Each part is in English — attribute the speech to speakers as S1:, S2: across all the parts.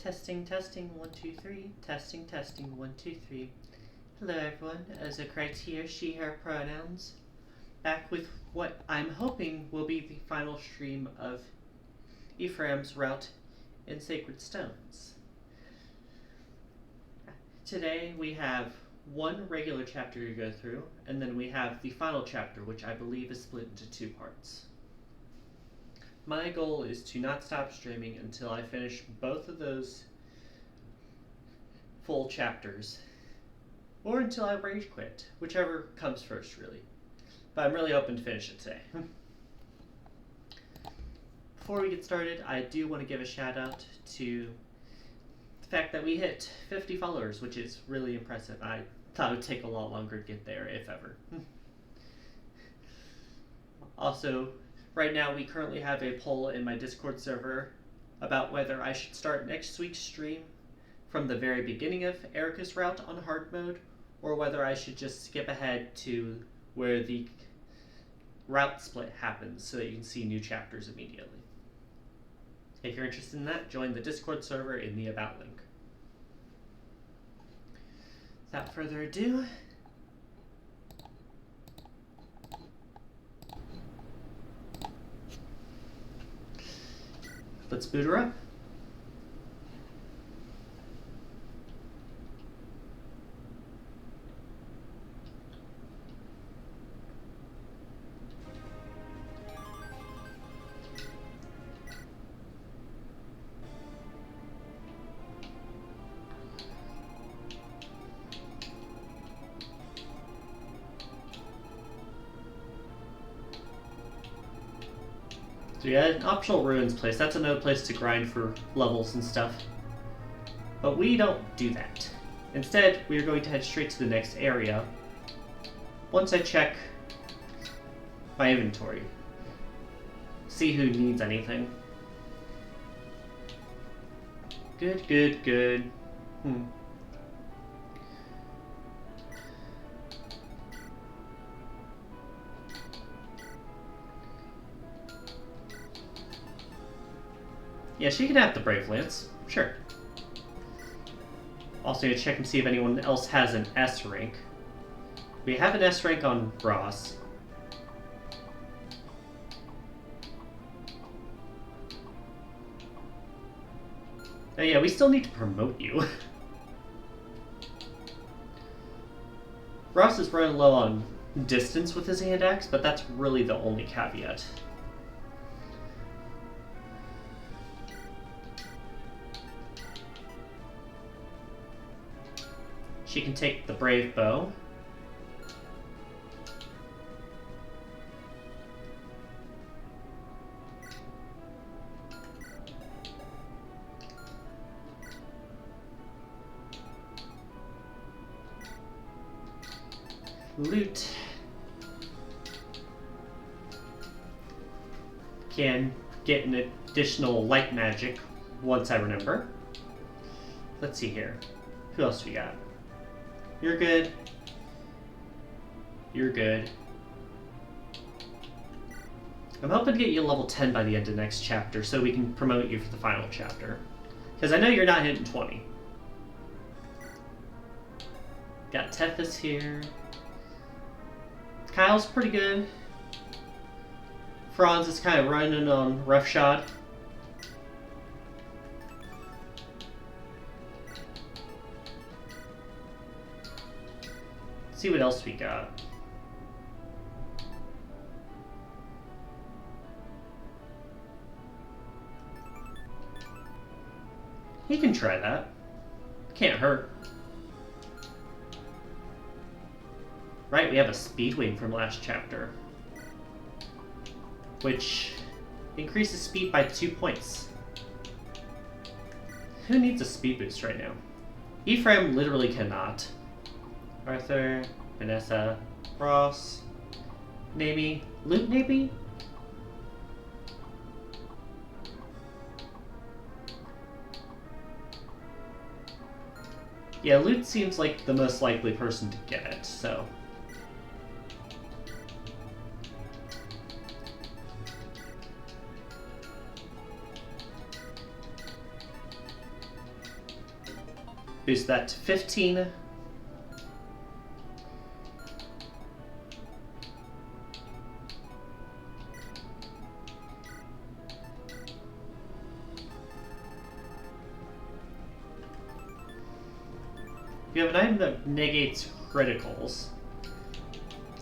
S1: Testing, testing, 1, 2, 3. Testing, testing, 1, 2, 3. Hello everyone, as a here, she, her pronouns. Back with what I'm hoping will be the final stream of Ephraim's route in Sacred Stones. Today we have one regular chapter to go through, and then we have the final chapter, which I believe is split into 2 parts. My goal is to not stop streaming until I finish both of those full chapters, or until I rage quit, whichever comes first, really. But I'm really hoping to finish it today. Before we get started, I do want to give a shout out to the fact that we hit 50 followers, which is really impressive. I thought it would take a lot longer to get there, if ever. Also, right now we currently have a poll in my Discord server about whether I should start next week's stream from the very beginning of Erica's route on hard mode, or whether I should just skip ahead to where the route split happens so that you can see new chapters immediately. If you're interested in that, join the Discord server in the About link. Without further ado, let's boot her up. So yeah, an optional ruins place. That's another place to grind for levels and stuff. But we don't do that. Instead, we are going to head straight to the next area once I check my inventory. See who needs anything. Good, good, good. Yeah, she can have the Brave Lance. Sure. Also, gonna check and see if anyone else has an S rank. We have an S rank on Ross. Oh yeah, we still need to promote you. Ross is running low on distance with his hand axe, but that's really the only caveat. She can take the Brave Bow. Loot. Can get an additional light magic once I remember. Let's see here. Who else we got? You're good. You're good. I'm hoping to get you level 10 by the end of the next chapter so we can promote you for the final chapter. Because I know you're not hitting 20. Got Tethys here. Kyle's pretty good. Franz is kind of running on roughshod. See what else we got. He can try that. Can't hurt. Right, we have a speed wing from last chapter, which increases speed by 2 points. Who needs a speed boost right now? Ephraim literally cannot. Arthur, Vanessa, Ross, Nami, Luke maybe? Yeah, Luke seems like the most likely person to get it, so. Boost that to 15. You have an item that negates criticals.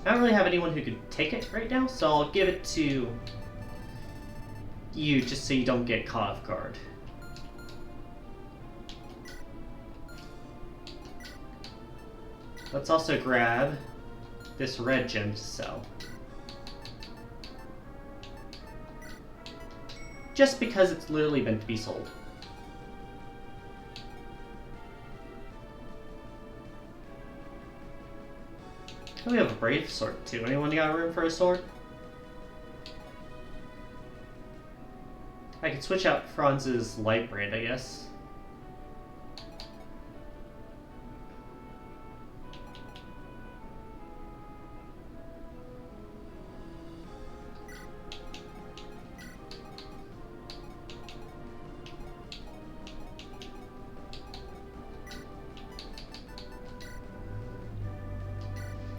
S1: I don't really have anyone who could take it right now, so I'll give it to you just so you don't get caught off guard. Let's also grab this red gem to sell. Just because it's literally meant to be sold. Oh, we have a brave sword too. Anyone got room for a sword? I could switch out Franz's light brand, I guess.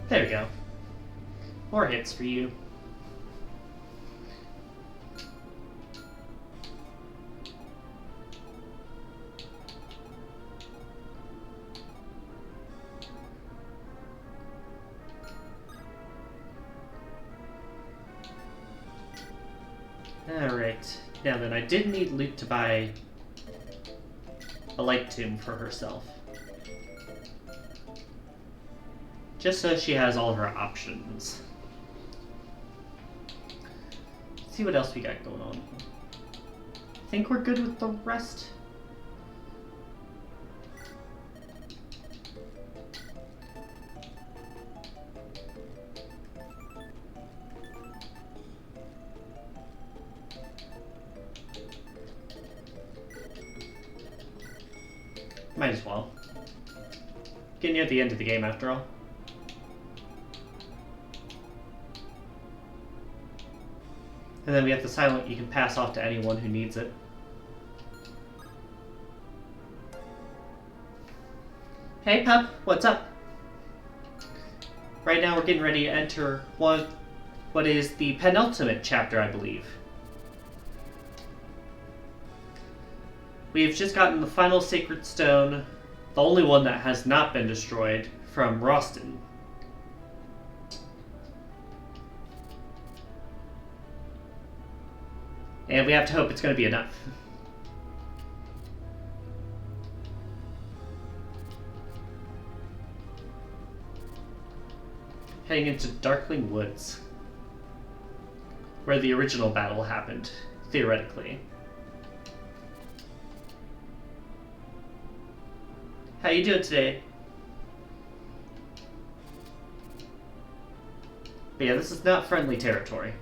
S1: There we go. More hits for you. Alright. Now then, I did need Luke to buy a light tomb for herself. Just so she has all her options. Let's see what else we got going on. I think we're good with the rest. Might as well. Getting near the end of the game after all. And then we have the silent you can pass off to anyone who needs it. Hey pup, what's up? Right now we're getting ready to enter what is the penultimate chapter, I believe. We've just gotten the final sacred stone, the only one that has not been destroyed, from Roston. And we have to hope it's going to be enough. Heading into Darkling Woods, where the original battle happened, theoretically. How you doing today? But yeah, this is not friendly territory.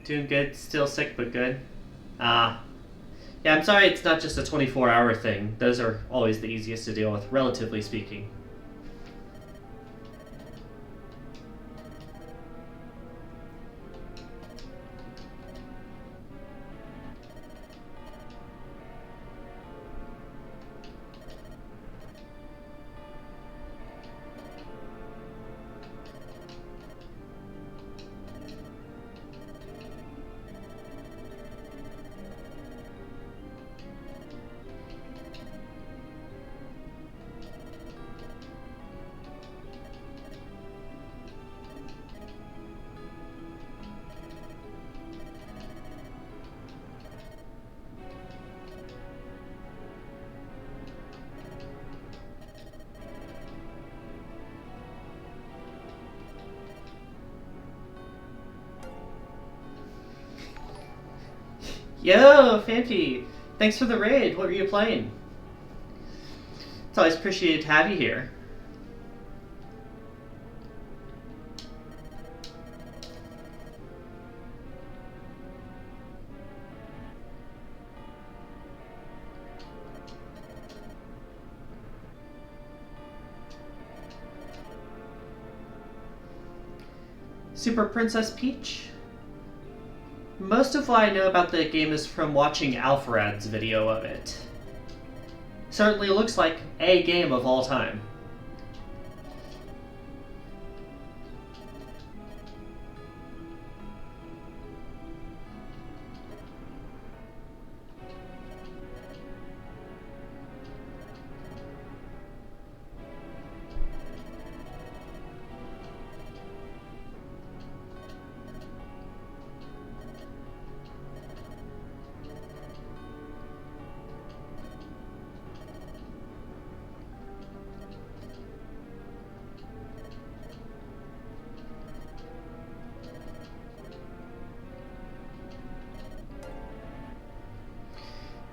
S1: Doing good, still sick but good. Yeah, I'm sorry it's not just a 24-hour thing. Those are always the easiest to deal with, relatively speaking. Yo, Fanty! Thanks for the raid. What were you playing? It's always appreciated to have you here. Super Princess Peach? Most of what I know about the game is from watching Alfred's video of it. Certainly looks like a game of all time.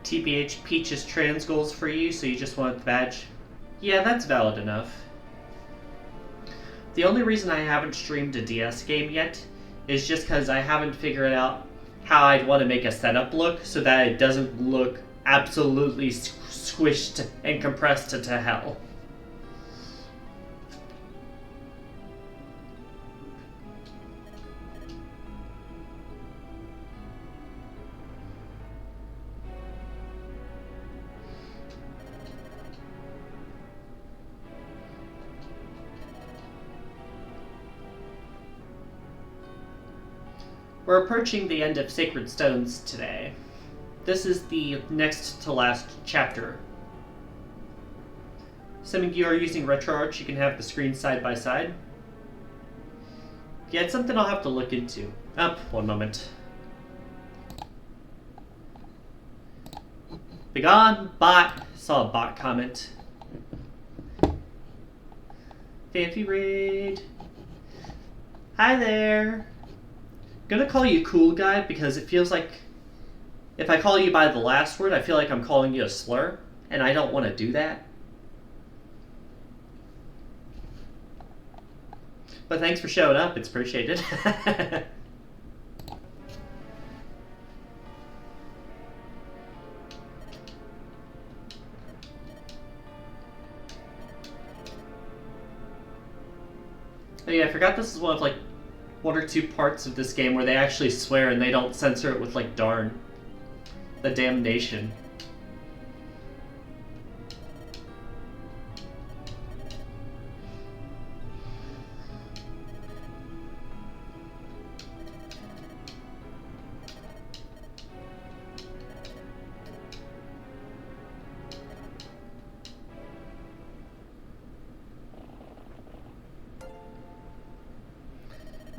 S1: TBH, Peach is trans goals for you, so you just want the badge? Yeah, that's valid enough. The only reason I haven't streamed a DS game yet is just because I haven't figured out how I'd want to make a setup look so that it doesn't look absolutely squished and compressed to hell. We're approaching the end of Sacred Stones today. This is the next to last chapter. Assuming you are using RetroArch, you can have the screens side by side. Yeah, it's something I'll have to look into. One moment. Begone, bot! Saw a bot comment. Fancy raid. Hi there. I'm gonna call you cool guy because it feels like if I call you by the last word, I feel like I'm calling you a slur, and I don't want to do that. But thanks for showing up, it's appreciated. Oh yeah, I forgot this is one of one or two parts of this game where they actually swear and they don't censor it with darn. The damnation.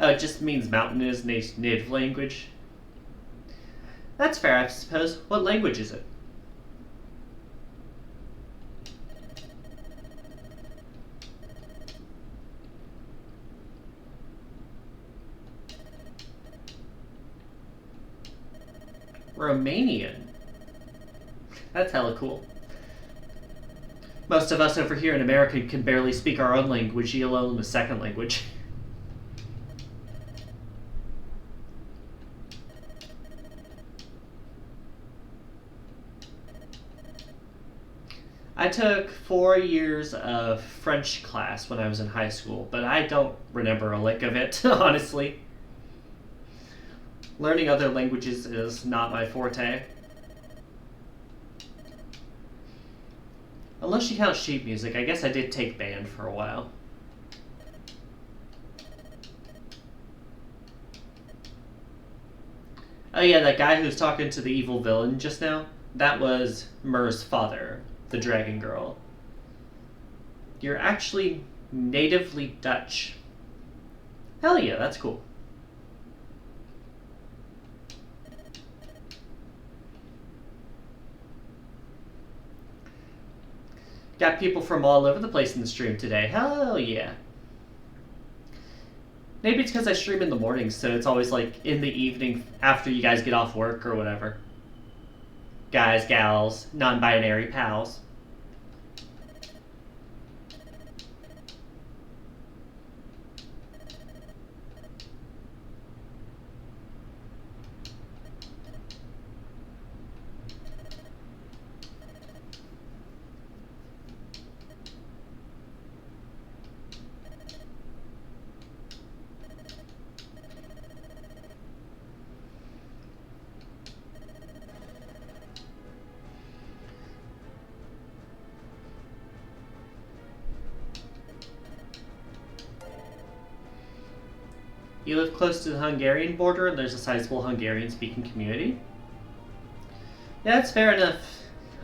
S1: Oh, it just means mountain is native language. That's fair, I suppose. What language is it? Romanian. That's hella cool. Most of us over here in America can barely speak our own language, let alone a second language. I took 4 years of French class when I was in high school, but I don't remember a lick of it, honestly. Learning other languages is not my forte. Unless you count sheet music, I guess I did take band for a while. Oh yeah, that guy who's talking to the evil villain just now, that was Myr's father, the dragon girl. You're actually natively Dutch. Hell yeah, that's cool. Got people from all over the place in the stream today. Hell yeah. Maybe it's because I stream in the mornings, so it's always in the evening after you guys get off work or whatever. Guys, gals, non-binary pals. You live close to the Hungarian border and there's a sizable Hungarian-speaking community. Yeah, that's fair enough.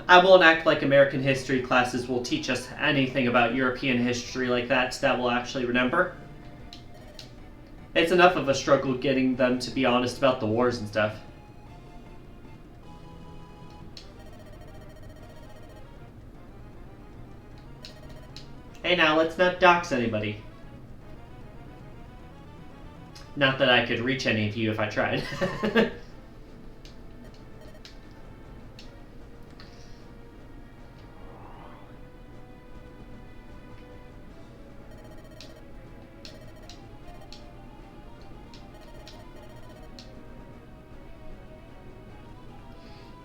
S1: I won't act like American history classes will teach us anything about European history like that we'll actually remember. It's enough of a struggle getting them to be honest about the wars and stuff. Hey now, let's not dox anybody. Not that I could reach any of you if I tried.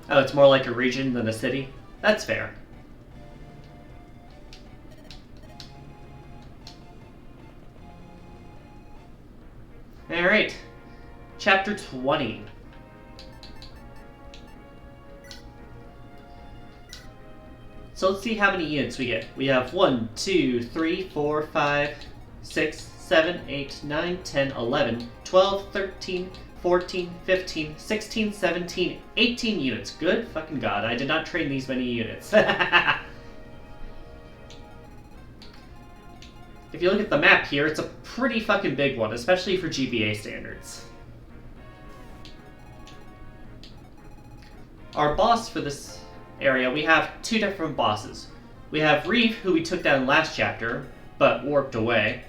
S1: Oh, it's more like a region than a city? That's fair. Alright. Chapter 20. So let's see how many units we get. We have 1, 2, 3, 4, 5, 6, 7, 8, 9, 10, 11, 12, 13, 14, 15, 16, 17, 18 units. Good fucking god, I did not train these many units. If you look at the map here, it's a pretty fucking big one, especially for GBA standards. Our boss for this area, we have two different bosses. We have Reeve, who we took down last chapter, but warped away.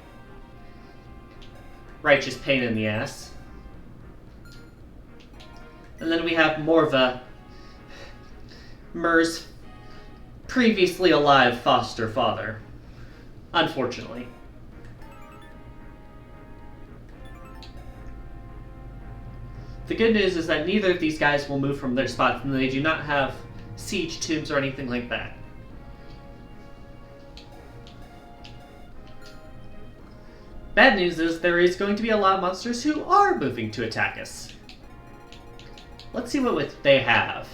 S1: Righteous pain in the ass. And then we have Morva, Myr's previously alive foster father. Unfortunately. The good news is that neither of these guys will move from their spots, and they do not have siege tombs or anything like that. Bad news is there is going to be a lot of monsters who are moving to attack us. Let's see what they have.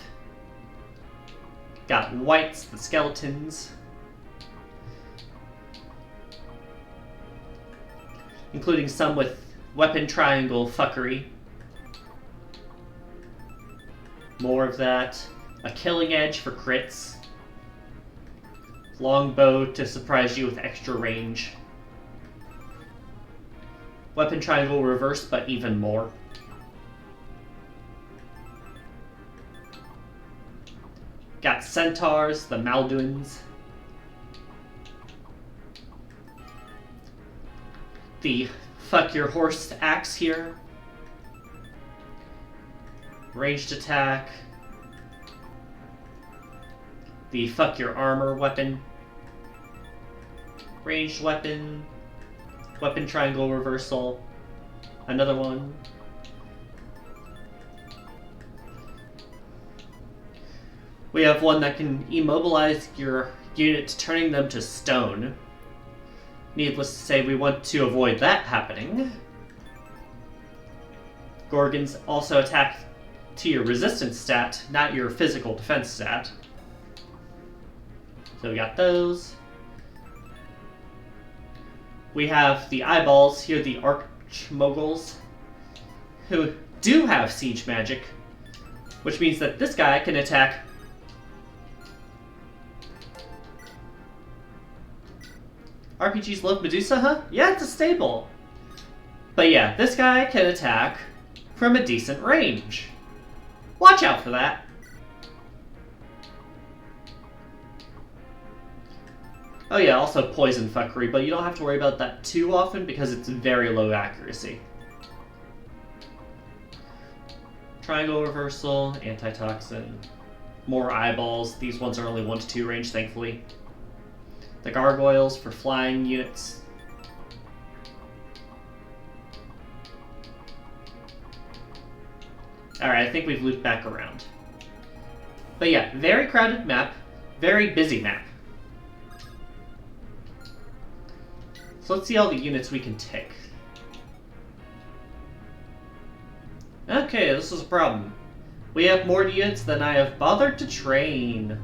S1: Got whites, the skeletons, including some with weapon triangle fuckery. More of that. A killing edge for crits. Longbow to surprise you with extra range. Weapon triangle reverse, but even more. Got centaurs, the Malduins. The fuck your horse axe here. Ranged attack. The fuck your armor weapon. Ranged weapon. Weapon triangle reversal. Another one. We have one that can immobilize your units, turning them to stone. Needless to say, we want to avoid that happening. Gorgons also attack to your resistance stat, not your physical defense stat. So we got those. We have the eyeballs, here the Archmoguls, who do have siege magic, which means that this guy can attack RPGs love Medusa, huh? Yeah, it's a staple. But yeah, this guy can attack from a decent range. Watch out for that. Oh yeah, also poison fuckery, but you don't have to worry about that too often because it's very low accuracy. Triangle reversal, antitoxin, more eyeballs. These ones are only 1 to 2 range, thankfully. The gargoyles for flying units. Alright, I think we've looped back around. But yeah, very crowded map, very busy map. So let's see all the units we can take. Okay, this is a problem. We have more units than I have bothered to train.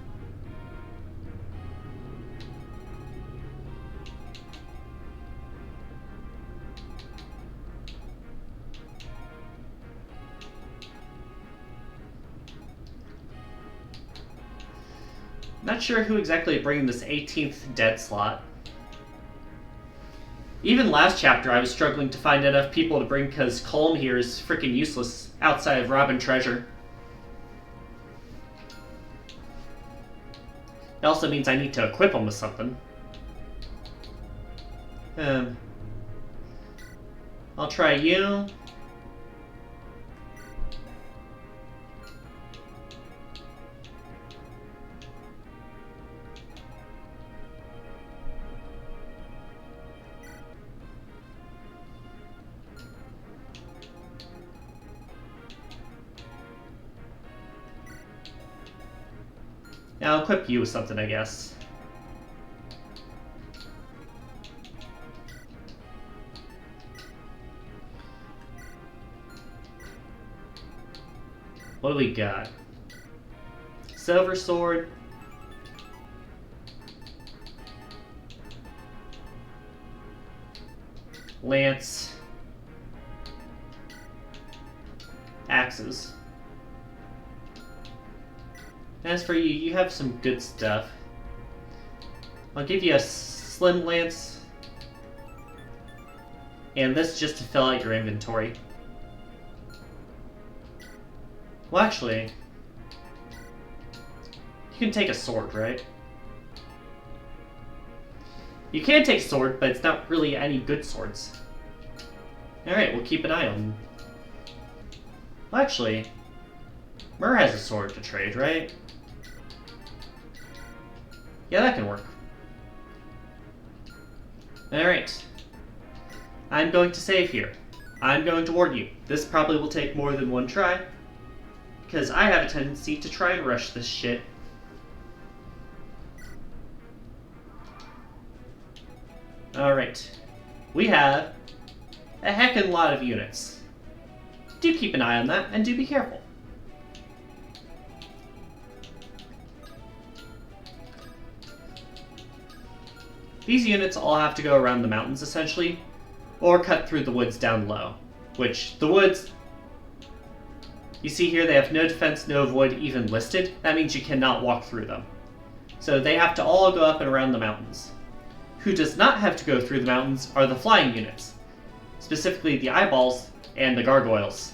S1: Not sure who exactly bringing this 18th dead slot. Even last chapter I was struggling to find enough people to bring because Colm here is freaking useless outside of robbing treasure. It also means I need to equip him with something. I'll try you. Now I'll equip you with something, I guess. What do we got? Silver sword. Lance. Axes. As for you, you have some good stuff. I'll give you a slim lance. And this just to fill out your inventory. Well, actually, you can take a sword, right? You can take a sword, but it's not really any good swords. Alright, we'll keep an eye on them. Well, actually, Mur has a sword to trade, right? Yeah, that can work. Alright. I'm going to save here. I'm going to warn you, this probably will take more than one try. Because I have a tendency to try and rush this shit. Alright. We have a heckin' lot of units. Do keep an eye on that, and do be careful. These units all have to go around the mountains, essentially, or cut through the woods down low. Which, the woods... You see here, they have no defense, no void even listed. That means you cannot walk through them. So they have to all go up and around the mountains. Who does not have to go through the mountains are the flying units. Specifically the eyeballs and the gargoyles.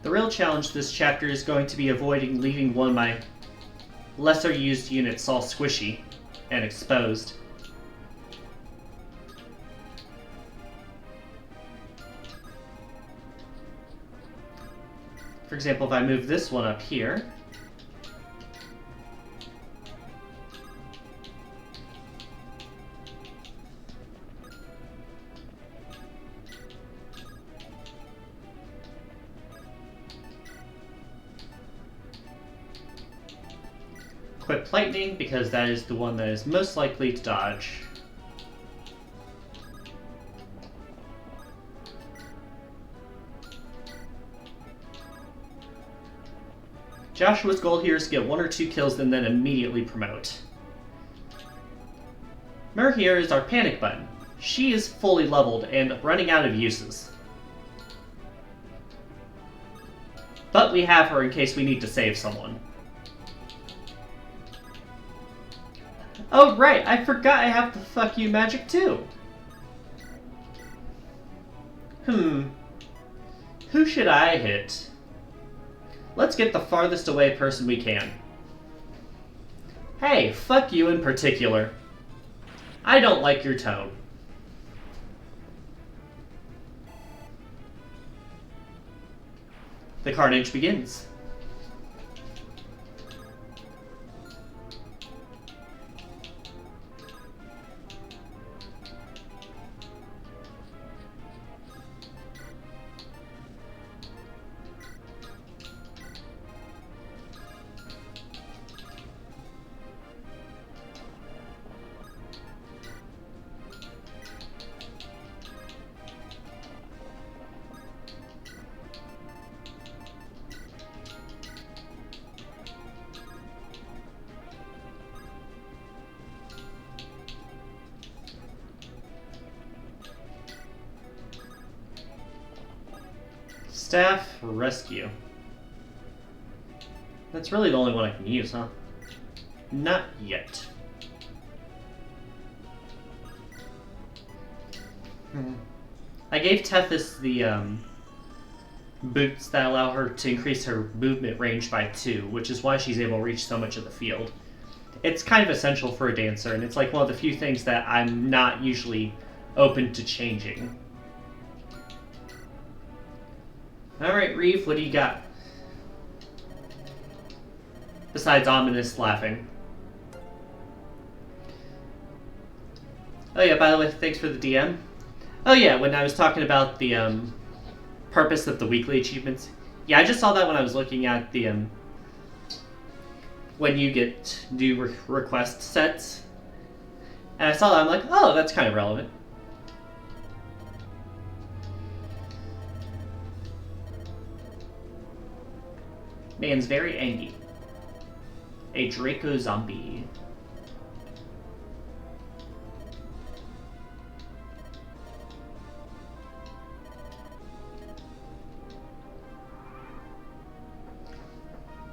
S1: The real challenge this chapter is going to be avoiding leaving one of my lesser used units all squishy and exposed. For example, if I move this one up here, equip lightning because that is the one that is most likely to dodge. Joshua's goal here is to get 1 or 2 kills and then immediately promote. Mur here is our panic button. She is fully leveled and running out of uses. But we have her in case we need to save someone. Oh right, I forgot I have the fuck you magic too. Who should I hit? Let's get the farthest away person we can. Hey, fuck you in particular. I don't like your tone. The carnage begins. Staff Rescue. That's really the only one I can use, huh? Not yet. I gave Tethys the boots that allow her to increase her movement range by 2, which is why she's able to reach so much of the field. It's kind of essential for a dancer, and it's like one of the few things that I'm not usually open to changing. Alright, Reeve, what do you got? Besides ominous laughing. Oh yeah, by the way, thanks for the DM. Oh yeah, when I was talking about the purpose of the weekly achievements. Yeah, I just saw that when I was looking at the when you get new request sets. And I saw that, I'm like, oh, that's kind of relevant. Man's very angry. A Draco zombie.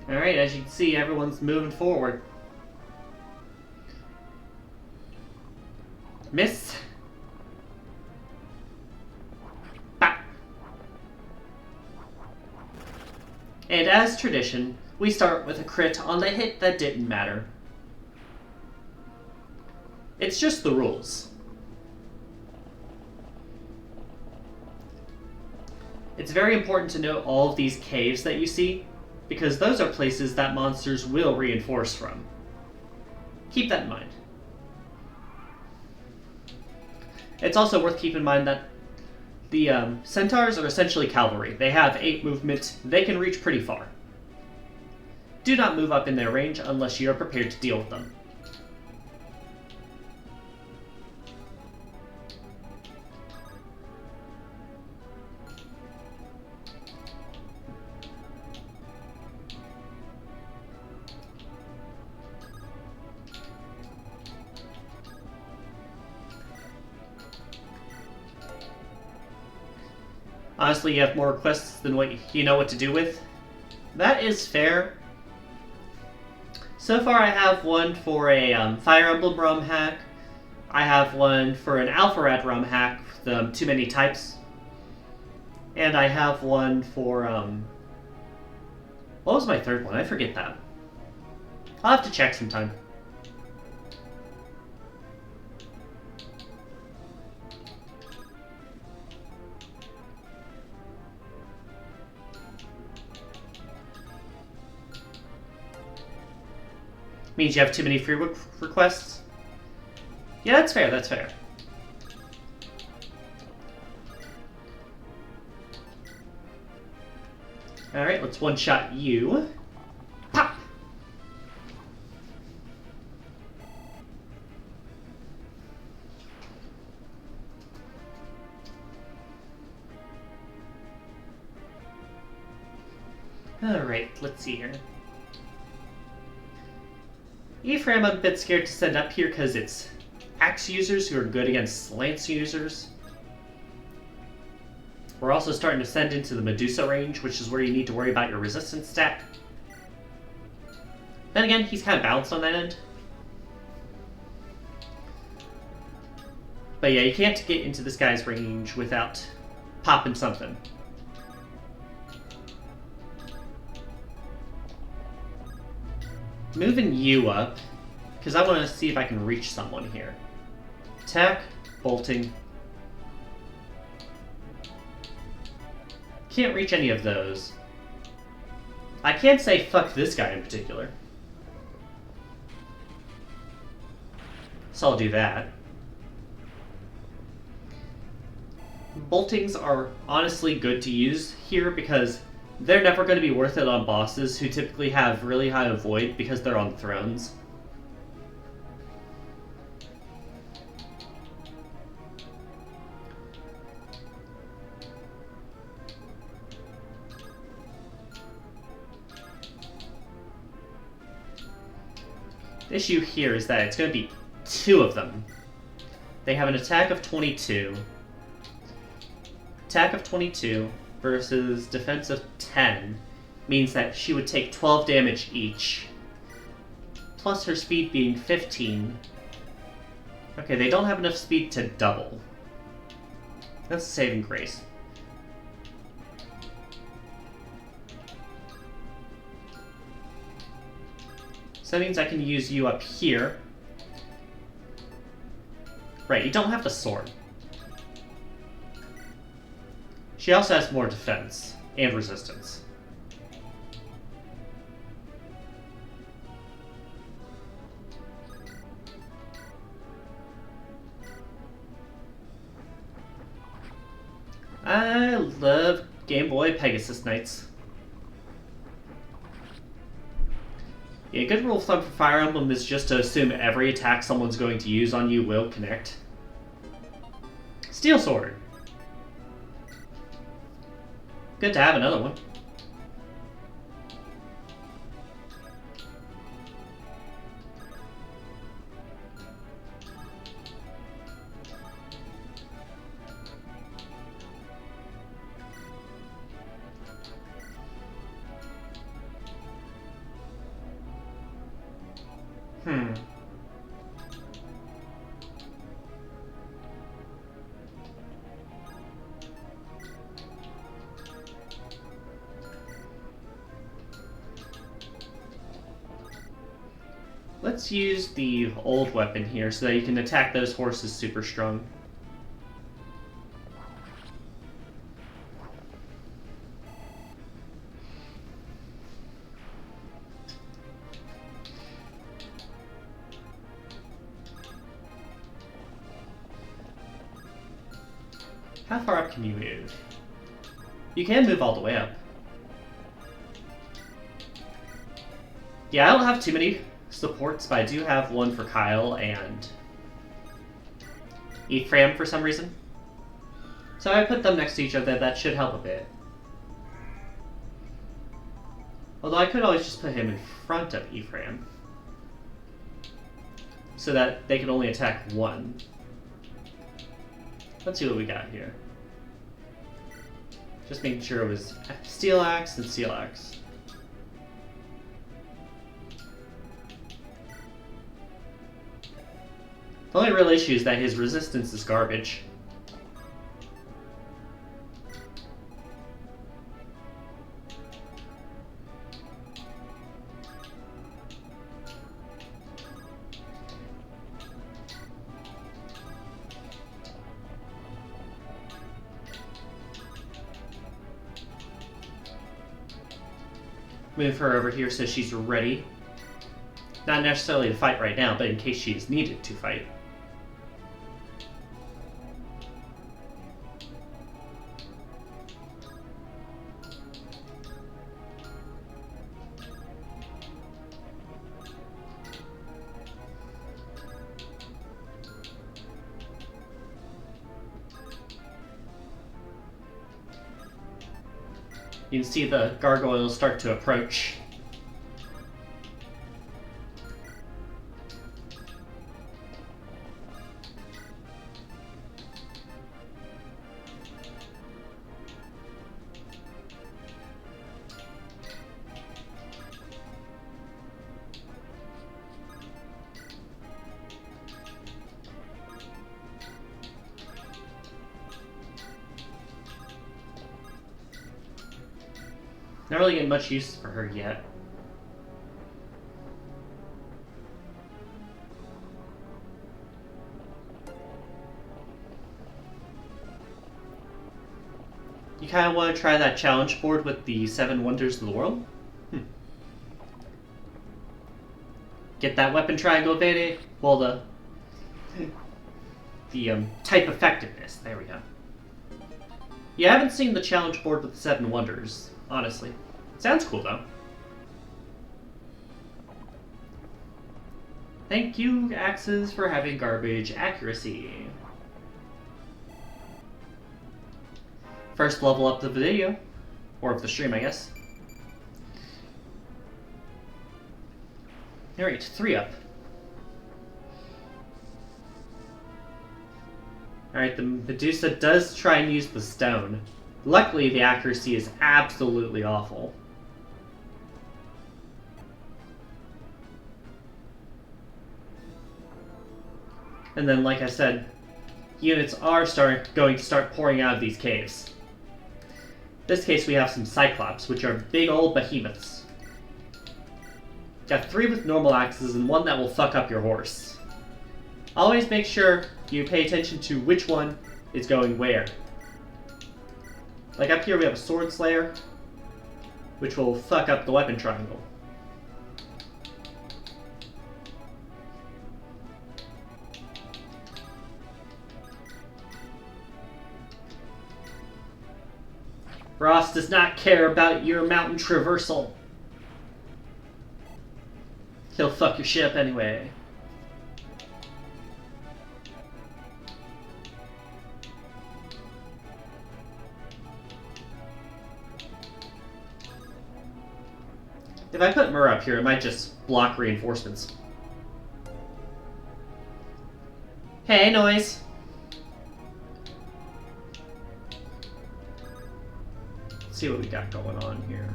S1: Alright, as you can see, everyone's moving forward. Miss. Bah. And as tradition, we start with a crit on the hit that didn't matter. It's just the rules. It's very important to note all of these caves that you see, because those are places that monsters will reinforce from. Keep that in mind. It's also worth keeping in mind that the centaurs are essentially cavalry. They have 8 movement. They can reach pretty far. Do not move up in their range unless you are prepared to deal with them. Honestly, you have more requests than what you know what to do with. That is fair. So far I have one for a Fire Emblem ROM hack. I have one for an Alpharad ROM hack, the too many types. And I have one for, what was my third one? I forget that. I'll have to check sometime. Means you have too many free requests? Yeah, that's fair, that's fair. Alright, let's one-shot you. Pop! Alright, let's see here. Ephraim, I'm a bit scared to send up here because it's axe users who are good against lance users. We're also starting to send into the Medusa range, which is where you need to worry about your resistance stat. Then again, he's kind of balanced on that end. But yeah, you can't get into this guy's range without popping something. Moving you up, because I want to see if I can reach someone here. Attack, bolting. Can't reach any of those. I can't say fuck this guy in particular. So I'll do that. Boltings are honestly good to use here because they're never going to be worth it on bosses who typically have really high avoid because they're on thrones. The issue here is that it's going to be 2 of them. They have an attack of 22. Attack of 22. versus defense of 10 means that she would take 12 damage each, plus her speed being 15. Okay, they don't have enough speed to double. That's a saving grace. So that means I can use you up here. Right, you don't have the sword. She also has more defense and resistance. I love Game Boy Pegasus Knights. Yeah, a good rule of thumb for Fire Emblem is just to assume every attack someone's going to use on you will connect. Steel Sword. Good to have another one. Let's use the old weapon here so that you can attack those horses super strong. How far up can you move? You can move all the way up. Yeah, I don't have too many supports, but I do have one for Kyle and Ephraim for some reason. So I put them next to each other. That should help a bit. Although I could always just put him in front of Ephraim so that they can only attack one. Let's see what we got here. Just making sure it was Steel Axe and Steel Axe. The only real issue is that his resistance is garbage. Move her over here so she's ready. Not necessarily to fight right now, but in case she is needed to fight. You can see the gargoyles start to approach. Not really getting much use for her yet. You kind of want to try that challenge board with the 7 Wonders of the World? Get that weapon triangle ability? Well, the type effectiveness. There we go. Yeah, I haven't seen the challenge board with the 7 Wonders. Honestly. Sounds cool, though. Thank you, Axes, for having garbage accuracy. First level up the video. Or of the stream, I guess. Alright, 3 up. Alright, the Medusa does try and use the stone. Luckily, the accuracy is absolutely awful. And then, like I said, units are going to start pouring out of these caves. In this case, we have some Cyclops, which are big old behemoths. Got 3 with normal axes and 1 that will fuck up your horse. Always make sure you pay attention to which one is going where. Like up here we have a Sword Slayer, which will fuck up the weapon triangle. Ross does not care about your mountain traversal. He'll fuck your ship anyway. If I put Mur up here, it might just block reinforcements. Hey, noise! Let's see what we got going on here.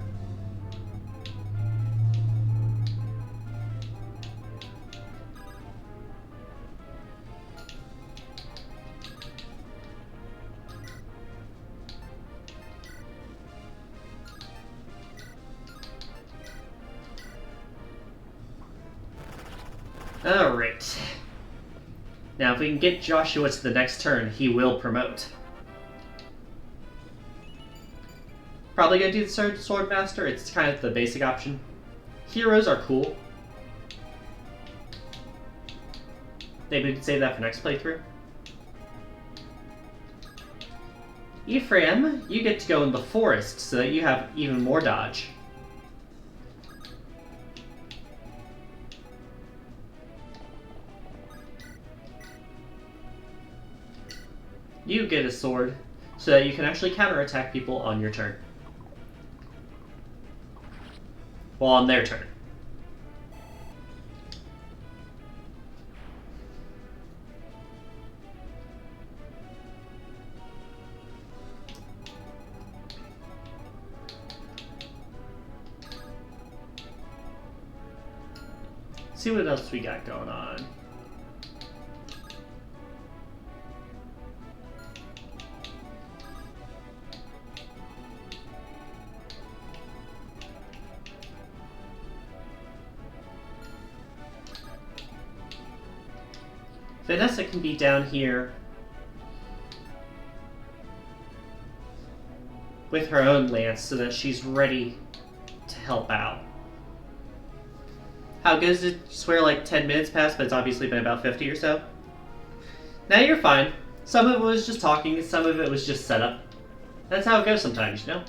S1: Alright. Now, if we can get Joshua to the next turn, he will promote. Probably gonna do the Swordmaster. It's kind of the basic option. Heroes are cool. Maybe we can save that for next playthrough. Ephraim, you get to go in the forest so that you have even more dodge. You get a sword so that you can actually counterattack people on your turn. Well, on their turn. See what else we got going on. Vanessa can be down here with her own lance so that she's ready to help out. How good is it? I swear like 10 minutes passed, but it's obviously been about 50 or so. Now you're fine. Some of it was just talking, some of it was just setup. That's how it goes sometimes, you know?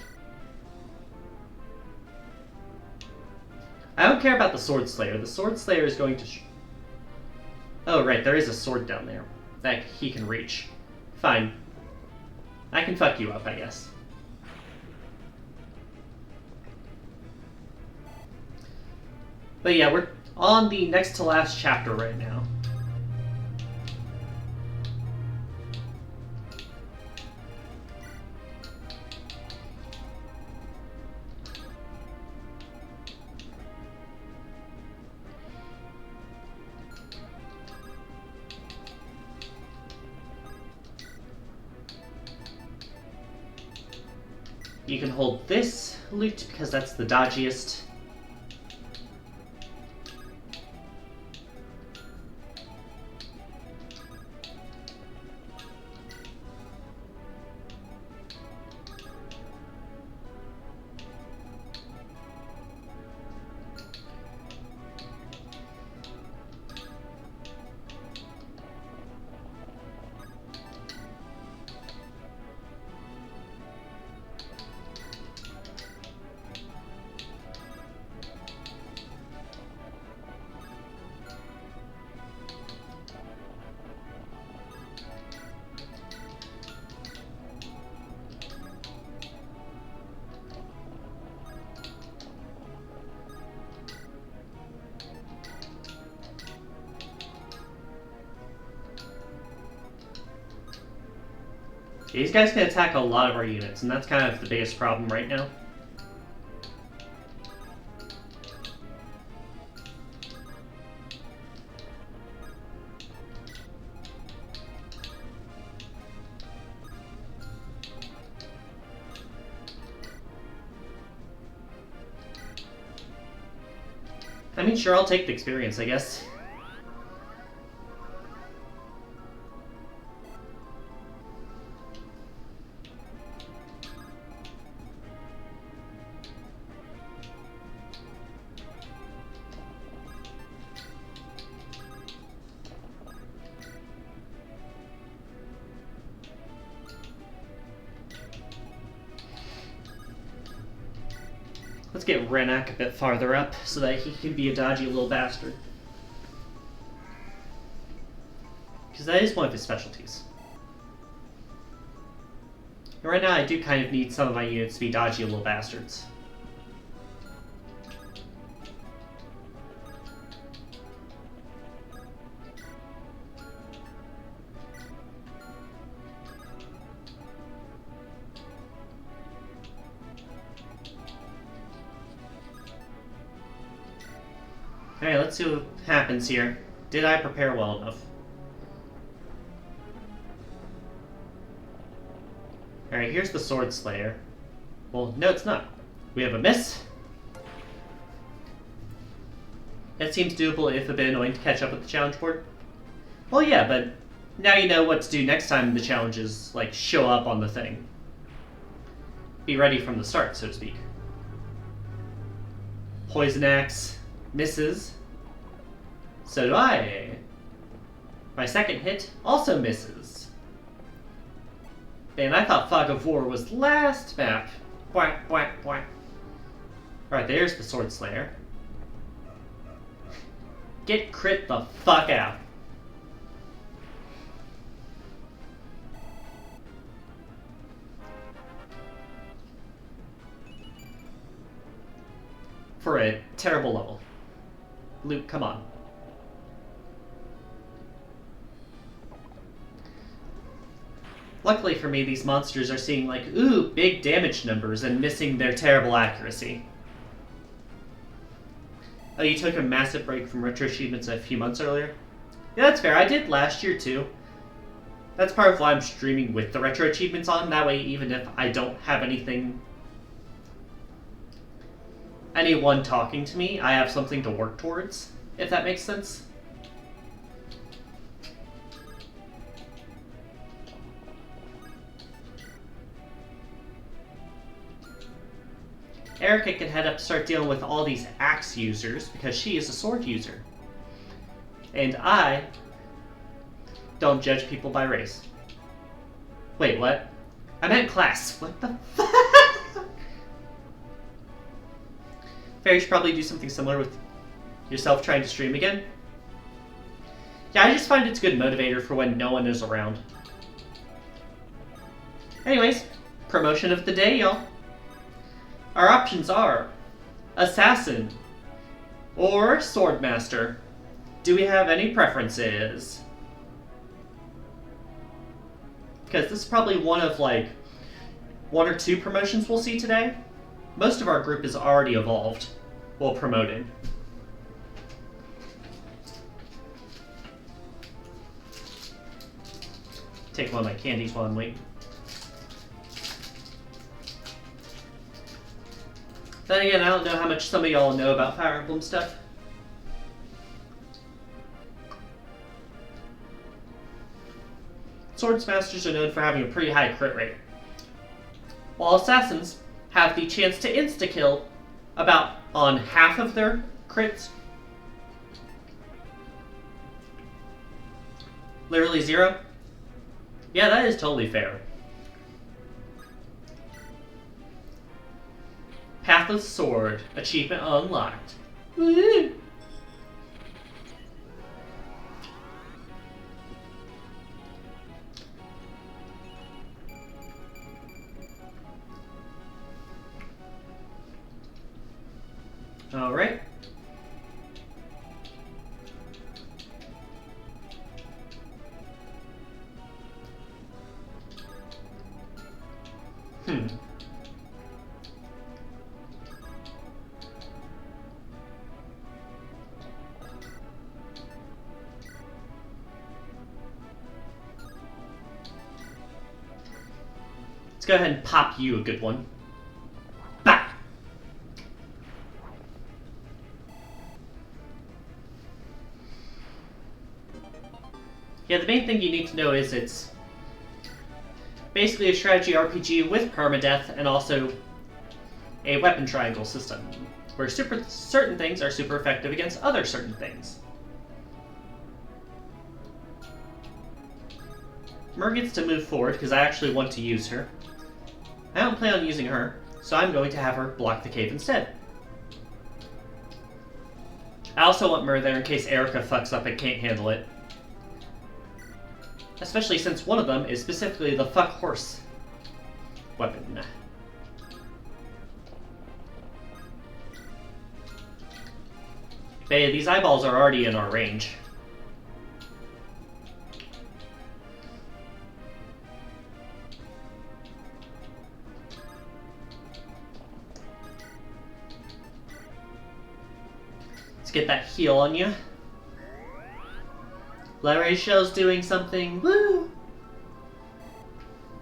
S1: I don't care about the Sword Slayer. The Sword Slayer is going to... Oh, right, there is a sword down there that he can reach. Fine. I can fuck you up, I guess. But yeah, we're on the next to last chapter right now. You can hold this loot because that's the dodgiest. These guys can attack a lot of our units, and that's kind of the biggest problem right now. I mean, sure, I'll take the experience, I guess. Let's get Renak a bit farther up so that he can be a dodgy little bastard. Because that is one of his specialties. And right now I do kind of need some of my units to be dodgy little bastards. Alright, let's see what happens here. Did I prepare well enough? Alright, here's the Sword Slayer. Well, no it's not. We have a miss. That seems doable, if a bit annoying to catch up with the challenge board. Well yeah, but now you know what to do next time the challenges, like, show up on the thing. Be ready from the start, so to speak. Poison Axe misses. So do I. My second hit also misses. Man, I thought Fog of War was last map. Whack, whack, whack. Alright, there's the Sword Slayer. Get crit the fuck out. For a terrible level. Luke, come on. Luckily for me, these monsters are seeing, like, ooh, big damage numbers and missing their terrible accuracy. Oh, you took a massive break from Retroachievements a few months earlier? Yeah, that's fair. I did last year, too. That's part of why I'm streaming with the Retroachievements on. That way, even if I don't have anyone talking to me, I have something to work towards, if that makes sense. Erica can head up to start dealing with all these axe users because she is a sword user. And I don't judge people by race. Wait, what? I meant class. What the fuck? Fair, you should probably do something similar with yourself trying to stream again. Yeah, I just find it's a good motivator for when no one is around. Anyways, promotion of the day, y'all. Our options are Assassin or Swordmaster. Do we have any preferences? Because this is probably one of, like, 1 or 2 promotions we'll see today. Most of our group is already evolved. Well, promoted. Take one of my candies while I'm waiting. Then again, I don't know how much some of y'all know about Fire Emblem stuff. Swordsmasters are known for having a pretty high crit rate, while Assassins have the chance to insta-kill about on half of their crits. Literally 0. Yeah, that is totally fair. Path of Sword, achievement unlocked. Woo! Alright. Let's go ahead and pop you a good one. Bah! Yeah, the main thing you need to know is it's basically a strategy RPG with permadeath and also a weapon triangle system, where certain things are super effective against other certain things. Mer gets to move forward because I actually want to use her. I don't plan on using her, so I'm going to have her block the cave instead. I also want Mer there in case Erica fucks up and can't handle it. Especially since one of them is specifically the fuck horse weapon. Hey, these eyeballs are already in our range. Let's get that heal on you. Larachel's doing something. Woo!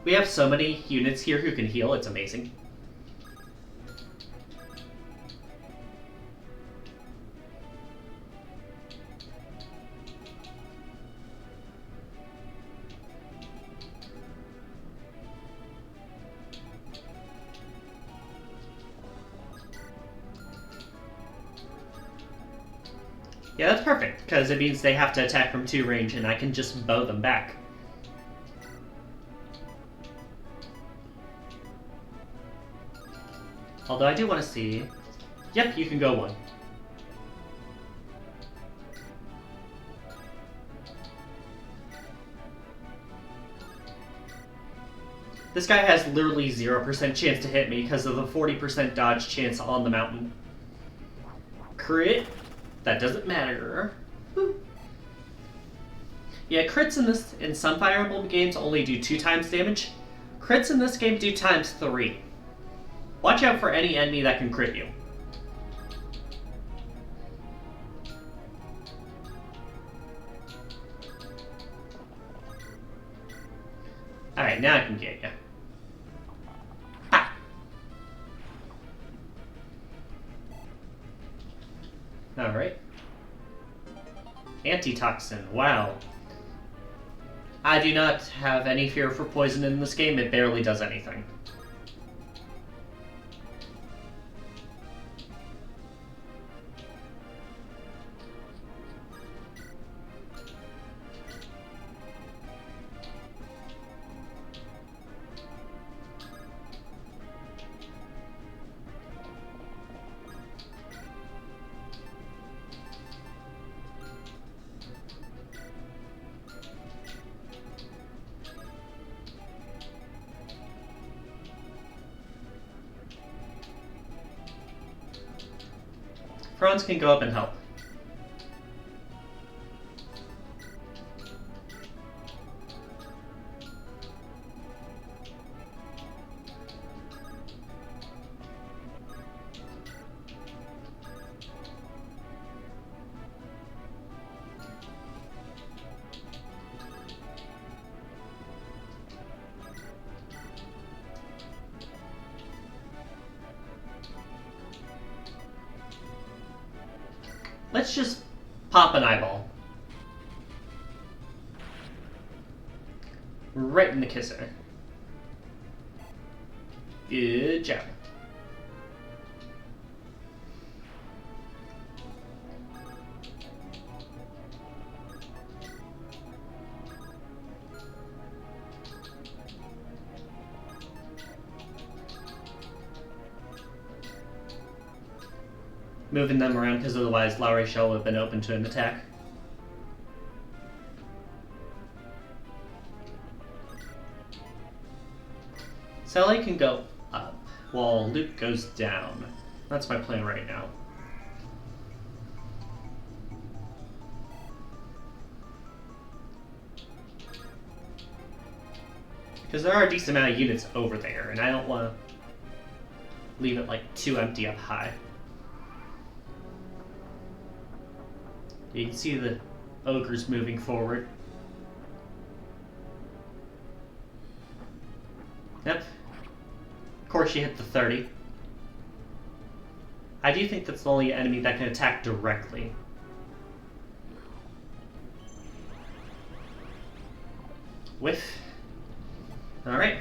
S1: We have so many units here who can heal, it's amazing. Yeah, that's perfect, because it means they have to attack from 2 range, and I can just bow them back. Although I do want to see... Yep, you can go 1. This guy has literally 0% chance to hit me because of the 40% dodge chance on the mountain. Crit? That doesn't matter. Woo. Yeah, crits in some Fire Emblem games only do 2 times damage. Crits in this game do times 3. Watch out for any enemy that can crit you. Alright, now I can get you. Ha! Alright. Antitoxin, wow. I do not have any fear for poison in this game, it barely does anything. Franz can go up and help. Let's just pop an eyeball. Right in the kisser. Good job. Moving them around because otherwise Larachel would have been open to an attack. Sally can go up while Luke goes down. That's my plan right now. Because there are a decent amount of units over there, and I don't want to leave it like too empty up high. You can see the ogres moving forward. Yep. Of course she hit the 30. I do think that's the only enemy that can attack directly. Whiff. Alright.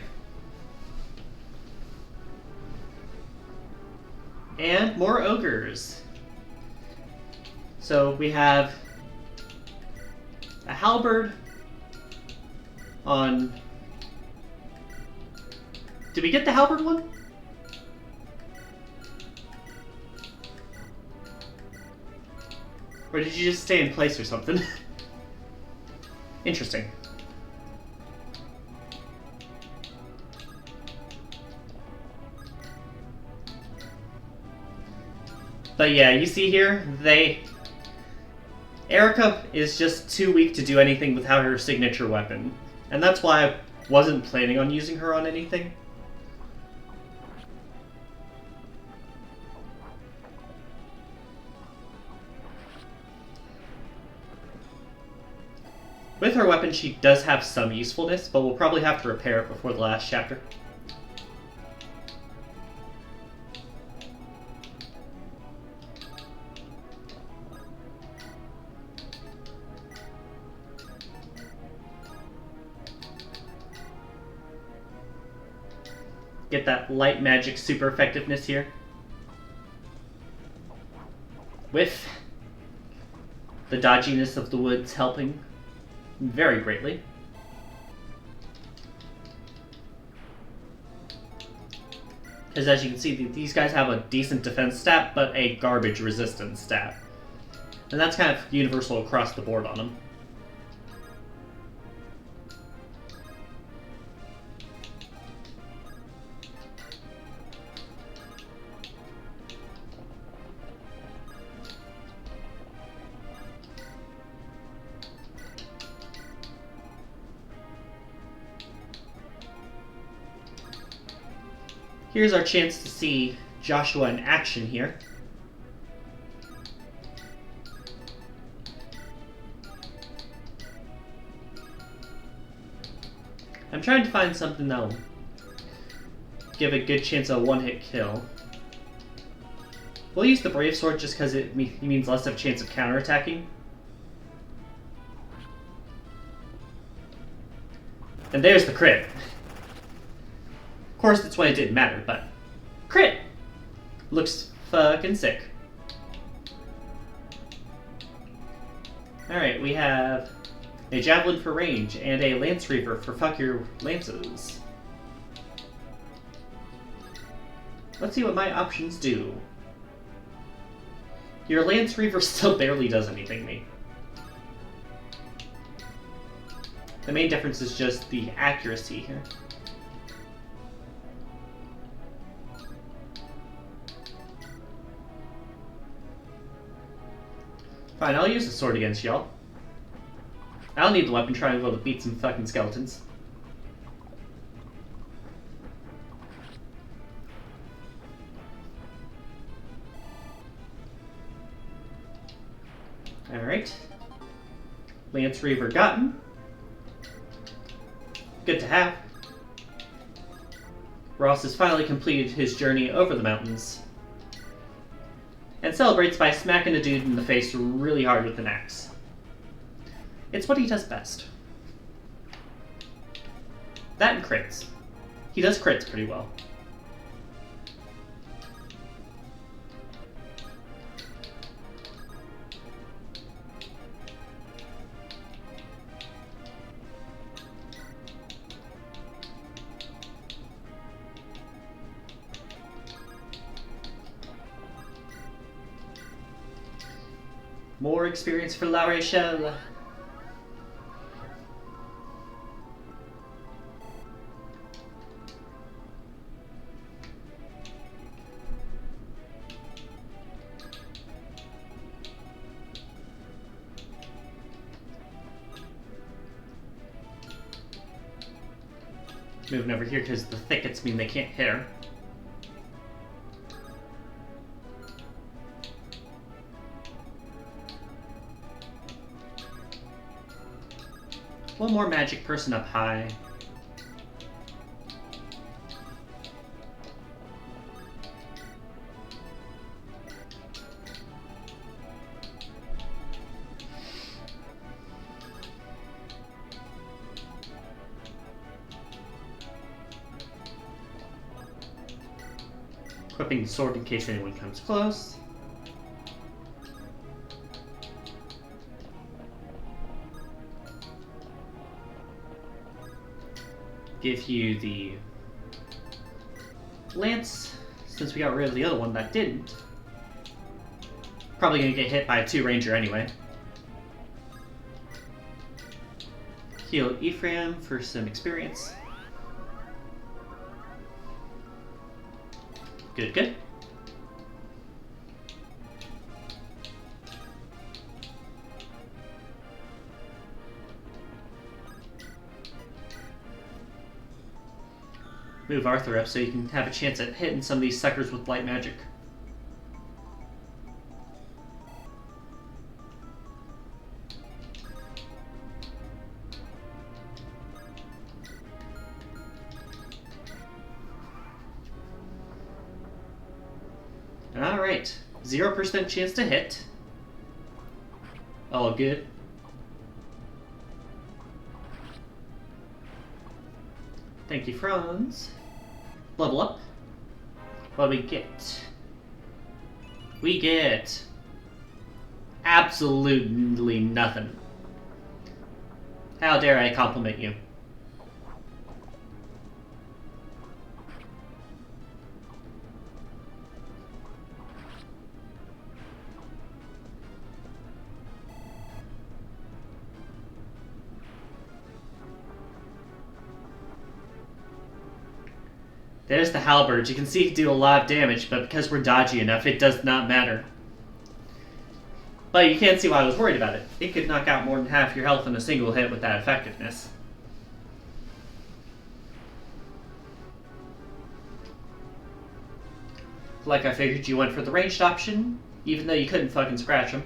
S1: And more ogres. So we have a halberd on... Did we get the halberd one? Or did you just stay in place or something? Interesting. But yeah, you see here, Erica is just too weak to do anything without her signature weapon. And that's why I wasn't planning on using her on anything. With her weapon, she does have some usefulness, but we'll probably have to repair it before the last chapter. Get that light magic super effectiveness here. With the dodginess of the woods helping very greatly. Because as you can see, these guys have a decent defense stat, but a garbage resistance stat. And that's kind of universal across the board on them. Here's our chance to see Joshua in action here. I'm trying to find something that'll give a good chance of a one-hit kill. We'll use the Brave Sword just because it means less of a chance of counterattacking. And there's the crit. Of course, that's why it didn't matter, but crit! Looks fucking sick. Alright, we have a Javelin for range and a Lance Reaver for fuck your lances. Let's see what my options do. Your Lance Reaver still barely does anything to me. The main difference is just the accuracy here. Fine, I'll use the sword against y'all. I'll need the weapon trying to beat some fucking skeletons. Alright. Lance Reaver gotten. Good to have. Ross has finally completed his journey over the mountains. And celebrates by smacking a dude in the face really hard with an axe. It's what he does best. That and crits. He does crits pretty well. More experience for La Rachelle. Moving over here because the thickets mean they can't hit her. One more magic person up high. Equipping the sword in case anyone comes close. Give you the lance, since we got rid of the other one that didn't. Probably gonna get hit by a 2 ranger anyway. Heal Ephraim for some experience. Good, good. Move Arthur up so you can have a chance at hitting some of these suckers with light magic. Alright, 0% chance to hit. All good. Thank you, Franz. Level up. What do we get? We get absolutely nothing. How dare I compliment you? There's the halberd. You can see it do a lot of damage, but because we're dodgy enough, it does not matter. But you can't see why I was worried about it. It could knock out more than half your health in a single hit with that effectiveness. Like I figured you went for the ranged option, even though you couldn't fucking scratch him.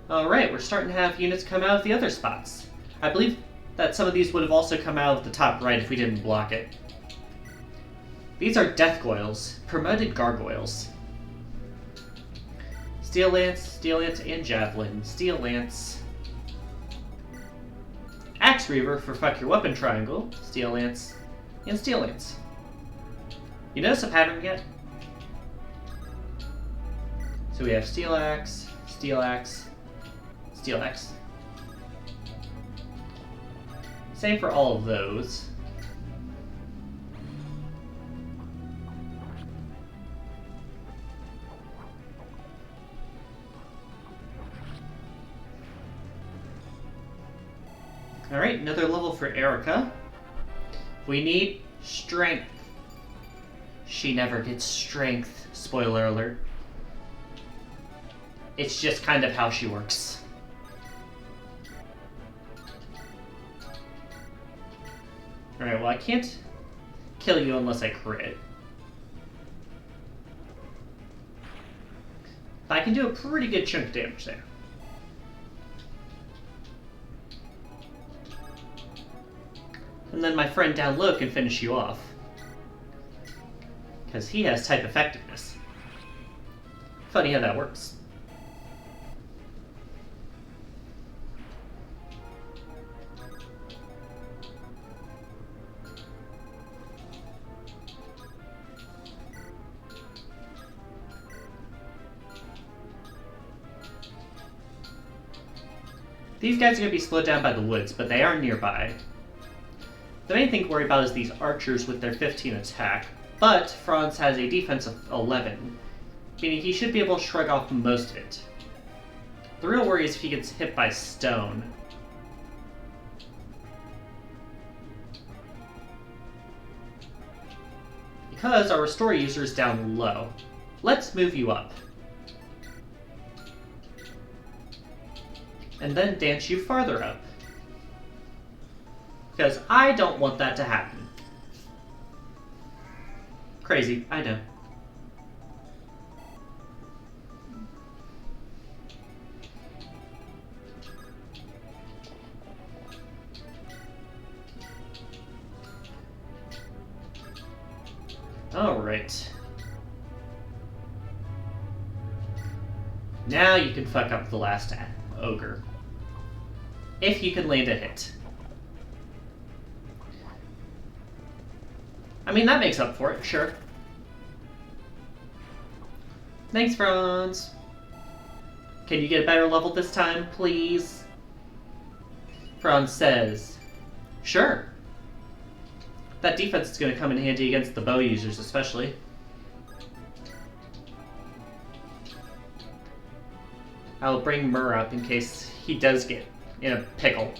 S1: Alright, we're starting to have units come out of the other spots. I believe that some of these would have also come out of the top right if we didn't block it. These are Death Goyles, promoted gargoyles. Steel Lance, and Javelin. Steel Lance. Axe Reaver for fuck your weapon triangle. Steel Lance, and Steel Lance. You notice a pattern yet? So we have Steel Axe, Steel Axe, Steel Axe. Same for all of those. Alright, another level for Erica. We need strength. She never gets strength. Spoiler alert. It's just kind of how she works. Alright, well I can't kill you unless I crit. But I can do a pretty good chunk of damage there. And then my friend down low can finish you off. Because he has type effectiveness. Funny how that works. These guys are going to be slowed down by the woods, but they are nearby. The main thing to worry about is these archers with their 15 attack, but Franz has a defense of 11, meaning he should be able to shrug off most of it. The real worry is if he gets hit by stone. Because our restore user is down low. Let's move you up. And then dance you farther up. Because I don't want that to happen. Crazy, I know. Alright. Now you can fuck up the last ogre. If you can land a hit. I mean, that makes up for it, sure. Thanks, Franz. Can you get a better level this time, please? Franz says, sure. That defense is going to come in handy against the bow users, especially. I'll bring Mur up in case he does get in a pickle.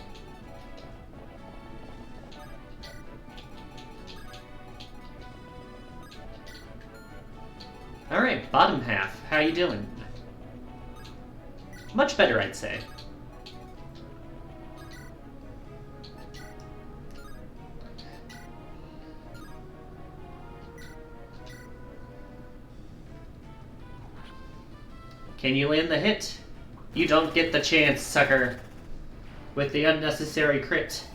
S1: Alright, bottom half. How you doing? Much better, I'd say. Can you land the hit? You don't get the chance, sucker. With the unnecessary crit.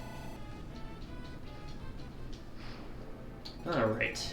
S1: Alright.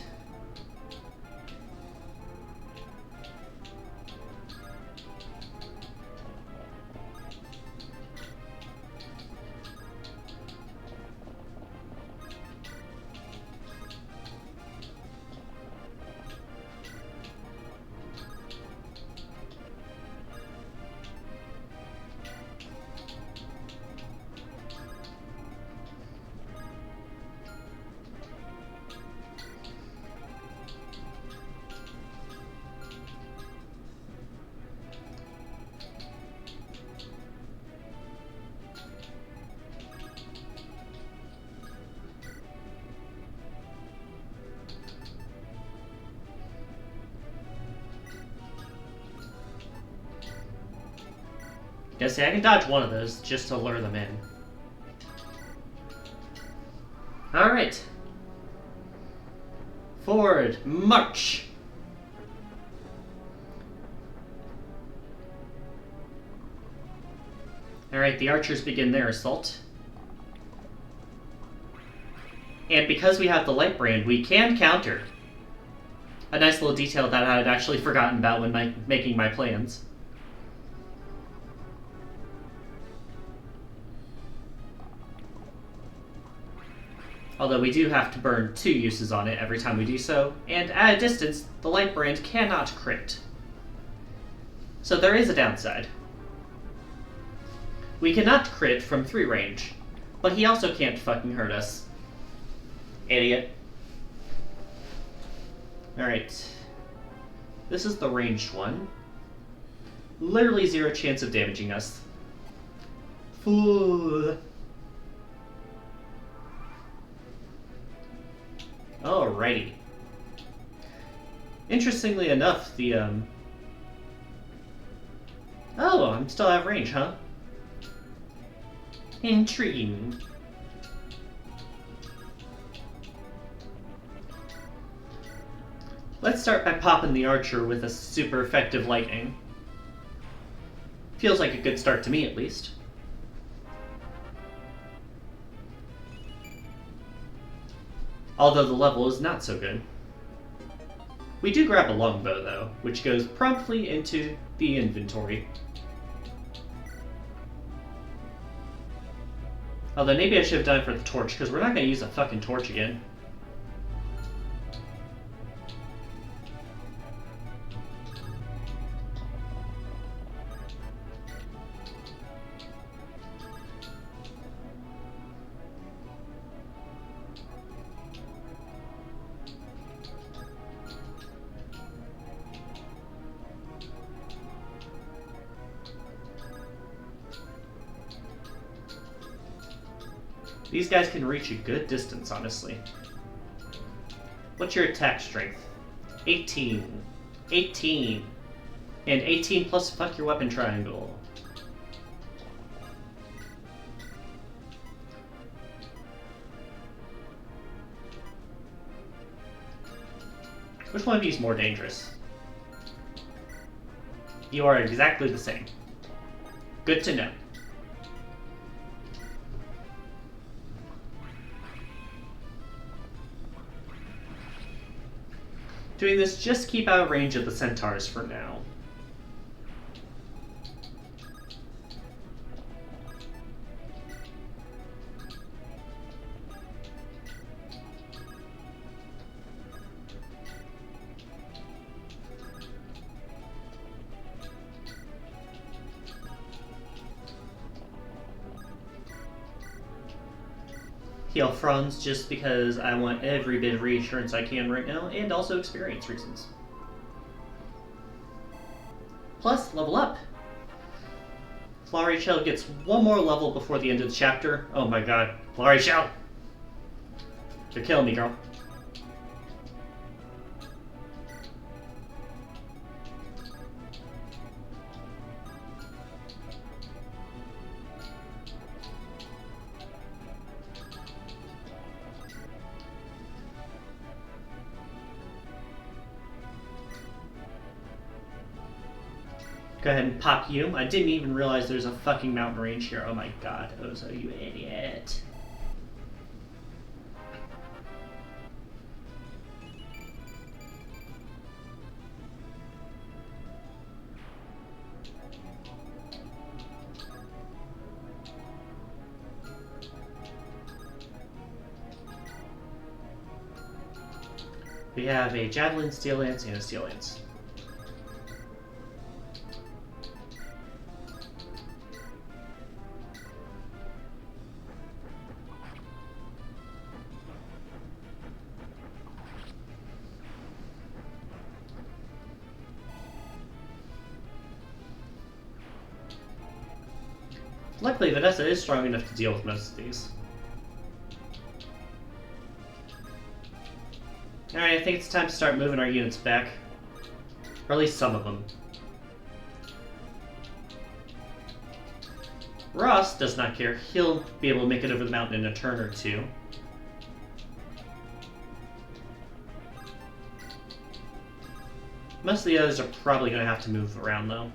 S1: Yeah, see, I can dodge one of those just to lure them in. Alright. Forward, march! Alright, the archers begin their assault. And because we have the light brand, we can counter. A nice little detail that I had actually forgotten about when making my plans. Although we do have to burn 2 uses on it every time we do so, and at a distance, the light brand cannot crit. So there is a downside. We cannot crit from 3 range, but he also can't fucking hurt us. Idiot. Alright. This is the ranged one. Literally 0 chance of damaging us. Fool. Alrighty. Interestingly enough, the, Oh, I'm still out of range, huh? Intriguing. Let's start by popping the archer with a super effective lightning. Feels like a good start to me, at least. Although the level is not so good. We do grab a longbow, though, which goes promptly into the inventory. Although maybe I should have done it for the torch, because we're not going to use a fucking torch again. These guys can reach a good distance, honestly. What's your attack strength? 18. 18. And 18 plus fuck your weapon triangle. Which one of you is more dangerous? You are exactly the same. Good to know. Doing this just keep out of range of the centaurs for now. Heal Franz just because I want every bit of reassurance I can right now, and also experience reasons. Plus, level up! Florichel gets one more level before the end of the chapter. Oh my god. Florichel! You're killing me, girl. Go ahead and pop you. I didn't even realize there's a fucking mountain range here. Oh my god, Ozo, you idiot. We have a Javelin, Steel Lance, and a Steel Lance. Luckily, Vanessa is strong enough to deal with most of these. Alright, I think it's time to start moving our units back. Or at least some of them. Ross does not care. He'll be able to make it over the mountain in a turn or two. Most of the others are probably going to have to move around, though.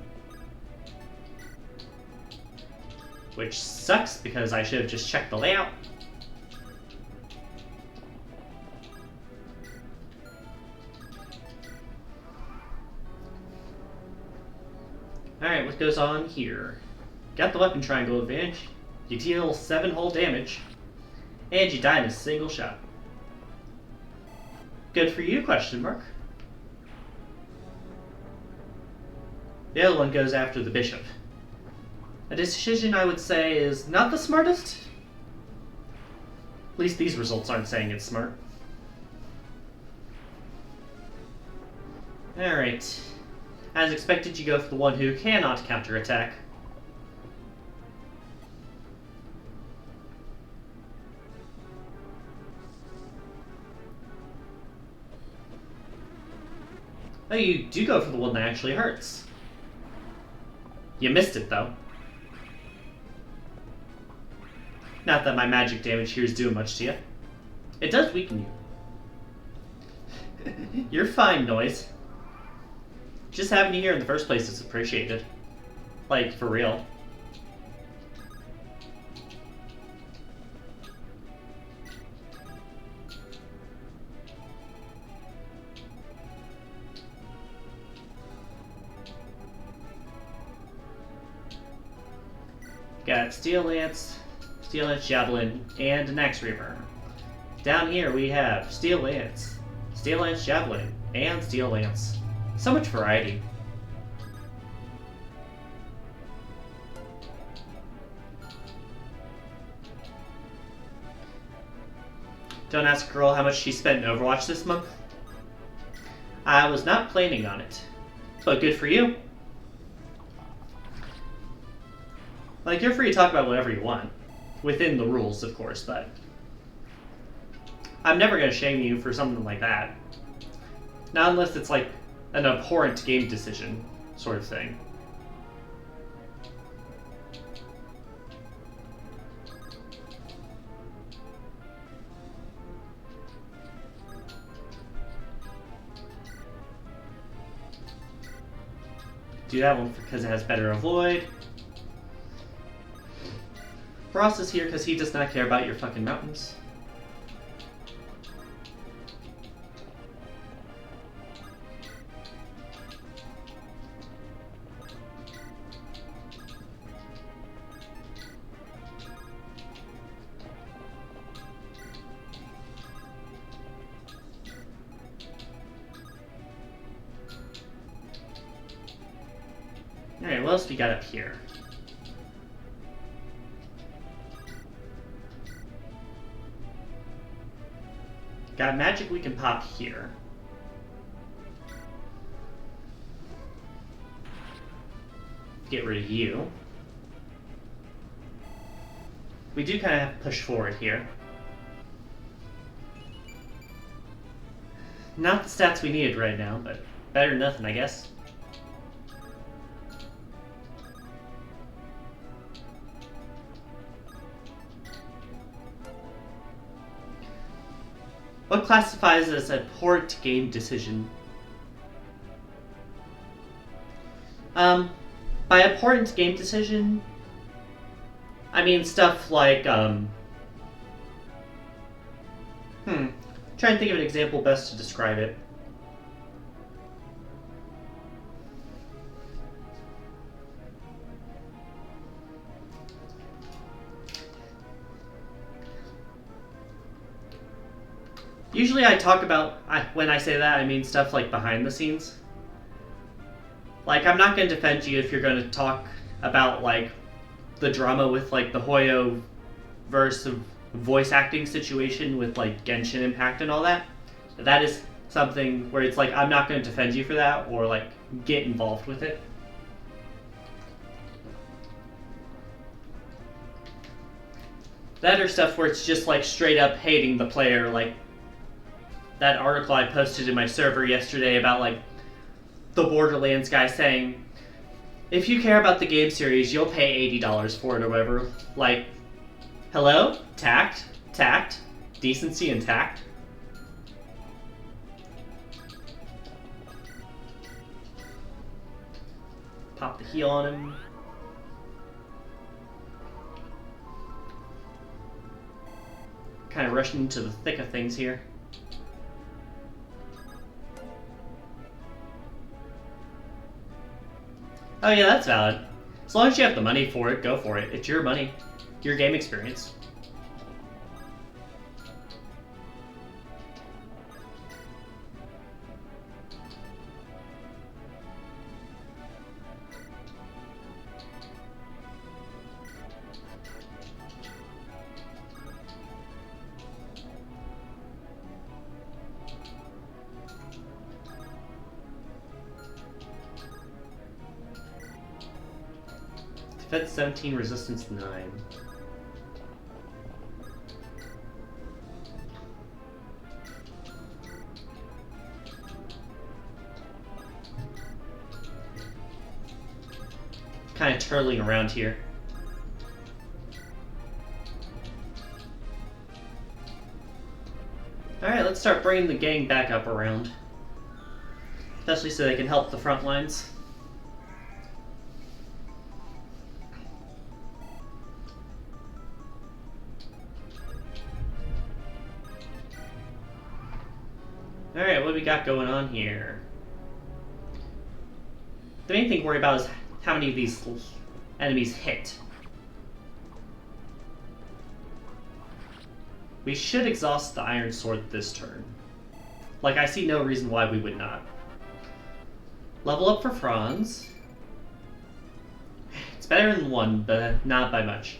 S1: Which sucks, because I should have just checked the layout. Alright, what goes on here? Got the weapon triangle advantage. You deal 7 whole damage. And you die in a single shot. Good for you, question mark. The other one goes after the bishop. A decision I would say is not the smartest. At least these results aren't saying it's smart. Alright. As expected, you go for the one who cannot counterattack. Oh, you do go for the one that actually hurts. You missed it, though. Not that my magic damage here is doing much to you. It does weaken you. You're fine, Noise. Just having you here in the first place is appreciated. Like, for real. Got Steel Lance, Javelin, and an Axe Reaver. Down here we have Steel Lance, Javelin, and Steel Lance. So much variety. Don't ask a girl how much she spent in Overwatch this month. I was not planning on it, but good for you. Like, you're free to talk about whatever you want. Within the rules, of course, but I'm never going to shame you for something like that. Not unless it's like an abhorrent game decision sort of thing. do that one because it has better avoid. Ross is here because he does not care about your fucking mountains. Alright, what else we got up here? Got magic we can pop here. Get rid of you. We do kind of have to push forward here. Not the stats we needed right now, but better than nothing, I guess. What classifies as a poor game decision? By abhorrent game decision, I mean stuff like, trying to think of an example best to describe it. Usually I talk about, when I say that, I mean stuff like behind the scenes. Like, I'm not going to defend you if you're going to talk about, like, the drama with, like, the Hoyo versus voice acting situation with, like, Genshin Impact and all that. That is something where it's like, I'm not going to defend you for that or, like, get involved with it. That or stuff where it's just, like, straight up hating the player, like that article I posted in my server yesterday about, like, the Borderlands guy saying, if you care about the game series, you'll pay $80 for it or whatever. Like, hello? Tact? Tact? Decency and tact? Pop the heal on him. Kind of rushing into the thick of things here. Oh yeah, that's valid. As long as you have the money for it, go for it. It's your money. Your game experience. Defense 17, resistance 9. Kind of turtling around here. Alright, let's start bringing the gang back up around. Especially so they can help the front lines. Alright, what do we got going on here? The main thing to worry about is how many of these enemies hit. We should exhaust the Iron Sword this turn. Like, I see no reason why we would not. Level up for Franz. It's better than 1, but not by much.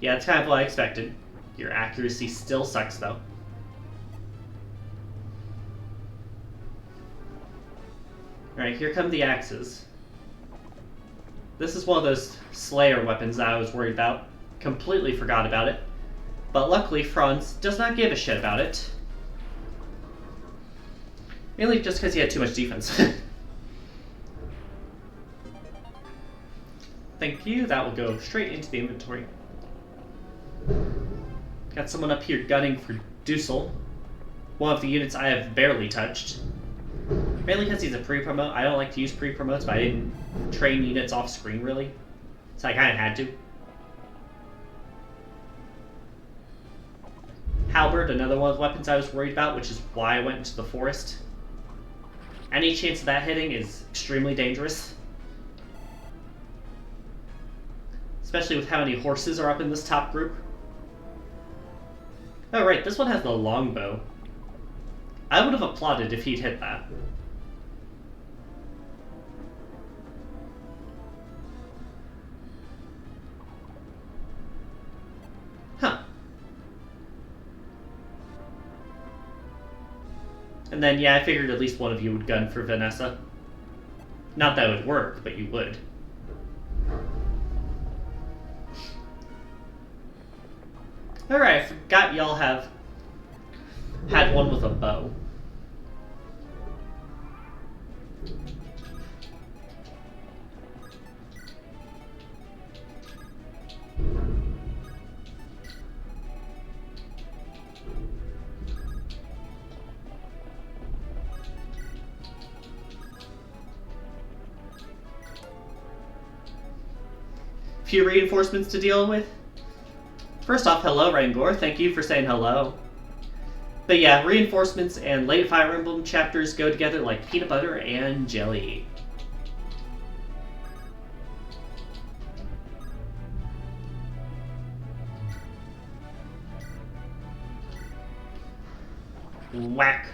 S1: Yeah, it's kind of what I expected. Your accuracy still sucks, though. Alright, here come the axes. This is one of those Slayer weapons that I was worried about. Completely forgot about it. But luckily, Franz does not give a shit about it. Mainly just because he had too much defense. Thank you, that will go straight into the inventory. Got someone up here gunning for Dussel. one of the units I have barely touched. Mainly because he's a pre-promote. I don't like to use pre-promotes, but I didn't train units off screen really. So I kind of had to. Halberd, another one of the weapons I was worried about, which is why I went into the forest. Any chance of that hitting is extremely dangerous. Especially with how many horses are up in this top group. Oh right, this one has the longbow. I would have applauded if he'd hit that. Huh. And then, yeah, I figured at least one of you would gun for Vanessa. Not that it would work, but you would. Alright, I forgot y'all have had one with a bow. Few reinforcements to deal with. First off, hello, Rangor. Thank you for saying hello. But yeah, reinforcements and late Fire Emblem chapters go together like peanut butter and jelly. Whack.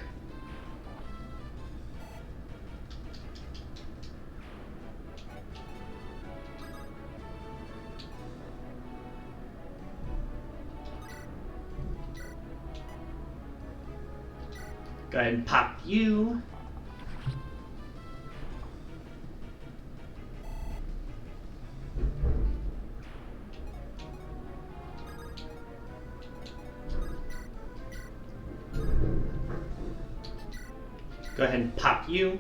S1: Go ahead and pop you. Go ahead and pop you.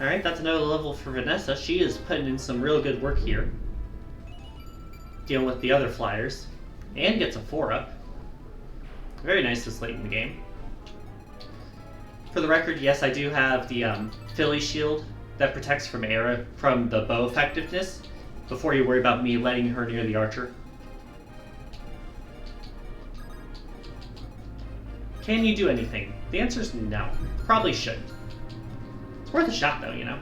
S1: Alright, that's another level for Vanessa. She is putting in some real good work here. Dealing with the other flyers. And gets a 4-up. Very nice this late in the game. For the record, yes, I do have the Philly shield that protects from the bow effectiveness before you worry about me letting her near the archer. Can you do anything? The answer is no. Probably shouldn't. It's worth a shot though, you know?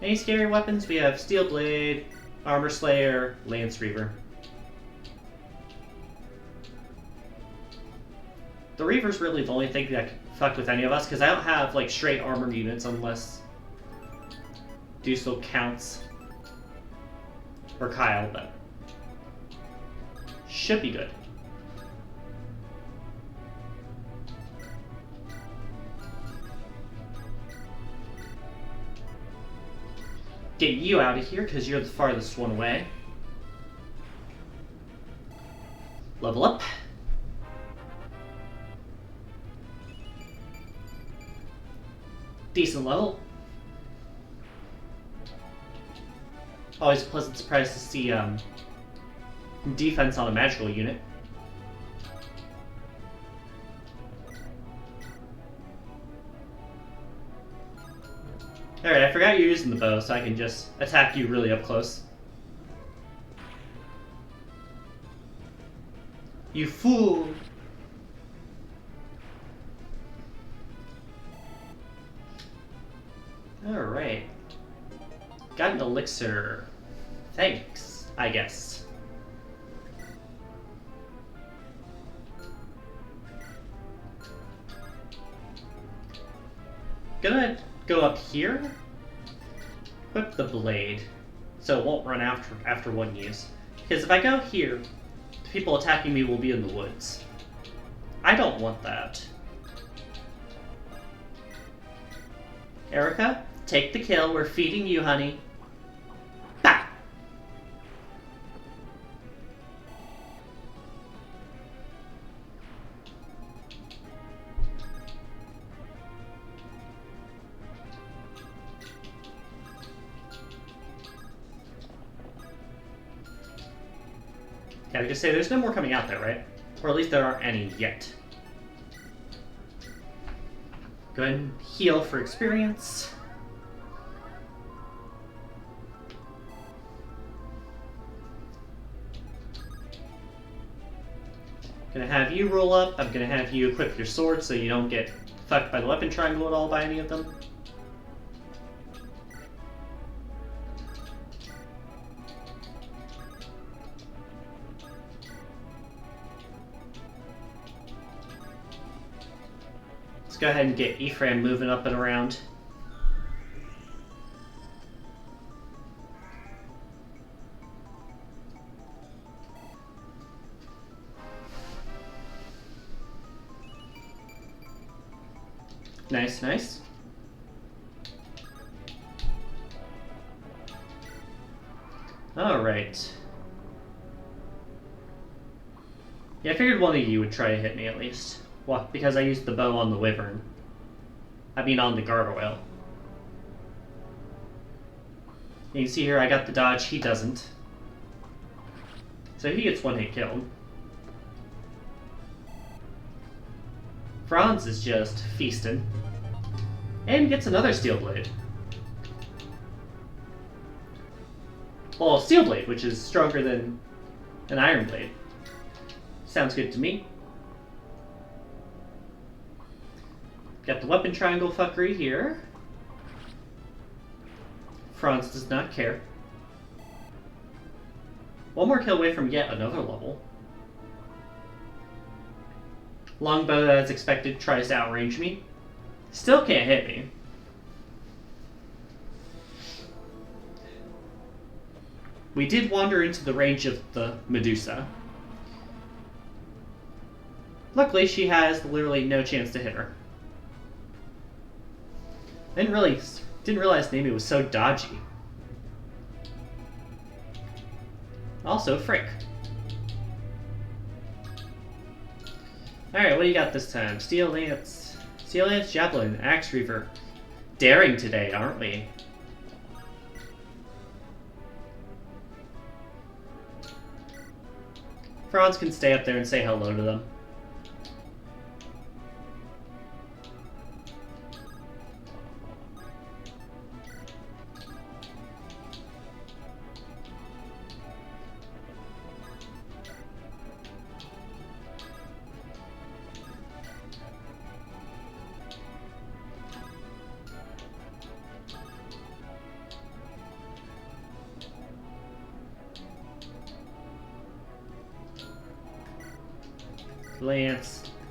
S1: Any scary weapons? We have Steel Blade, Armor Slayer, Lance Reaver. The Reaver's really the only thing that can fuck with any of us, because I don't have like straight armored units unless Dusel counts. Or Kyle, but should be good. Get you out of here, because you're the farthest one away. Level up. Decent level. Always a pleasant surprise to see defense on a magical unit. Alright, I forgot you're using the bow, so I can just attack you really up close. You fool! Alright. Got an elixir. Thanks, I guess. Gonna go up here. Equip the blade, so it won't run after one use. Because if I go here, the people attacking me will be in the woods. I don't want that. Erica, take the kill. We're feeding you, honey. Bah! Yeah, I was gonna say, there's no more coming out there, right? Or at least there aren't any yet. Go ahead and heal for experience. Gonna have you roll up. I'm gonna have you equip your sword so you don't get fucked by the weapon triangle at all by any of them. Let's go ahead and get Ephraim moving up and around. Nice, nice. Alright. Yeah, I figured one of you would try to hit me at least. What? Because I used the bow on the wyvern. I mean on the gargoyle. You can see here I got the dodge, he doesn't. So he gets one hit killed. Franz is just feasting. And gets another steel blade. Well, a steel blade, which is stronger than an iron blade. Sounds good to me. Got the weapon triangle fuckery here. Franz does not care. One more kill away from yet another level. Longbow, as expected, tries to outrange me. Still can't hit me. We did wander into the range of the Medusa. Luckily, she has literally no chance to hit her. I didn't realize Nami was so dodgy. Also, Frick. Alright, what do you got this time? Steel Lance, Javelin, Axe Reaver. Daring today, aren't we? Franz can stay up there and say hello to them.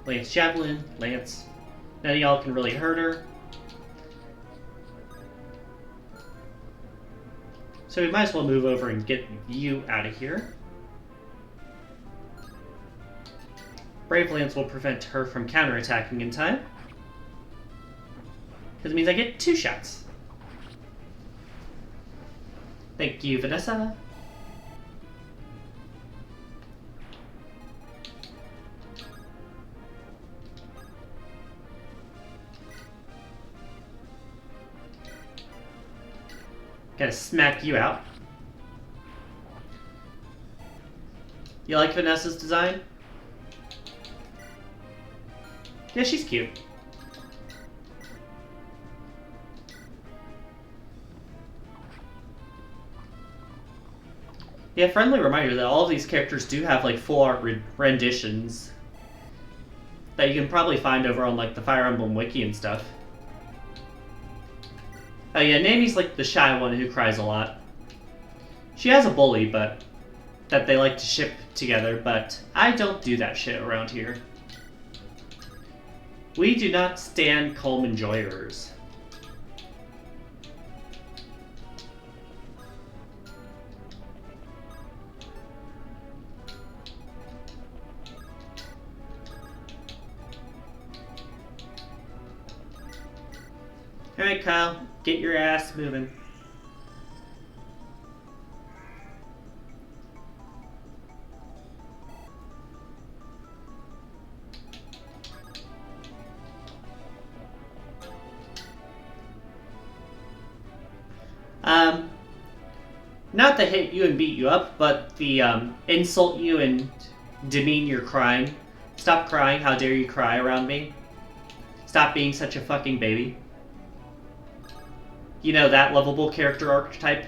S1: Lance Javelin, Lance. None of y'all can really hurt her. So we might as well move over and get you out of here. Brave Lance will prevent her from counterattacking in time. Because it means I get 2 shots. Thank you, Vanessa. Gotta smack you out. You like Vanessa's design? Yeah, she's cute. Yeah, friendly reminder that all of these characters do have like full art renditions that you can probably find over on like the Fire Emblem wiki and stuff. Oh yeah, Nami's like the shy one who cries a lot. She has a bully, but that they like to ship together, but I don't do that shit around here. We do not stand calm enjoyers. Alright, Kyle, get your ass moving. Not the hit you and beat you up, but the insult you and demean your crying. Stop crying, how dare you cry around me? Stop being such a fucking baby. You know, that lovable character archetype.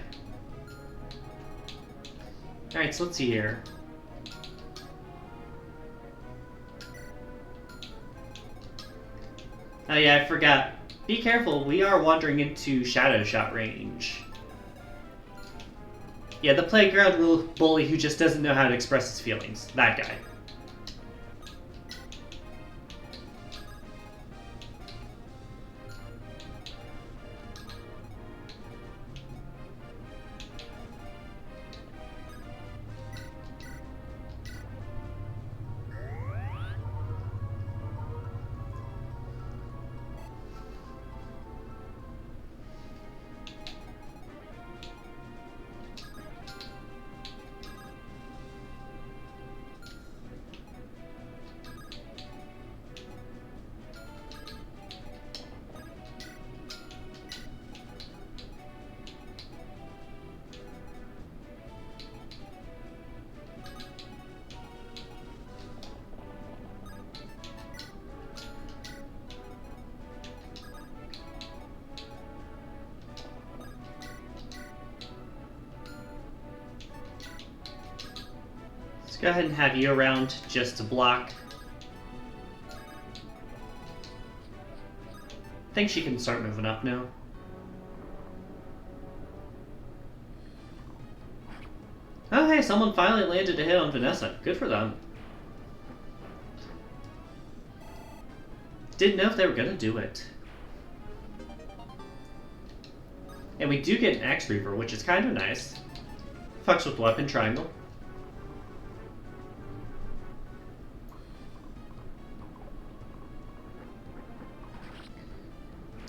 S1: Alright, so let's see here. Oh yeah, I forgot. Be careful, we are wandering into shadow shot range. Yeah, the playground bully who just doesn't know how to express his feelings. That guy. Go ahead and have you around just to block. I think she can start moving up now. Oh hey, someone finally landed a hit on Vanessa. Good for them. Didn't know if they were gonna do it. And we do get an Axe Reaver, which is kind of nice. Fucks with weapon triangle.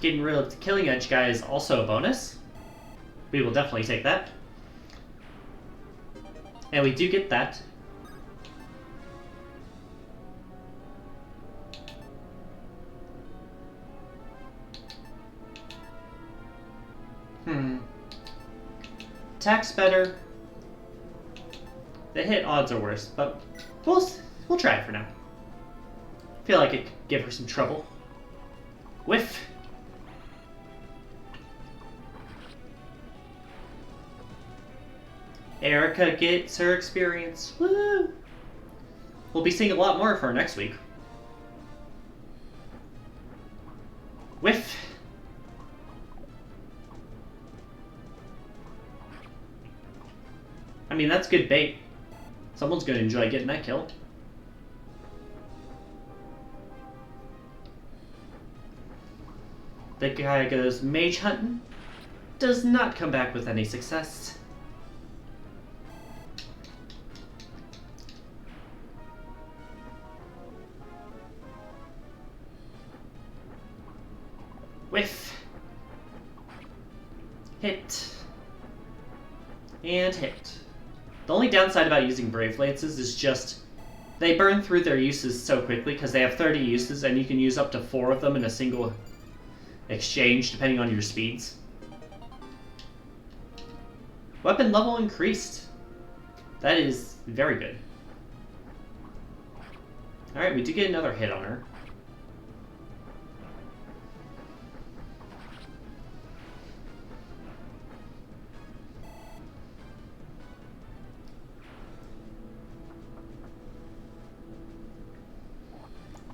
S1: Getting rid of the Killing Edge guy is also a bonus. We will definitely take that. And we do get that. Attack's better. The hit odds are worse, but we'll try it for now. Feel like it could give her some trouble. Whiff. Erica gets her experience. Woo! We'll be seeing a lot more of her next week. Whiff. I mean, that's good bait. Someone's going to enjoy getting that kill. The guy goes mage hunting. Does not come back with any success. Whiff. Hit. And hit. The only downside about using Brave Lances is just they burn through their uses so quickly because they have 30 uses and you can use up to 4 of them in a single exchange depending on your speeds. Weapon level increased. That is very good. Alright, we do get another hit on her.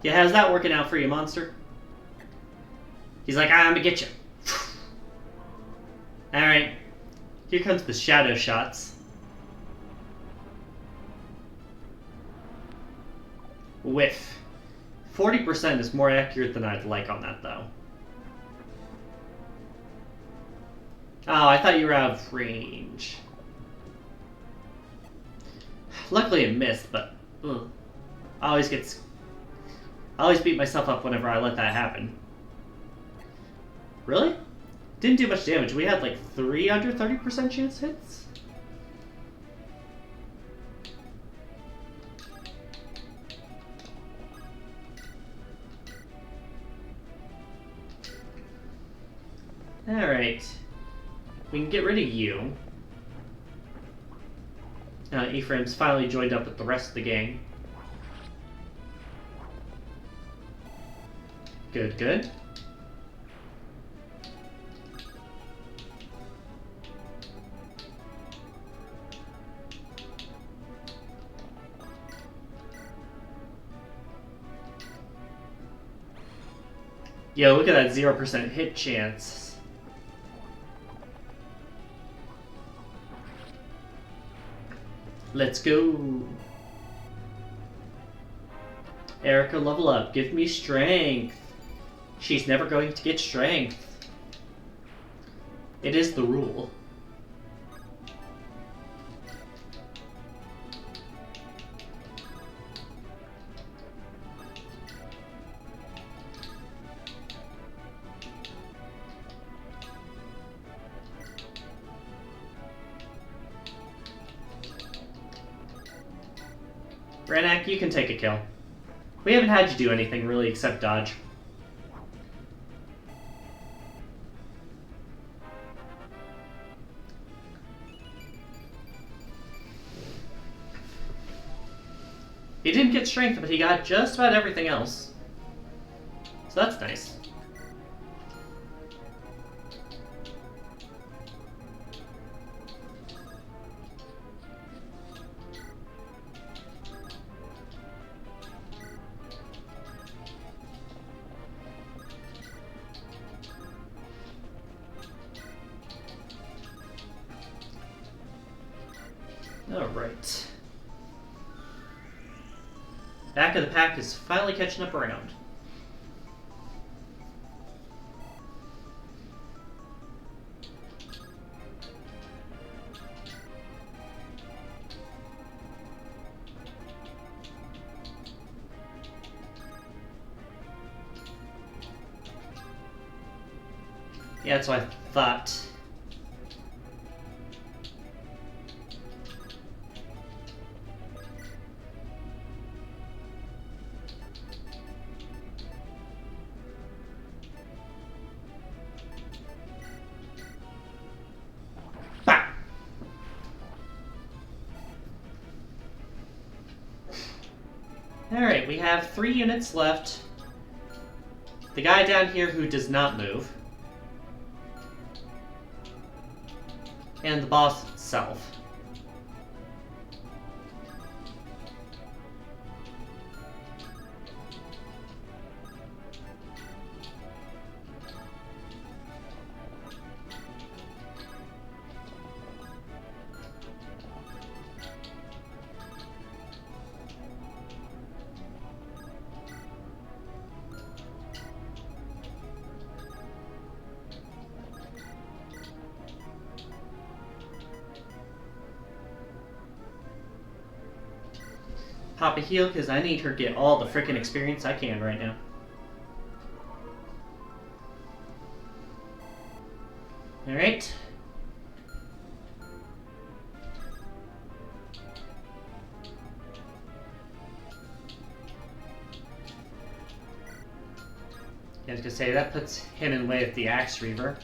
S1: Yeah, how's that working out for you, monster? He's like, I'm gonna get you. Alright. Here comes the shadow shots. Whiff. 40% is more accurate than I'd like on that, though. Oh, I thought you were out of range. Luckily it missed, but ugh. I always beat myself up whenever I let that happen. Really? Didn't do much damage. We had like 3 under 30% chance hits? Alright. We can get rid of you. Ephraim's finally joined up with the rest of the gang. Good, good. Yo, look at that 0% hit chance. Let's go. Erica, level up. Give me strength. She's never going to get strength. It is the rule. Renak, you can take a kill. We haven't had you do anything really except dodge. He didn't get strength, but he got just about everything else. So that's nice. Alright. Back of the pack is finally catching up around. Yeah, that's what I thought. Alright, we have 3 units left. The guy down here who does not move. And the boss itself. Pop a heal, because I need her to get all the frickin' experience I can right now. Alright. I was gonna say, that puts him in way of the Axe Reaver.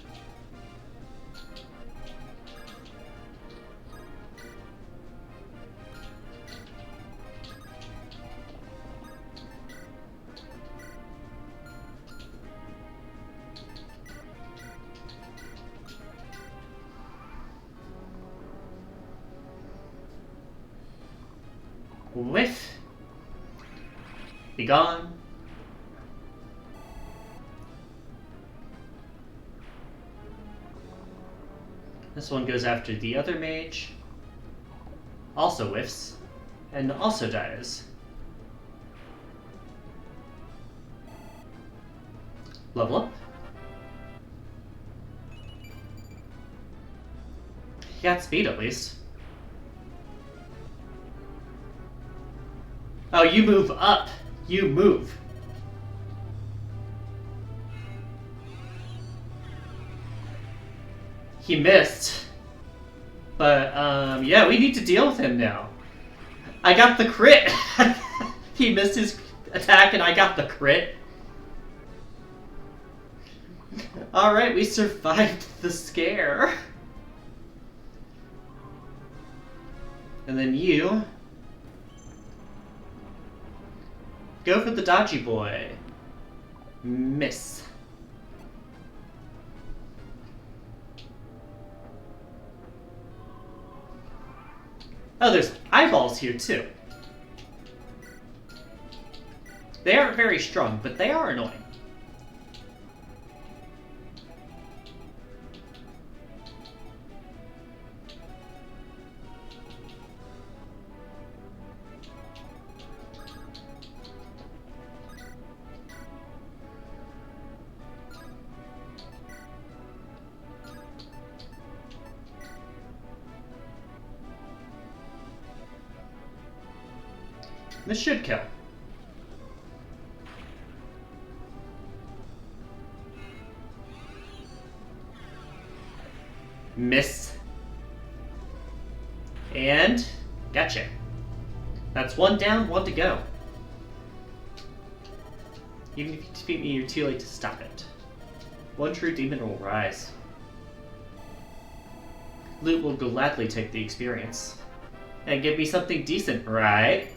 S1: Whiff. Be gone. This one goes after the other mage. Also whiffs. And also dies. Level up. He got speed at least. Oh, you move up. You move. He missed. But, yeah, we need to deal with him now. I got the crit. He missed his attack and I got the crit. Alright, we survived the scare. And then you go for the dodgy boy. Miss. Oh, there's eyeballs here too. They aren't very strong, but they are annoying. This should kill. Miss. And gotcha. That's one down, one to go. Even if you defeat me, you're too late to stop it. One true demon will rise. Loot will gladly take the experience. And give me something decent, right?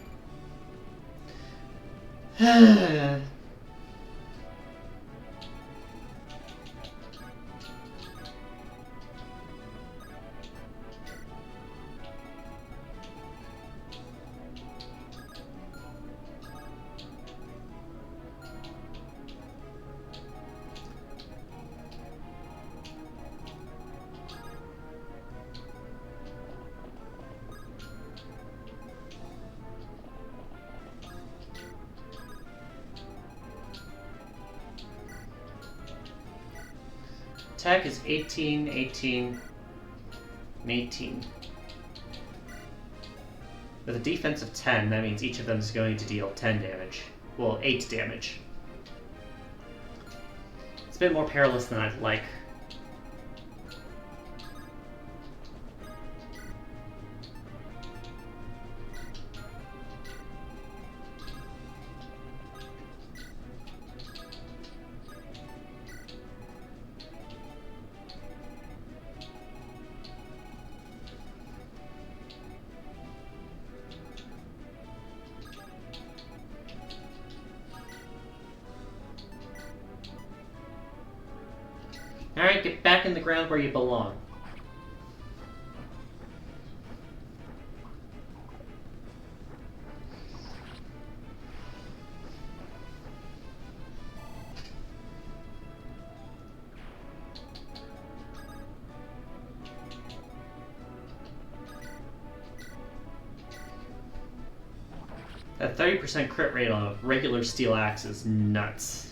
S1: Attack is 18, 18, and 18. With a defense of 10, that means each of them is going to deal 10 damage. Well, 8 damage. It's a bit more perilous than I'd like. Alright, get back in the ground where you belong. That 30% crit rate on a regular steel axe is nuts.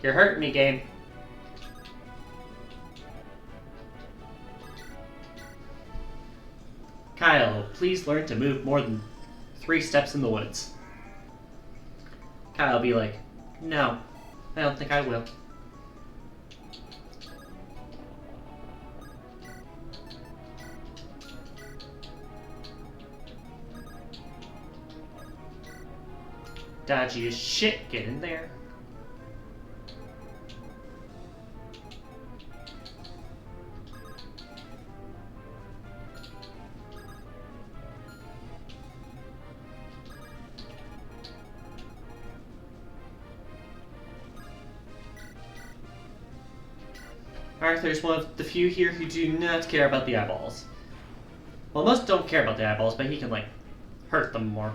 S1: You're hurting me, game. Kyle, please learn to move more than 3 steps in the woods. Kyle will be like, no, I don't think I will. Dodgy as shit, get in there. Arthur's one of the few here who do not care about the eyeballs. Well, most don't care about the eyeballs, but he can, like, hurt them more.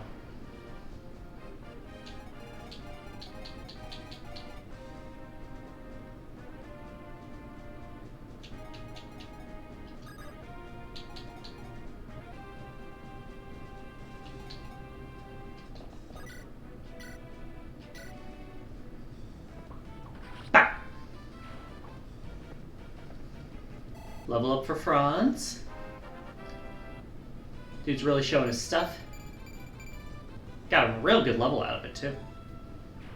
S1: Level up for Franz. Dude's really showing his stuff. Got a real good level out of it, too.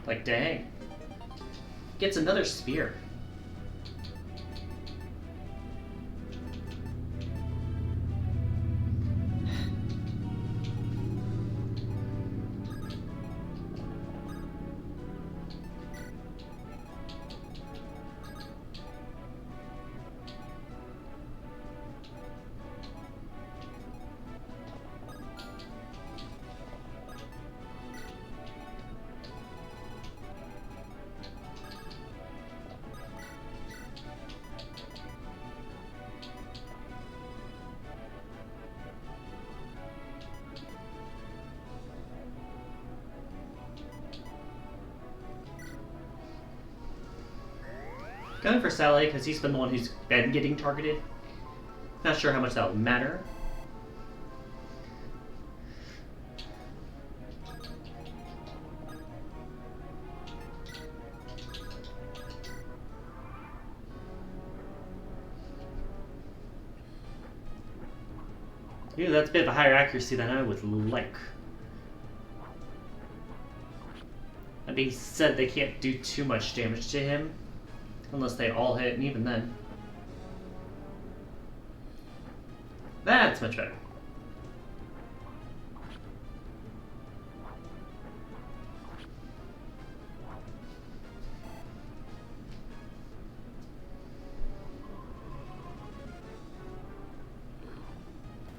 S1: Like, dang. Gets another spear. Going for Sally because he's been the one who's been getting targeted. Not sure how much that would matter. Ooh, that's a bit of a higher accuracy than I would like. That being said, they can't do too much damage to him. Unless they all hit, and even then. That's much better.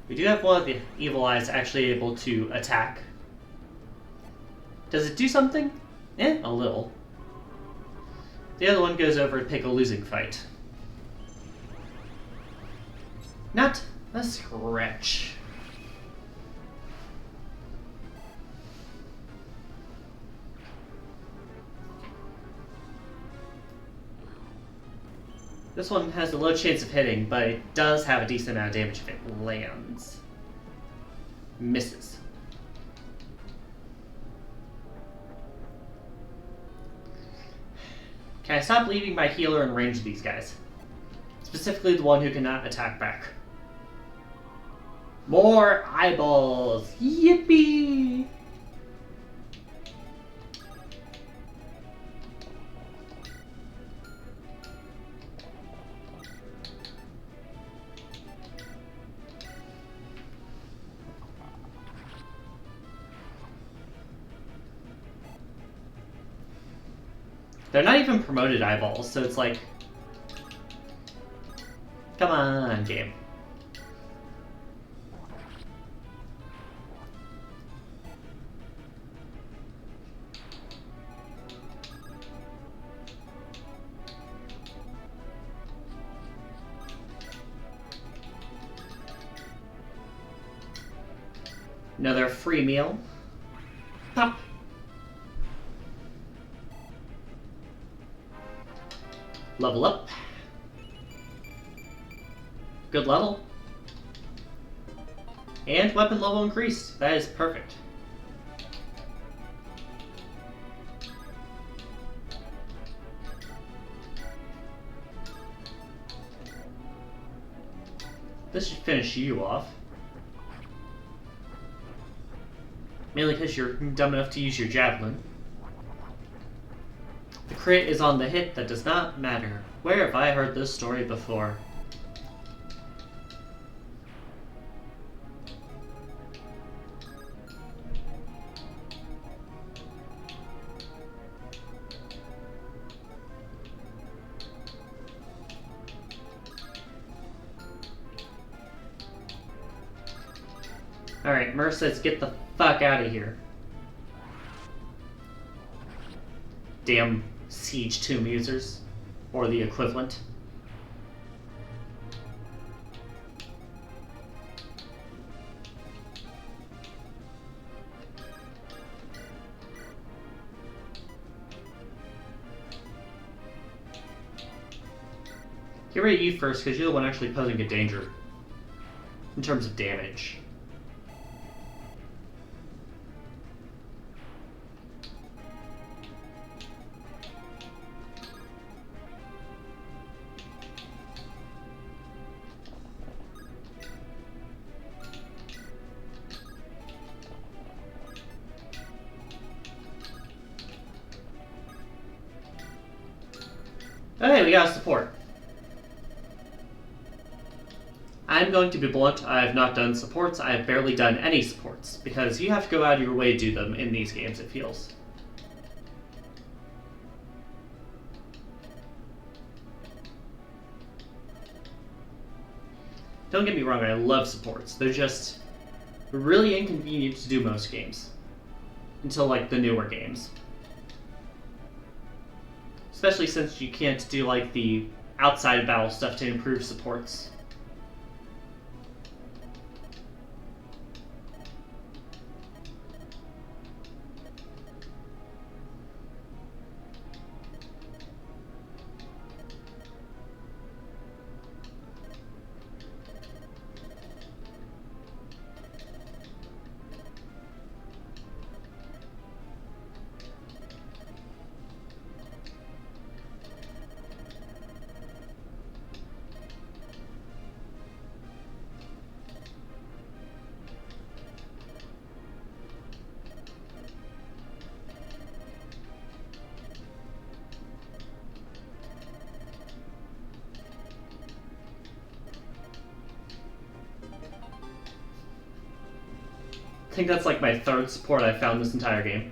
S1: We do have one of the evil eyes actually able to attack. Does it do something? A little. The other one goes over to pick a losing fight. Not a scratch. This one has a low chance of hitting, but it does have a decent amount of damage if it lands. Misses. Can I stop leaving my healer in range of these guys? Specifically the one who cannot attack back. More eyeballs! Yippee! They're not even promoted eyeballs, so it's like... Come on, game. Another free meal. Pop. Level up. Good level. And weapon level increased. That is perfect. This should finish you off. Mainly because you're dumb enough to use your javelin. The crit is on the hit that does not matter. Where have I heard this story before? Alright, Mer says get the fuck out of here. Damn Siege Tomb users. Or the equivalent. Get rid of you first, because you're the one actually posing a danger. In terms of damage. Okay, we got support. I'm going to be blunt, I have not done supports, I have barely done any supports, because you have to go out of your way to do them in these games, it feels. Don't get me wrong, I love supports. They're just really inconvenient to do most games. Until, like, the newer games. Especially since you can't do, like, the outside battle stuff to improve supports. think that's like my third support I've found this entire game.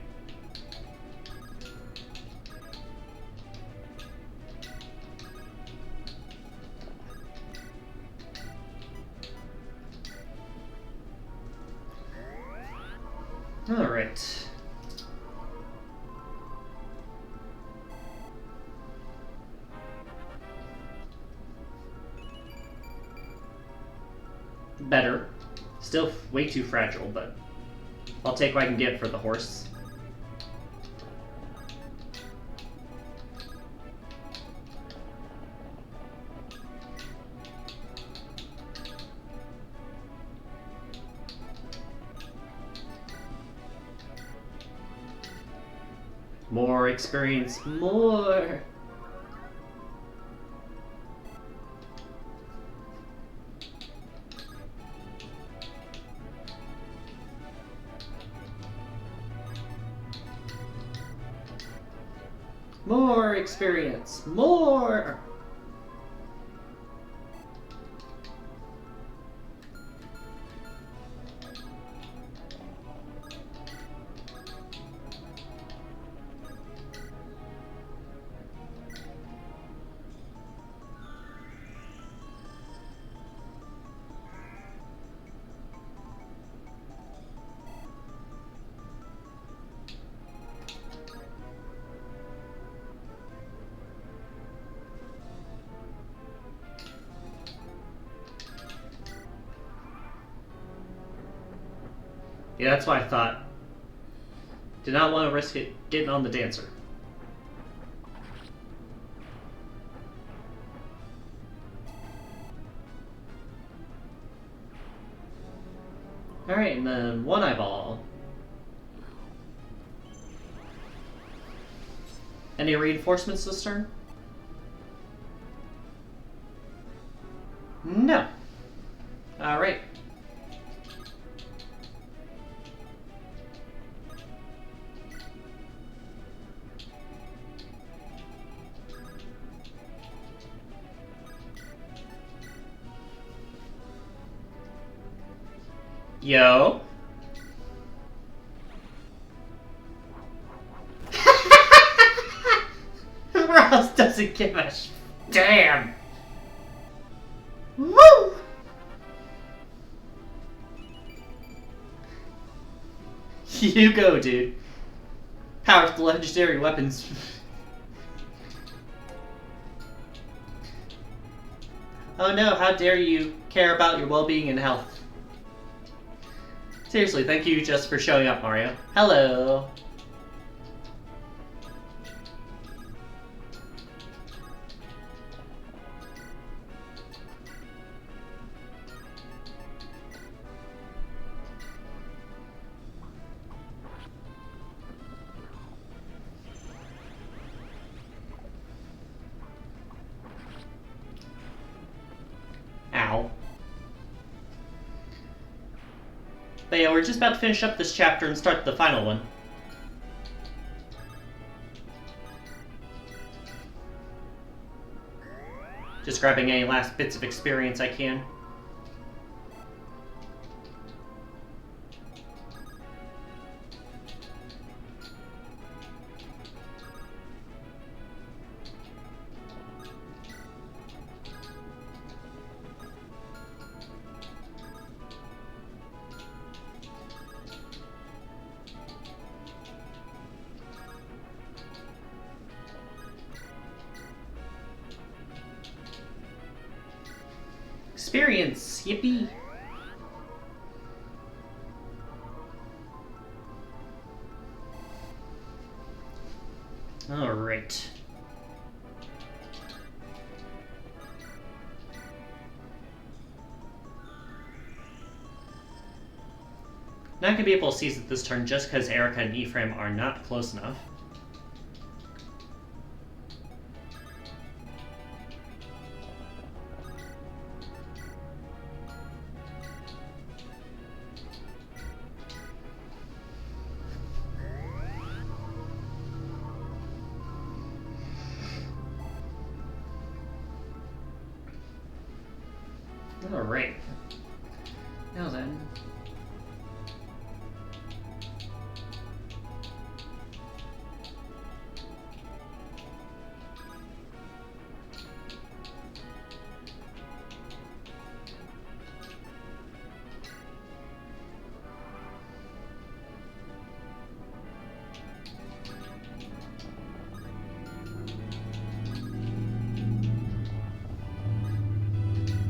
S1: Alright. Better. Still way too fragile, but I'll take what I can get for the horse. More experience, more! More experience, more! Yeah, that's what I thought. Did not want to risk it getting on the dancer. Alright, and then one eyeball. Any reinforcements this turn? No. Alright. Yo. Ross doesn't give a damn. Woo! You go, dude. Power to the legendary weapons. Oh no, how dare you care about your well-being and health. Seriously, thank you just for showing up, Mario. Hello. Ow. But yeah, we're just about to finish up this chapter and start the final one. Just grabbing any last bits of experience I can. Experience! Yippee! Alright. Not gonna be able to seize it this turn just because Erica and Ephraim are not close enough. Alright. Now then.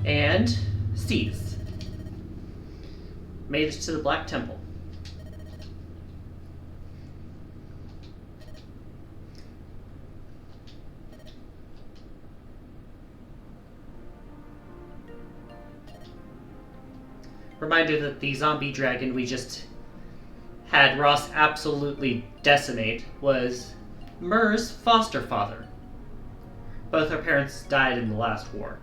S1: And sees. Made it to the Black Temple. Reminder that the zombie dragon we just had Ross absolutely decimate was Myr's foster father. Both her parents died in the last war.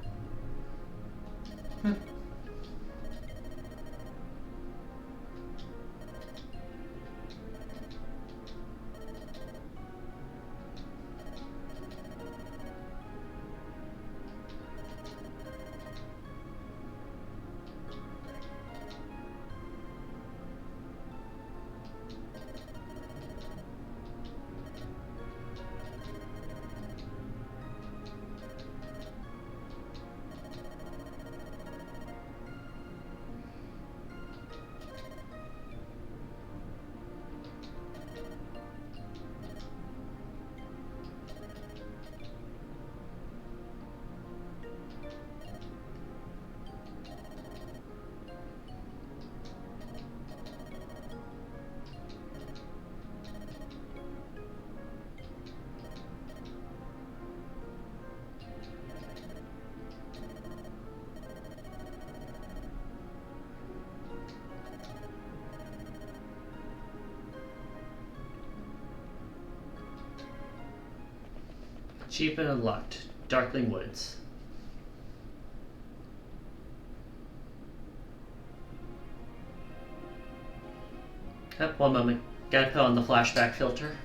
S1: Achievement unlocked. Darkling Woods. Yep, one moment. Gotta put on the flashback filter.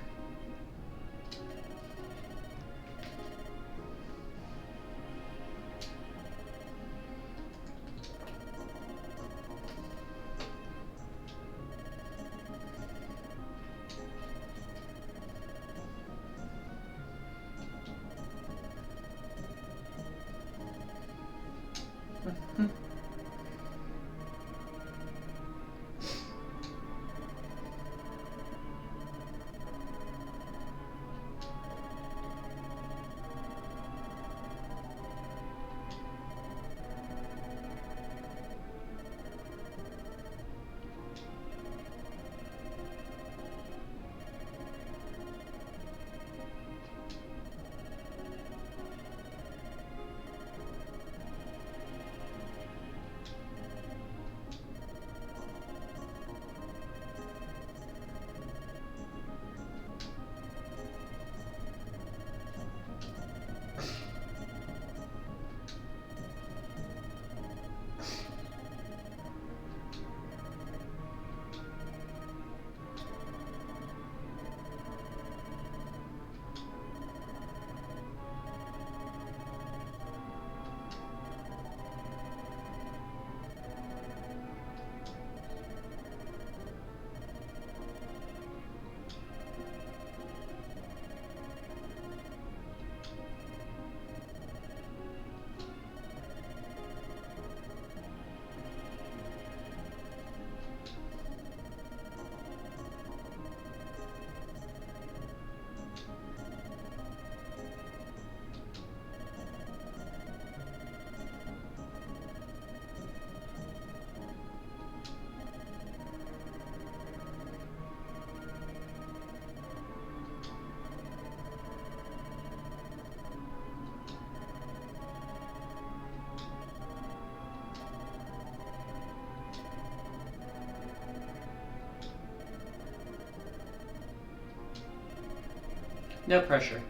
S1: No pressure.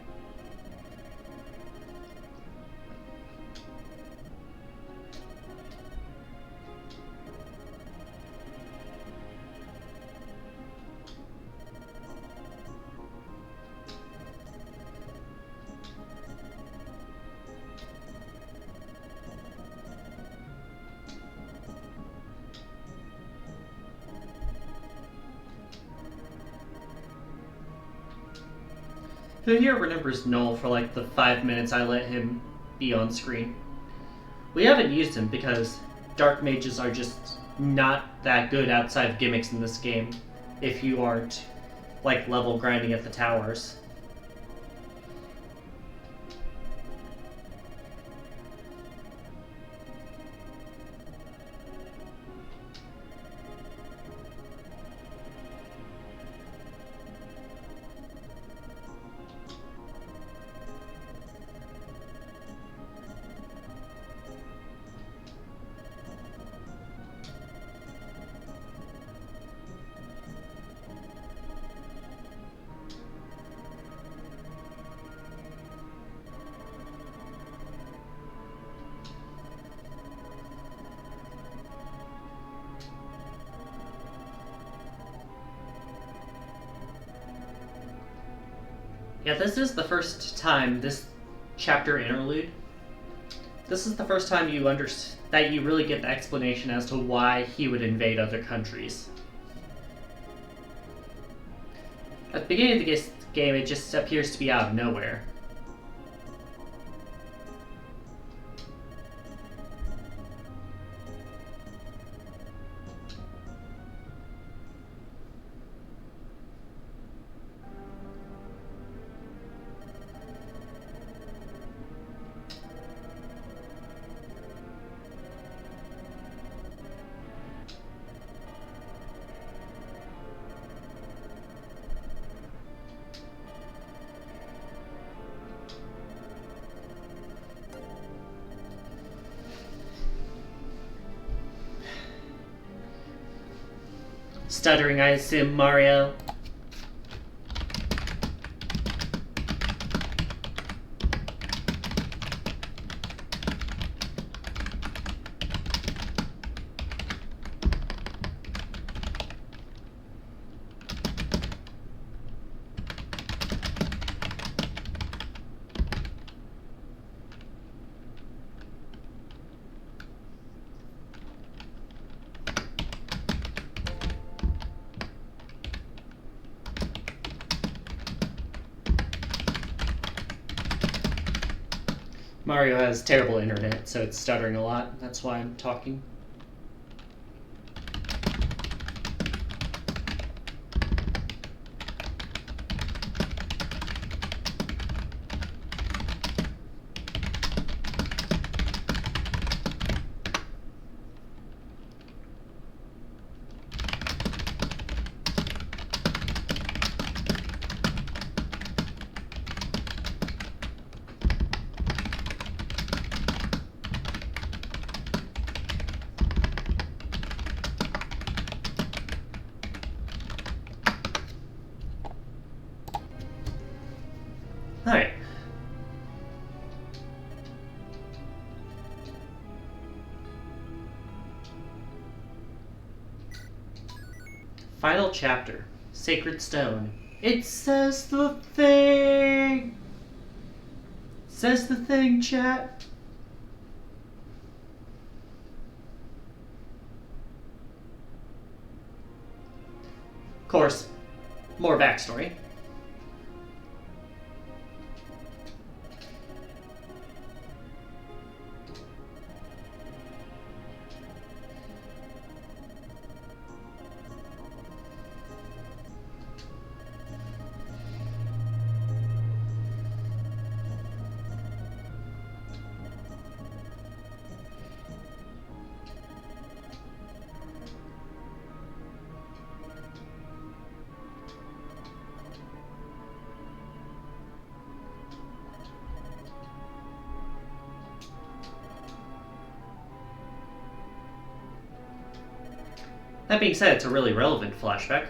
S1: Who here remembers Noel for like the 5 minutes I let him be on screen? We haven't used him because dark mages are just not that good outside of gimmicks in this game if you aren't like level grinding at the towers. Yeah, this is the first time, this chapter interlude, this is the first time that you really get the explanation as to why he would invade other countries. At the beginning of the game, it just appears to be out of nowhere. Stuttering, I assume, Mario. Mario has terrible internet, so it's stuttering a lot. That's why I'm talking. Alright. Final chapter. Sacred Stone. It says the thing! Says the thing, chat. Of course, more backstory. That being said, it's a really relevant flashback.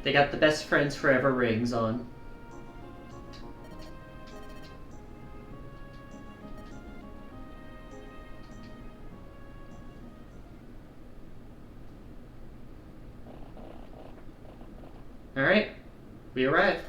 S1: They got the best friends forever rings on. Alright, we arrive.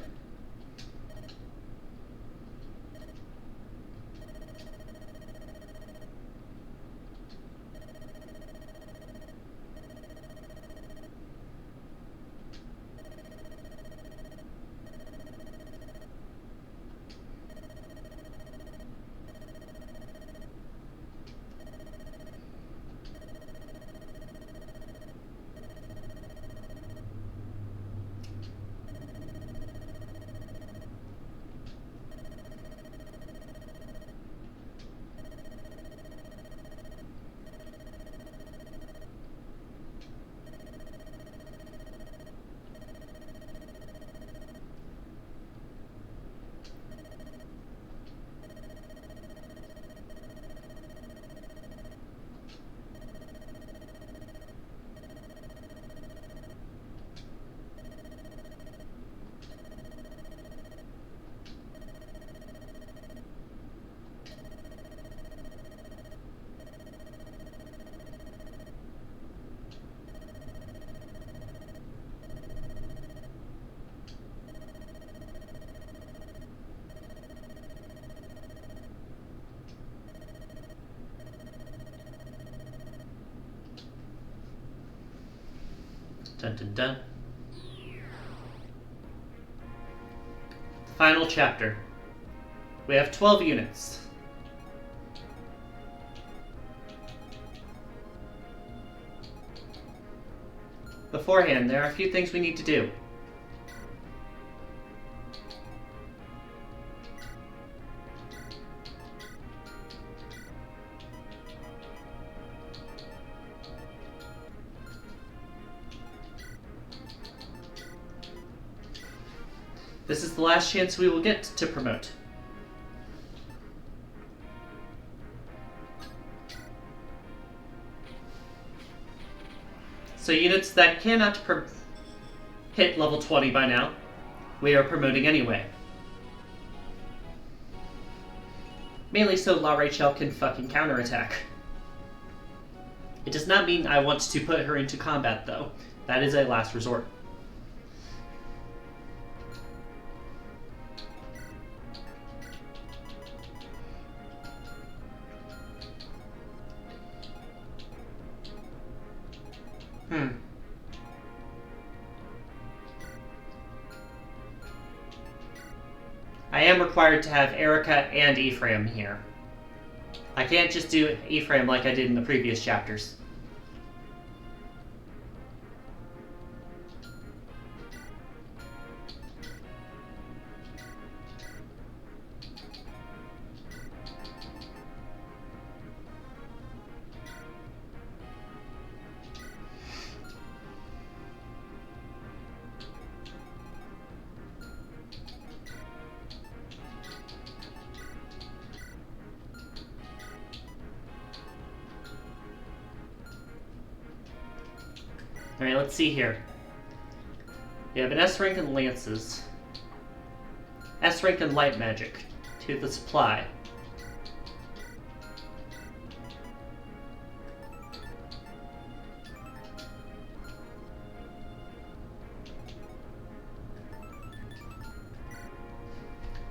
S1: Dun dun dun. Final chapter. We have 12 units. Beforehand, there are a few things we need to do. This is the last chance we will get to promote. So units that cannot hit level 20 by now, we are promoting anyway. Mainly so La Rachel can fucking counterattack. It does not mean I want to put her into combat though. That is a last resort. I am required to have Erica and Ephraim here. I can't just do Ephraim like I did in the previous chapters. Alright, let's see here. We have an S rank and lances. S rank and light magic to the supply.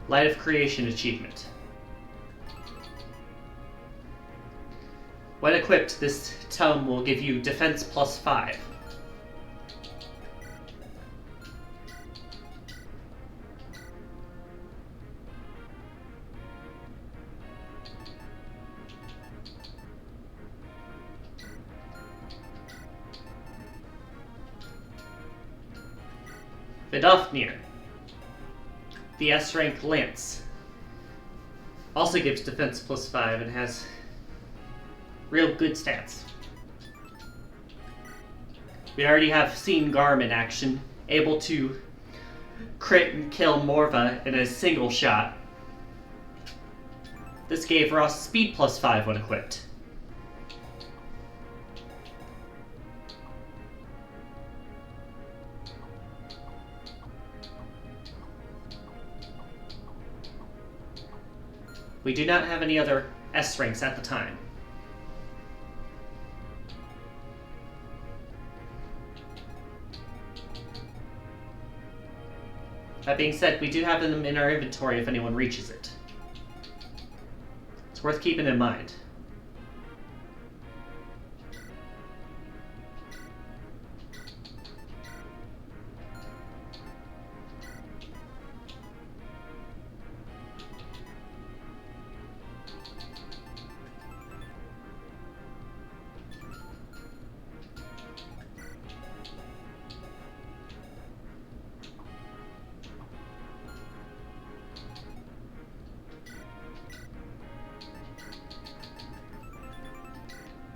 S1: Light of Creation achievement. When equipped, this tome will give you defense +5. Vidofnir, the S rank lance, also gives defense +5 and has real good stats. We already have seen Garm in action, able to crit and kill Morva in a single shot. This gave Ross speed +5 when equipped. We do not have any other S ranks at the time. That being said, we do have them in our inventory if anyone reaches it. It's worth keeping in mind.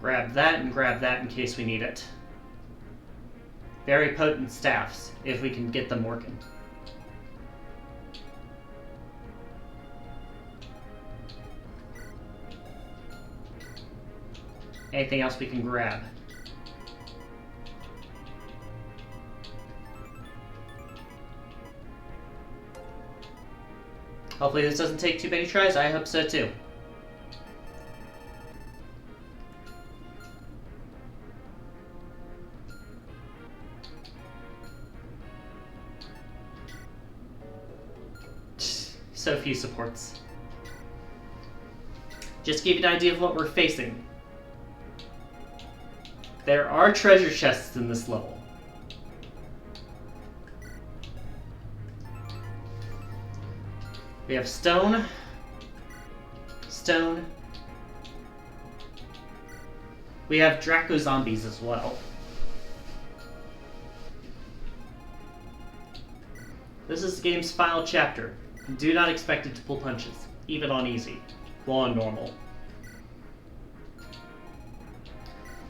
S1: Grab that and grab that in case we need it. Very potent staffs, if we can get them working. Anything else we can grab? Hopefully this doesn't take too many tries. I hope so too. So few supports. Just to give you an idea of what we're facing. There are treasure chests in this level. We have stone. Stone. We have Draco zombies as well. This is the game's final chapter. Do not expect it to pull punches, even on easy, or on normal.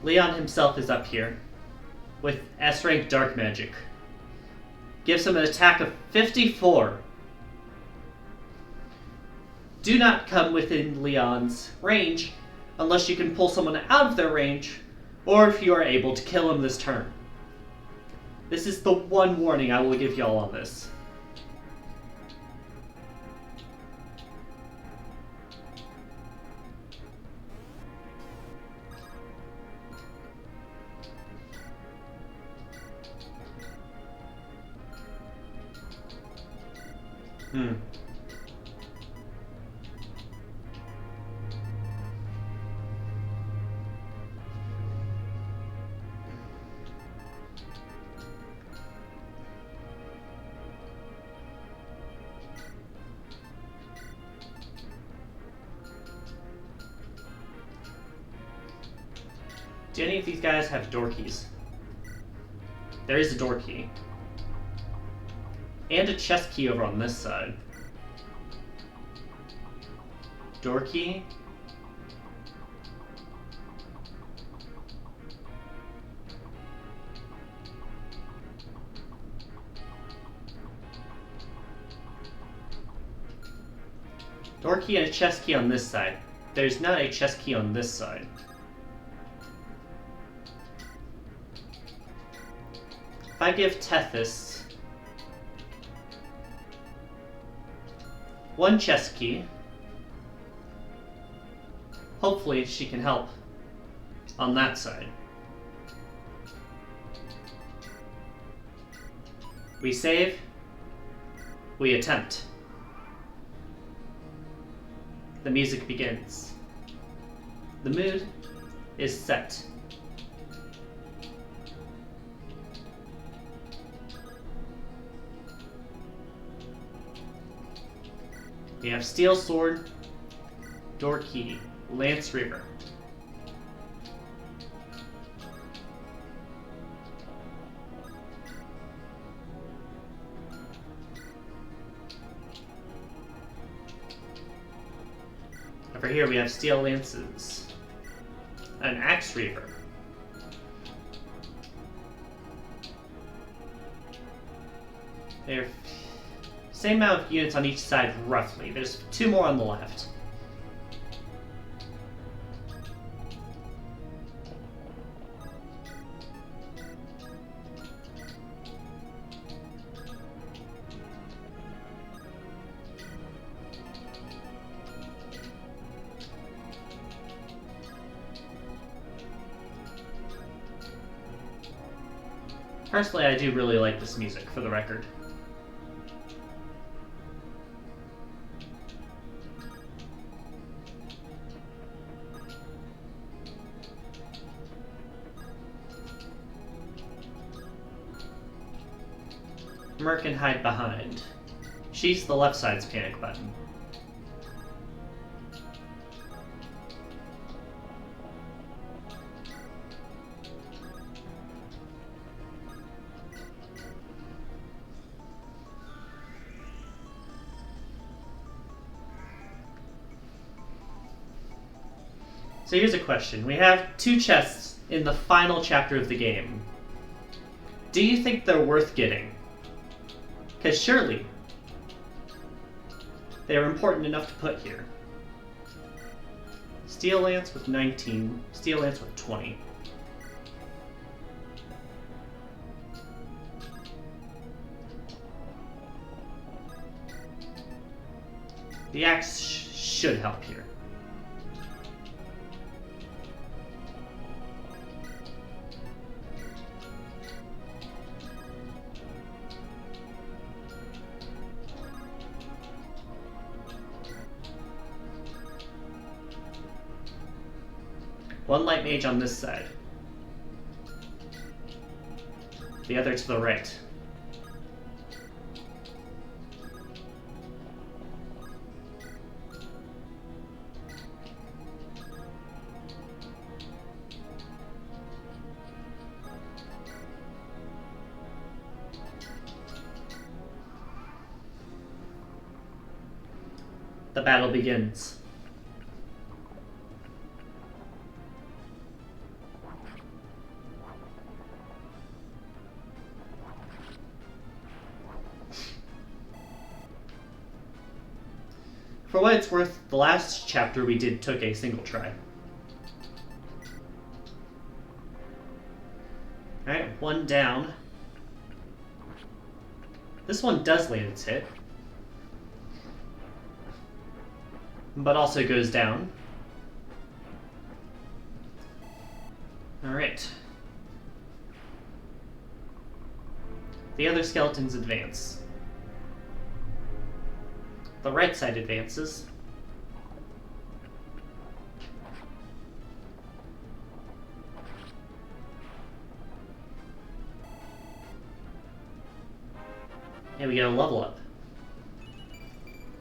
S1: Leon himself is up here, with S-rank dark magic. Gives him an attack of 54. Do not come within Leon's range unless you can pull someone out of their range, or if you are able to kill him this turn. This is the one warning I will give y'all on this. Do any of these guys have door keys? There is a door key. And a chest key over on this side. Door key. Door key and a chest key on this side. There's not a chest key on this side. If I give Tethys one chest key, hopefully she can help on that side. We save, we attempt. The music begins. The mood is set. We have Steel Sword, Door Key, Lance Reaver. Over here we have Steel Lances, an Axe Reaver. They're same amount of units on each side, roughly. There's 2 more on the left. Personally, I do really like this music, for the record. Merc can hide behind. She's the left side's panic button. So here's a question. We have 2 chests in the final chapter of the game. Do you think they're worth getting? Because surely they're important enough to put here. Steel Lance with 19, Steel Lance with 20. The axe should help here. One light mage on this side. The other to the right. The battle begins. For what it's worth, the last chapter we did took a single try. Alright, one down. This one does land its hit, but also goes down. Alright. The other skeletons advance. The right side advances. And we get a level up.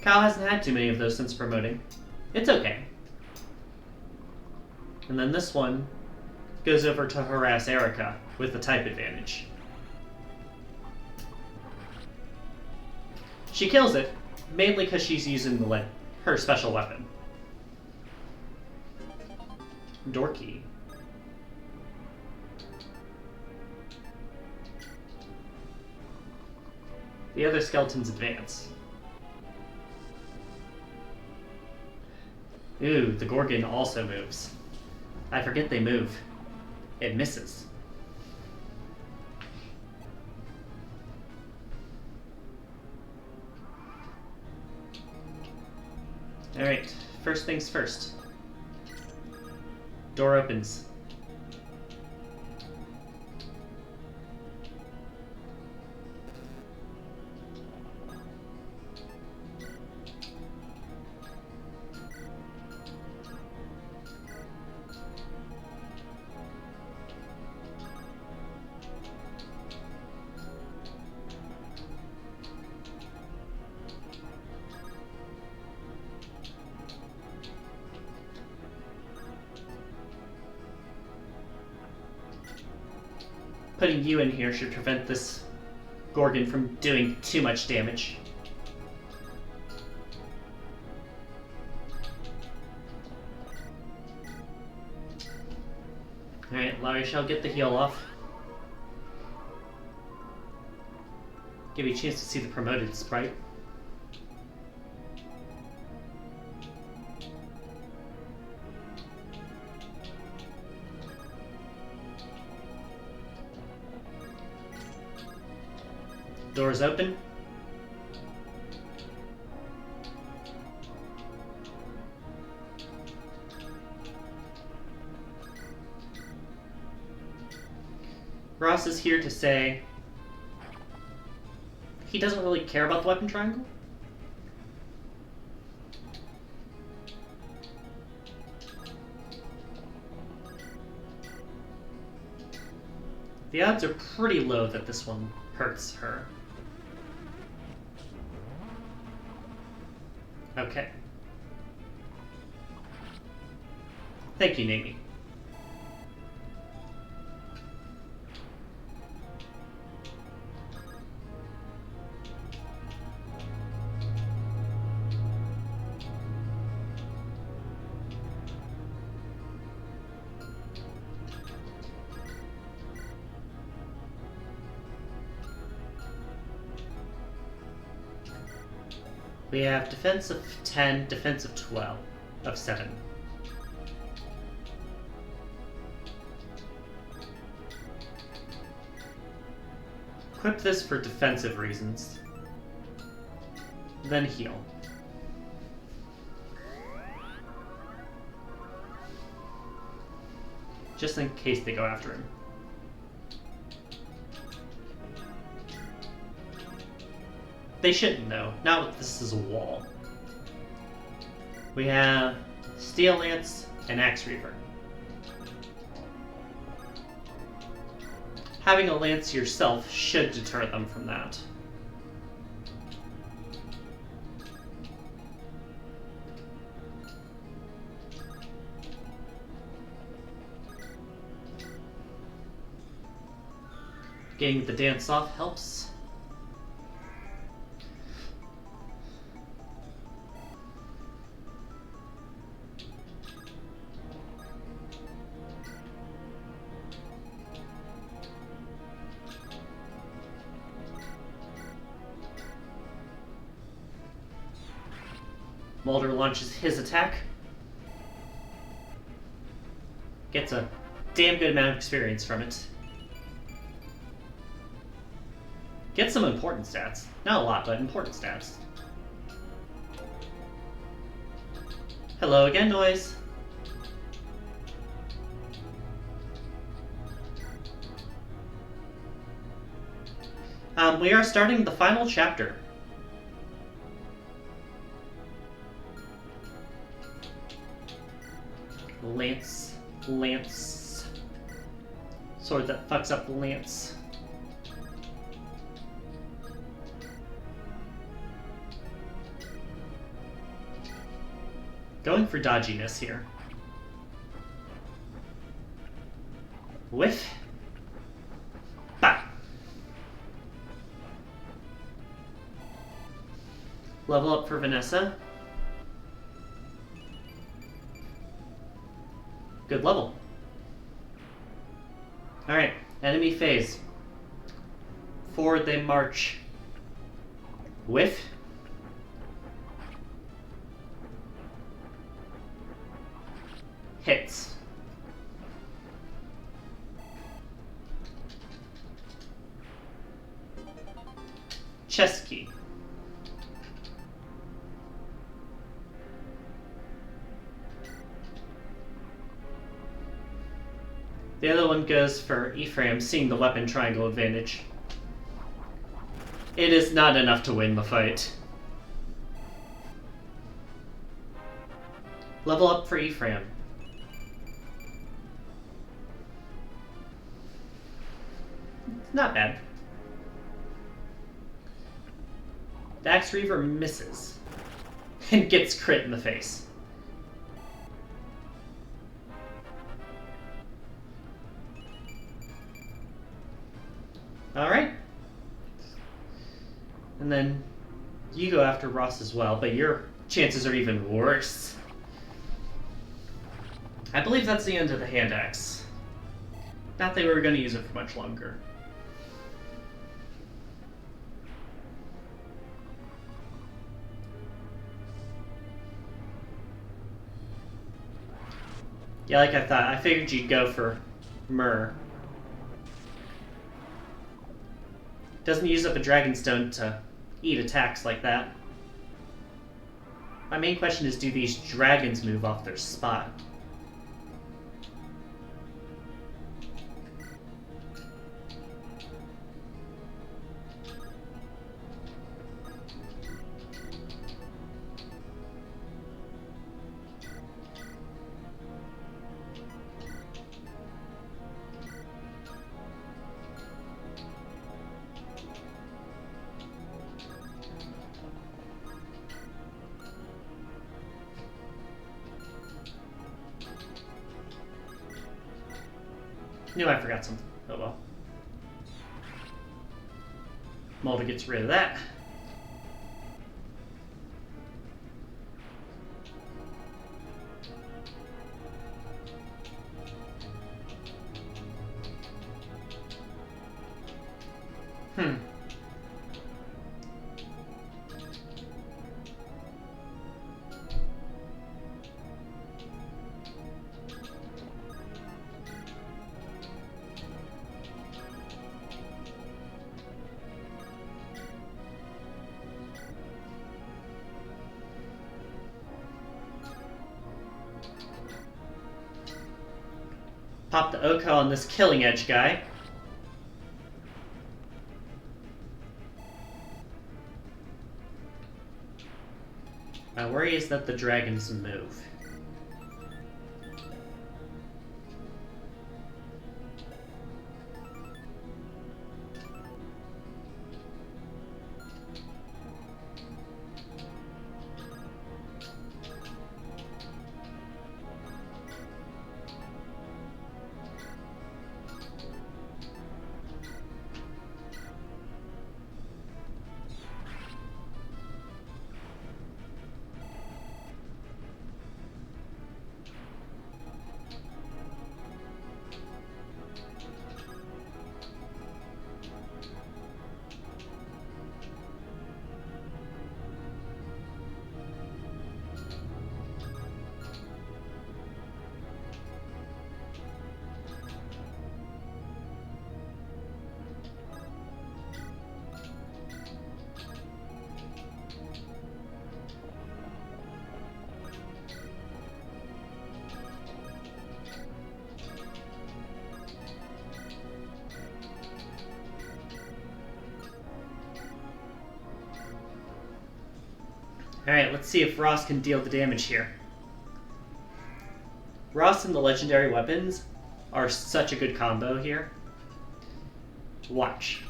S1: Kyle hasn't had too many of those since promoting. It's okay. And then this one goes over to harass Erica with the type advantage. She kills it, mainly because she's using her special weapon. Dorky. The other skeletons advance. Ooh, the Gorgon also moves. I forget they move. It misses. Alright, first things first. Door opens. Putting you in here should prevent this Gorgon from doing too much damage. Alright, Larry shall get the heal off. Give you a chance to see the promoted sprite. Doors open. Ross is here to say he doesn't really care about the weapon triangle. The odds are pretty low that this one hurts her. Okay. Thank you, Nami. We have defense of 10, defense of 12, of 7. Equip this for defensive reasons. Then heal. Just in case they go after him. They shouldn't, though. Not if this is a wall. We have Steel Lance and Axe Reaver. Having a lance yourself should deter them from that. Getting the dance off helps. Mulder launches his attack. Gets a damn good amount of experience from it. Gets some important stats. Not a lot, but important stats. Hello again, Noise. We are starting the final chapter. Lance. Sword that fucks up Lance. Going for dodginess here. Whiff. Bah. Level up for Vanessa. Good level. Alright, enemy phase. Forward they march. Whiff. Hits. Chest key. The other one goes for Ephraim, seeing the weapon triangle advantage. It is not enough to win the fight. Level up for Ephraim. Not bad. The Axe Reaver misses and gets crit in the face. Alright. And then you go after Ross as well, but your chances are even worse. I believe that's the end of the hand axe. Not that we were going to use it for much longer. Yeah, like I thought. I figured you'd go for Myrrh. Doesn't use up a Dragonstone to eat attacks like that. My main question is, do these dragons move off their spot? Knew I forgot something. Oh well. Mulder gets rid of that. Pop the Oka on this Killing Edge guy. My worry is that the dragons move. Alright, let's see if Ross can deal the damage here. Ross and the legendary weapons are such a good combo here. Watch.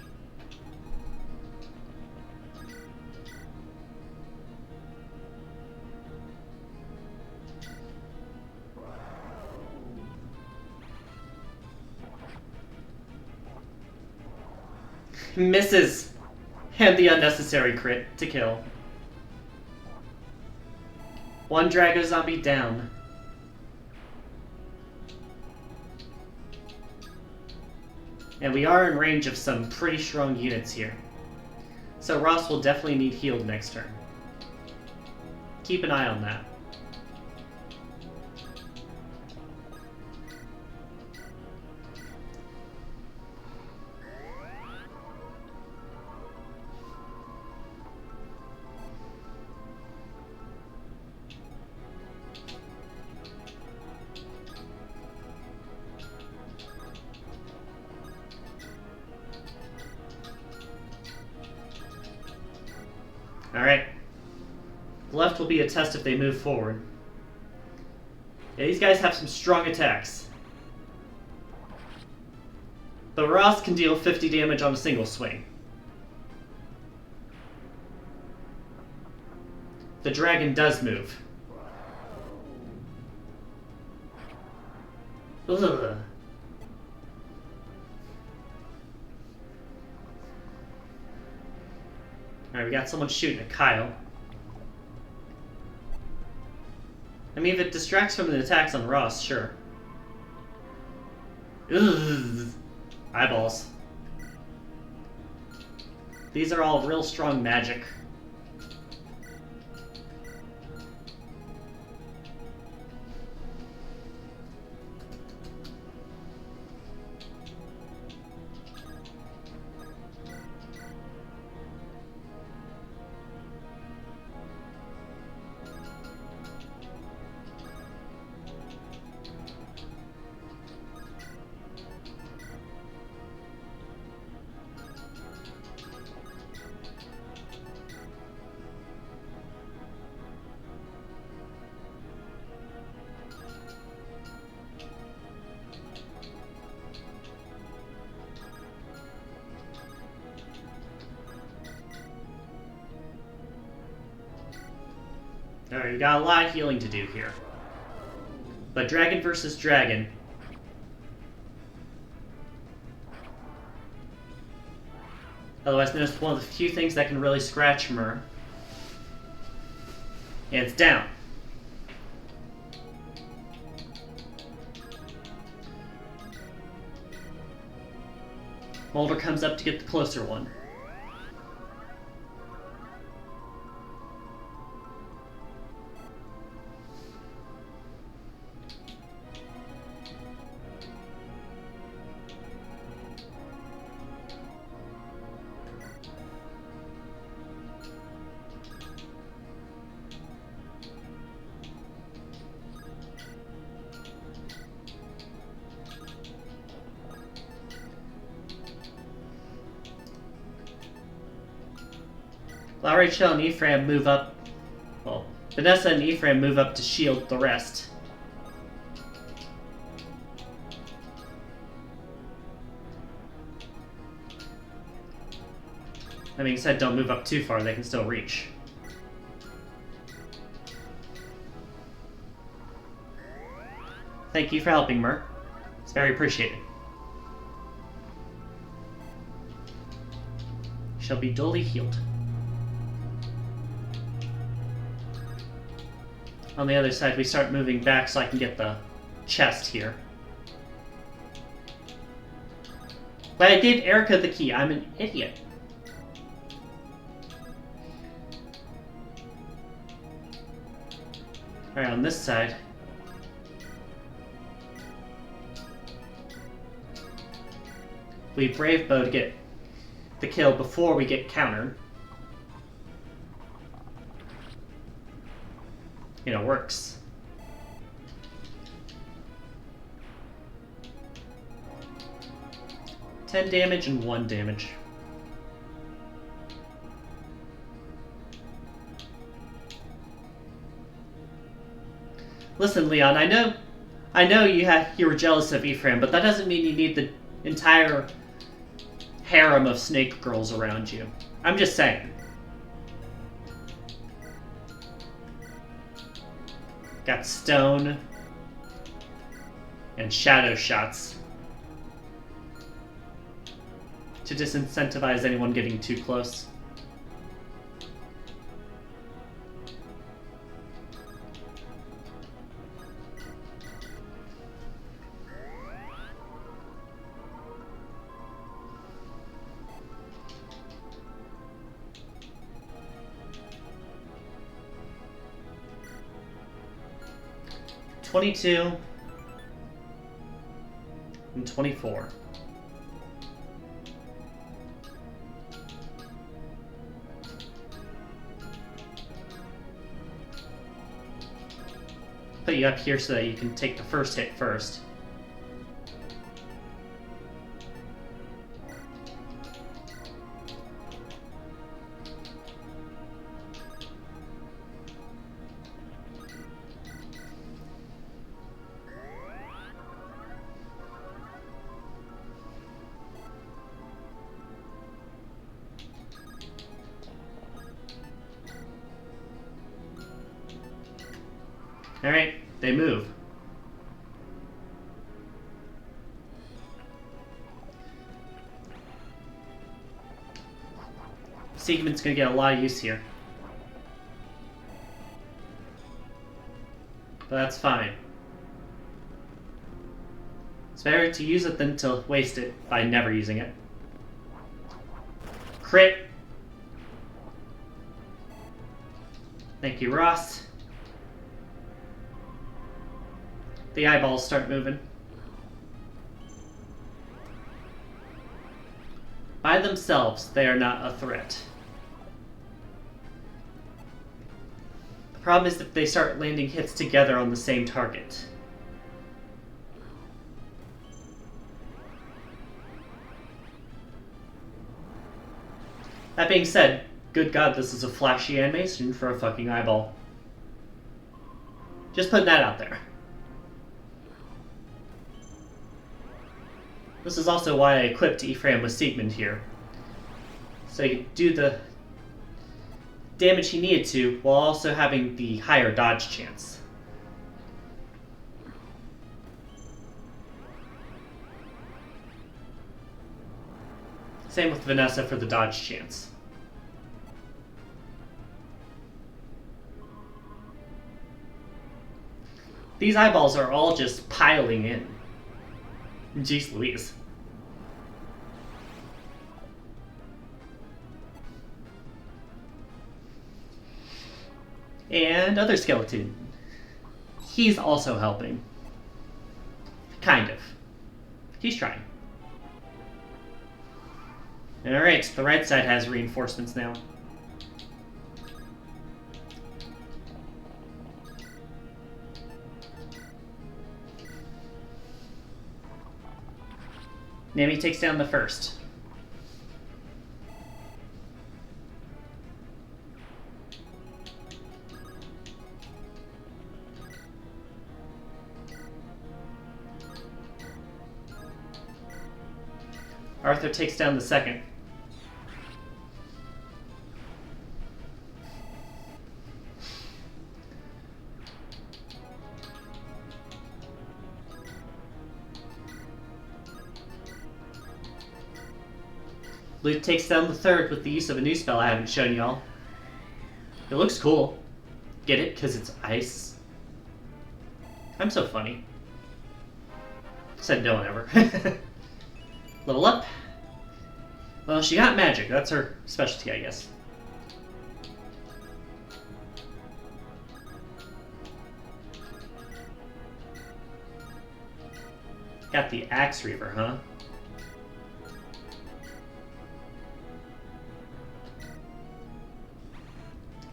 S1: Misses! And the unnecessary crit to kill. One Drago zombie down. And we are in range of some pretty strong units here. So Ross will definitely need healed next turn. Keep an eye on that. Alright. Left will be a test if they move forward. Yeah, these guys have some strong attacks. But Ross can deal 50 damage on a single swing. The dragon does move. Ugh. Alright, we got someone shooting at Kyle. I mean, if it distracts from the attacks on Ross, sure. Ugh. Eyeballs. These are all real strong magic. Alright, we got a lot of healing to do here. But dragon versus dragon. Otherwise known as one of the few things that can really scratch Myr. And it's down. Mulder comes up to get the closer one. Rachel and Ephraim move up. Well, Vanessa and Ephraim move up to shield the rest. That being said, don't move up too far, they can still reach. Thank you for helping, Myr. It's very appreciated. Shall be duly healed. On the other side, we start moving back so I can get the chest here. But I gave Erica the key. I'm an idiot. Alright, on this side. We Brave Bow to get the kill before we get countered. You know, works. $10 damage and 1 damage. Listen, Leon, I know you were jealous of Ephraim, but that doesn't mean you need the entire harem of snake girls around you. I'm just saying. Got stone and shadow shots to disincentivize anyone getting too close. $22 and $24. Put you up here so that you can take the first hit first. Alright, they move. Siegmund's gonna get a lot of use here. But that's fine. It's better to use it than to waste it by never using it. Crit! Thank you, Ross. The eyeballs start moving. By themselves, they are not a threat. The problem is if they start landing hits together on the same target. That being said, good God, this is a flashy animation for a fucking eyeball. Just putting that out there. This is also why I equipped Ephraim with Siegmund here. So he could do the damage he needed to, while also having the higher dodge chance. Same with Vanessa for the dodge chance. These eyeballs are all just piling in. Jeez Louise. And other skeleton. He's also helping. Kind of. He's trying. Alright, the right side has reinforcements now. Nami takes down the first. Arthur takes down the second. Luke takes down the third with the use of a new spell I haven't shown y'all. It looks cool. Get it? Because it's ice. I'm so funny. Said no one ever. Level up. Well, she got magic. That's her specialty, I guess. Got the Axe Reaver, huh?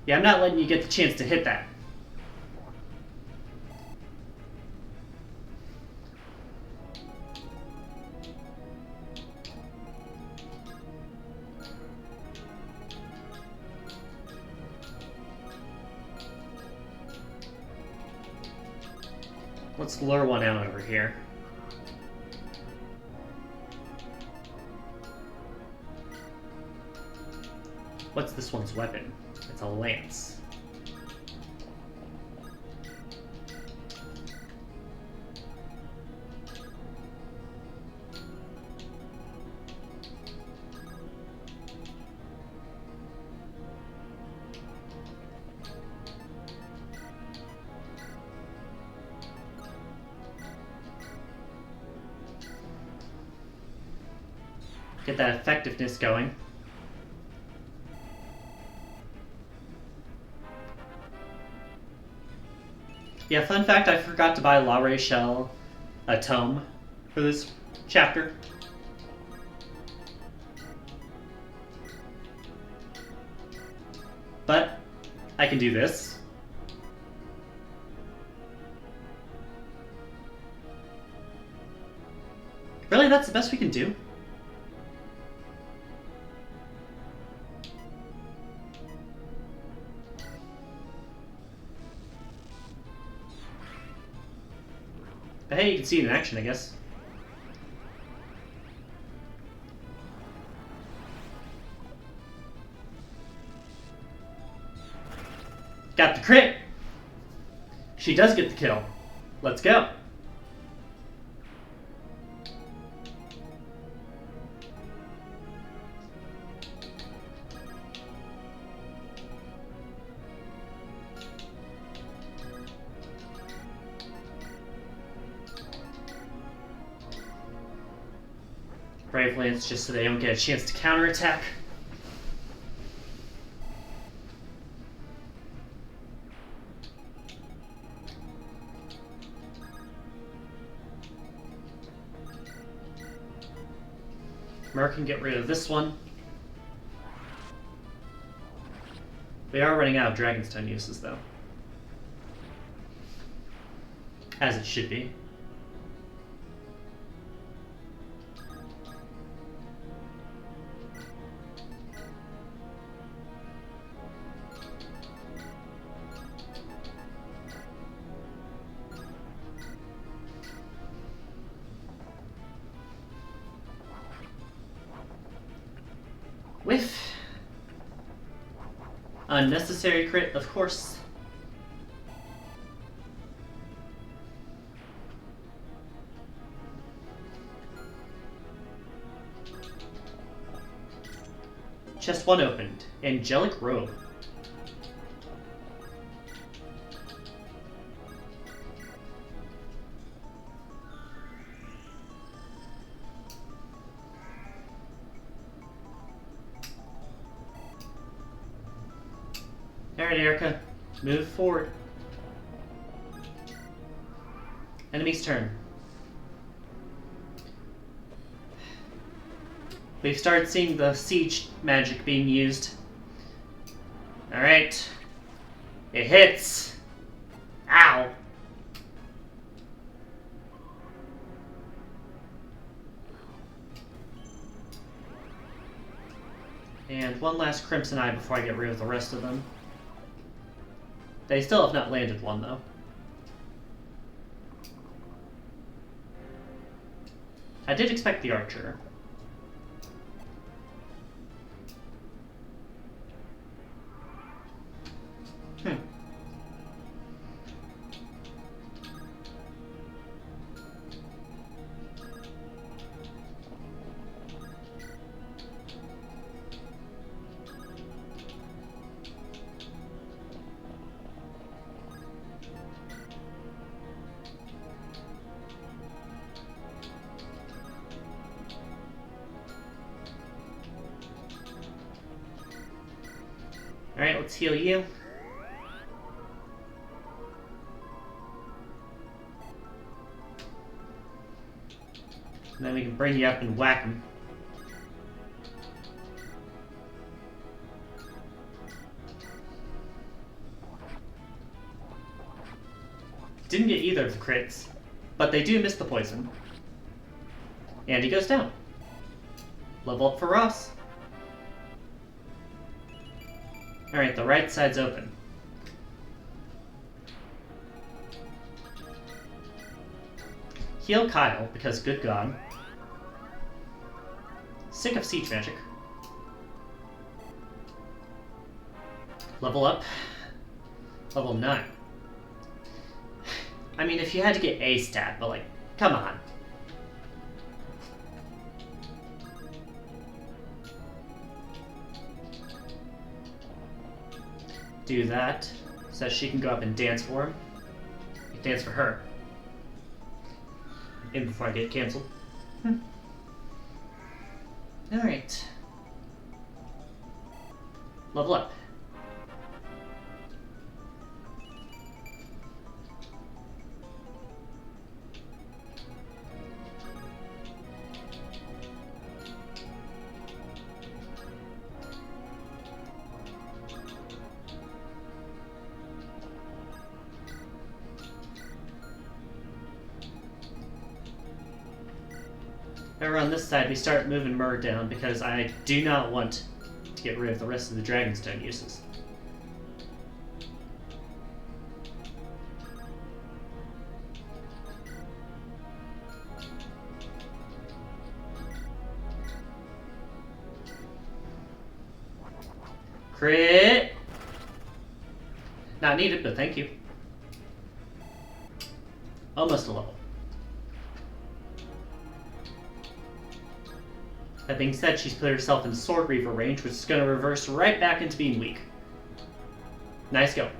S1: Yeah, I'm not letting you get the chance to hit that. Let's lure one out over here. What's this one's weapon? It's a lance. Get that effectiveness going. Yeah, fun fact, I forgot to buy La Rachel a tome for this chapter. But I can do this. Really, that's the best we can do? But hey, you can see it in action, I guess. Got the crit! She does get the kill. Let's go. Brave Lance just so they don't get a chance to counterattack. Merc can get rid of this one. We are running out of Dragonstone uses, though. As it should be. Whiff. Unnecessary crit, of course. Chest 1 opened. Angelic Robe. Alright, Erica. Move forward. Enemy's turn. We've started seeing the siege magic being used. Alright. It hits. Ow. And one last Crimson Eye before I get rid of the rest of them. They still have not landed one, though. I did expect the archer. Alright, let's heal you. And then we can bring you up and whack him. Didn't get either of the crits, but they do miss the poison. And he goes down. Level up for Ross. Alright, the right side's open. Heal Kyle, because good god. Sick of siege magic. Level up. Level 9. I mean, if you had to get a stat, but like, come on. Do that, so she can go up and dance for him. Dance for her. In before I get cancelled. Alright. Level up. Over on this side, we start moving Myrrh down because I do not want to get rid of the rest of the Dragonstone uses. Crit! Not needed, but thank you. Almost a level. That being said, she's put herself in Sword Reaver range, which is going to reverse right back into being weak. Nice go.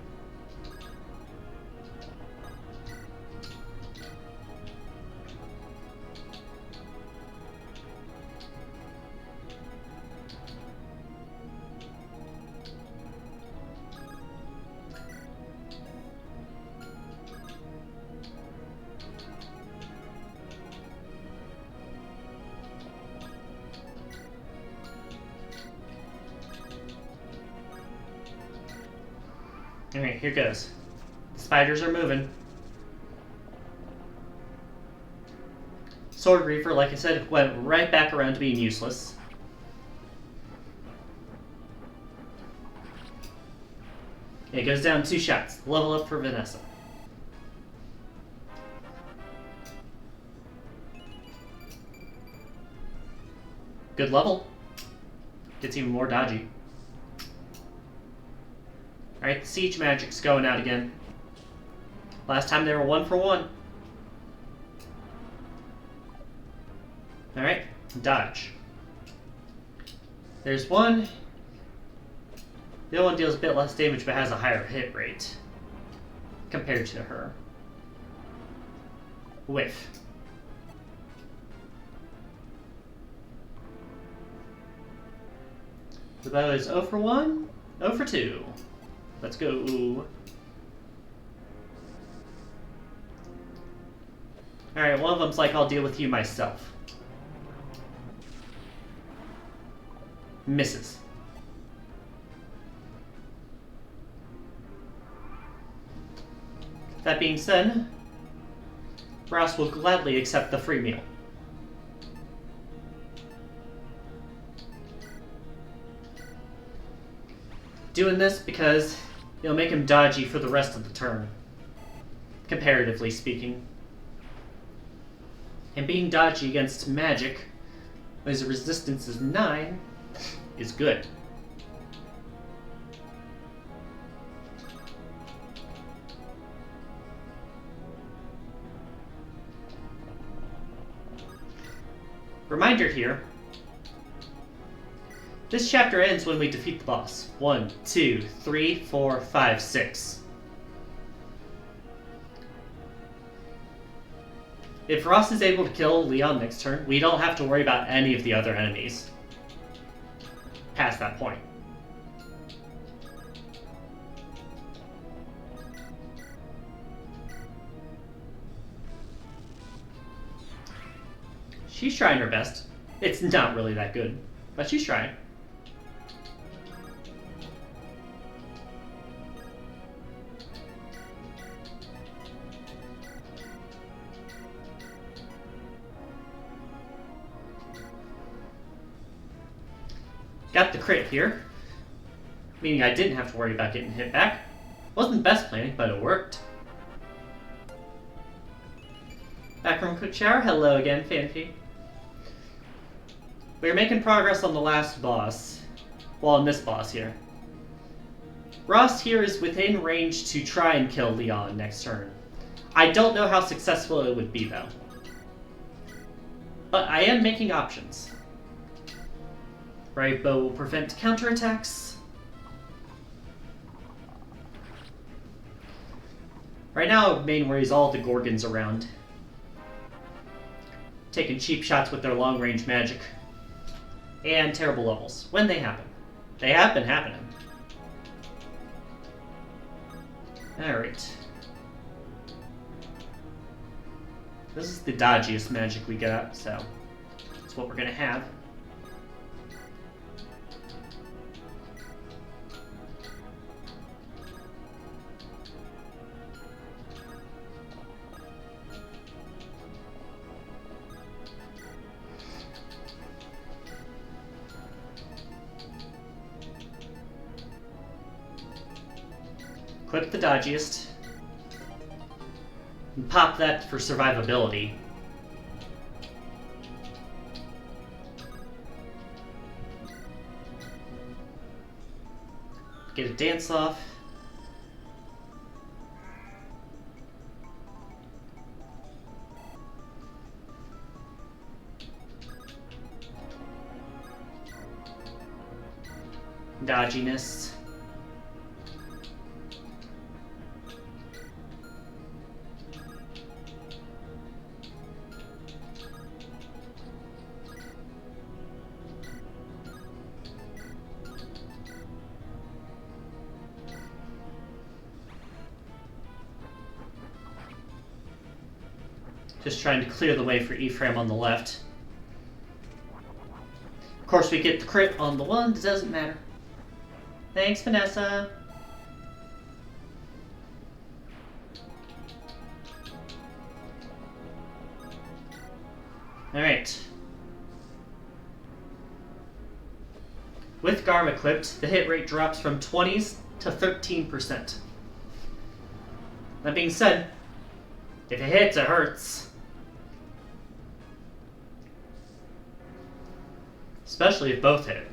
S1: Alright, here goes. The spiders are moving. Sword Reaver, like I said, went right back around to being useless. It goes down 2 shots. Level up for Vanessa. Good level. Gets even more dodgy. Alright, the siege magic's going out again. Last time they were 1 for 1. Alright, dodge. There's one. The other one deals a bit less damage but has a higher hit rate compared to her. Whiff. The bow is 0 for 1, 0 for 2. Let's go. Alright, one of them's like, I'll deal with you myself. Misses. That being said, Ross will gladly accept the free meal. Doing this because it'll make him dodgy for the rest of the turn, comparatively speaking. And being dodgy against magic, when his resistance is 9, is good. Reminder here. This chapter ends when we defeat the boss. 1, 2, 3, 4, 5, 6. If Ross is able to kill Leon next turn, we don't have to worry about any of the other enemies past that point. She's trying her best. It's not really that good, but she's trying. Got the crit here, meaning I didn't have to worry about getting hit back. Wasn't the best planning, but it worked. Back from Quick Shower. Hello again, Fanfi. We're making progress on the last boss. Well, on this boss here. Ross here is within range to try and kill Leon next turn. I don't know how successful it would be, though. But I am making options. Brave Bow will prevent counterattacks. Right now, main worry is all the Gorgons around. Taking cheap shots with their long-range magic. And terrible levels, when they happen. They have been happening. Alright. This is the dodgiest magic we got, so that's what we're gonna have. Equip the dodgiest. And pop that for survivability. Get a dance off. Dodginess. Just trying to clear the way for Ephraim on the left. Of course, we get the crit on the one, it doesn't matter. Thanks, Vanessa. Alright. With Garm equipped, the hit rate drops from 20s to 13%. That being said, if it hits, it hurts. Especially if both hit.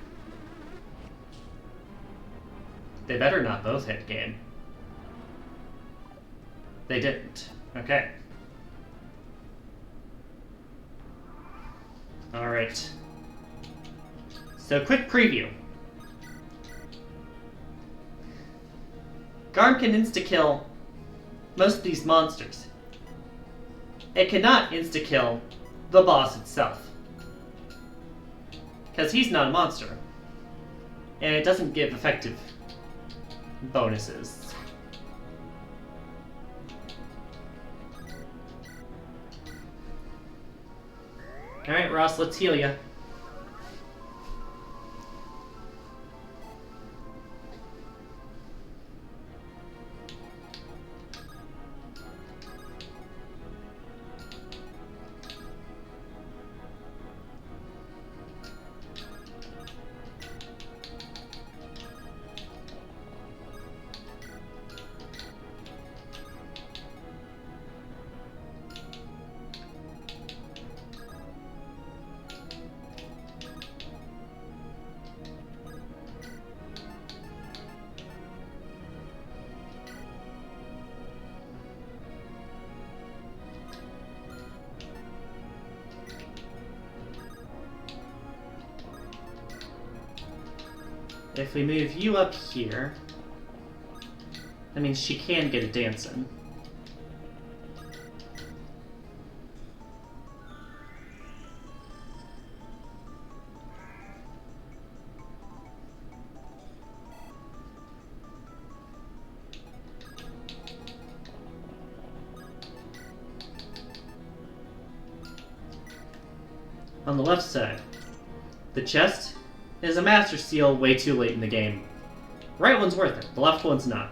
S1: They better not both hit, game. They didn't. Okay. Alright. So, quick preview. Garm can insta-kill most of these monsters. It cannot insta-kill the boss itself. Because he's not a monster. And it doesn't give effective bonuses. Alright, Ross, let's heal ya. If we move you up here, that means she can get a dance in. On the left side, the chest is a Master Seal way too late in the game. The right one's worth it, the left one's not.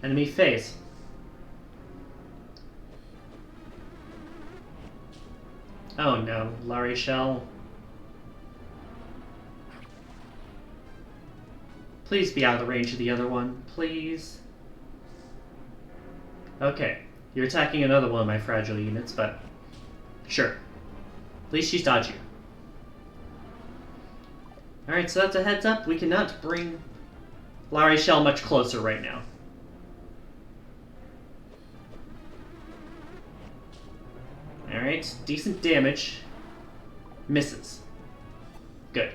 S1: Enemy phase. Oh no, Larry Shell. Please be out of the range of the other one, please. Okay, you're attacking another one of my fragile units, but sure. At least she's dodgy. Alright, so that's a heads up. We cannot bring Larry Shell much closer right now. Alright, decent damage. Misses. Good.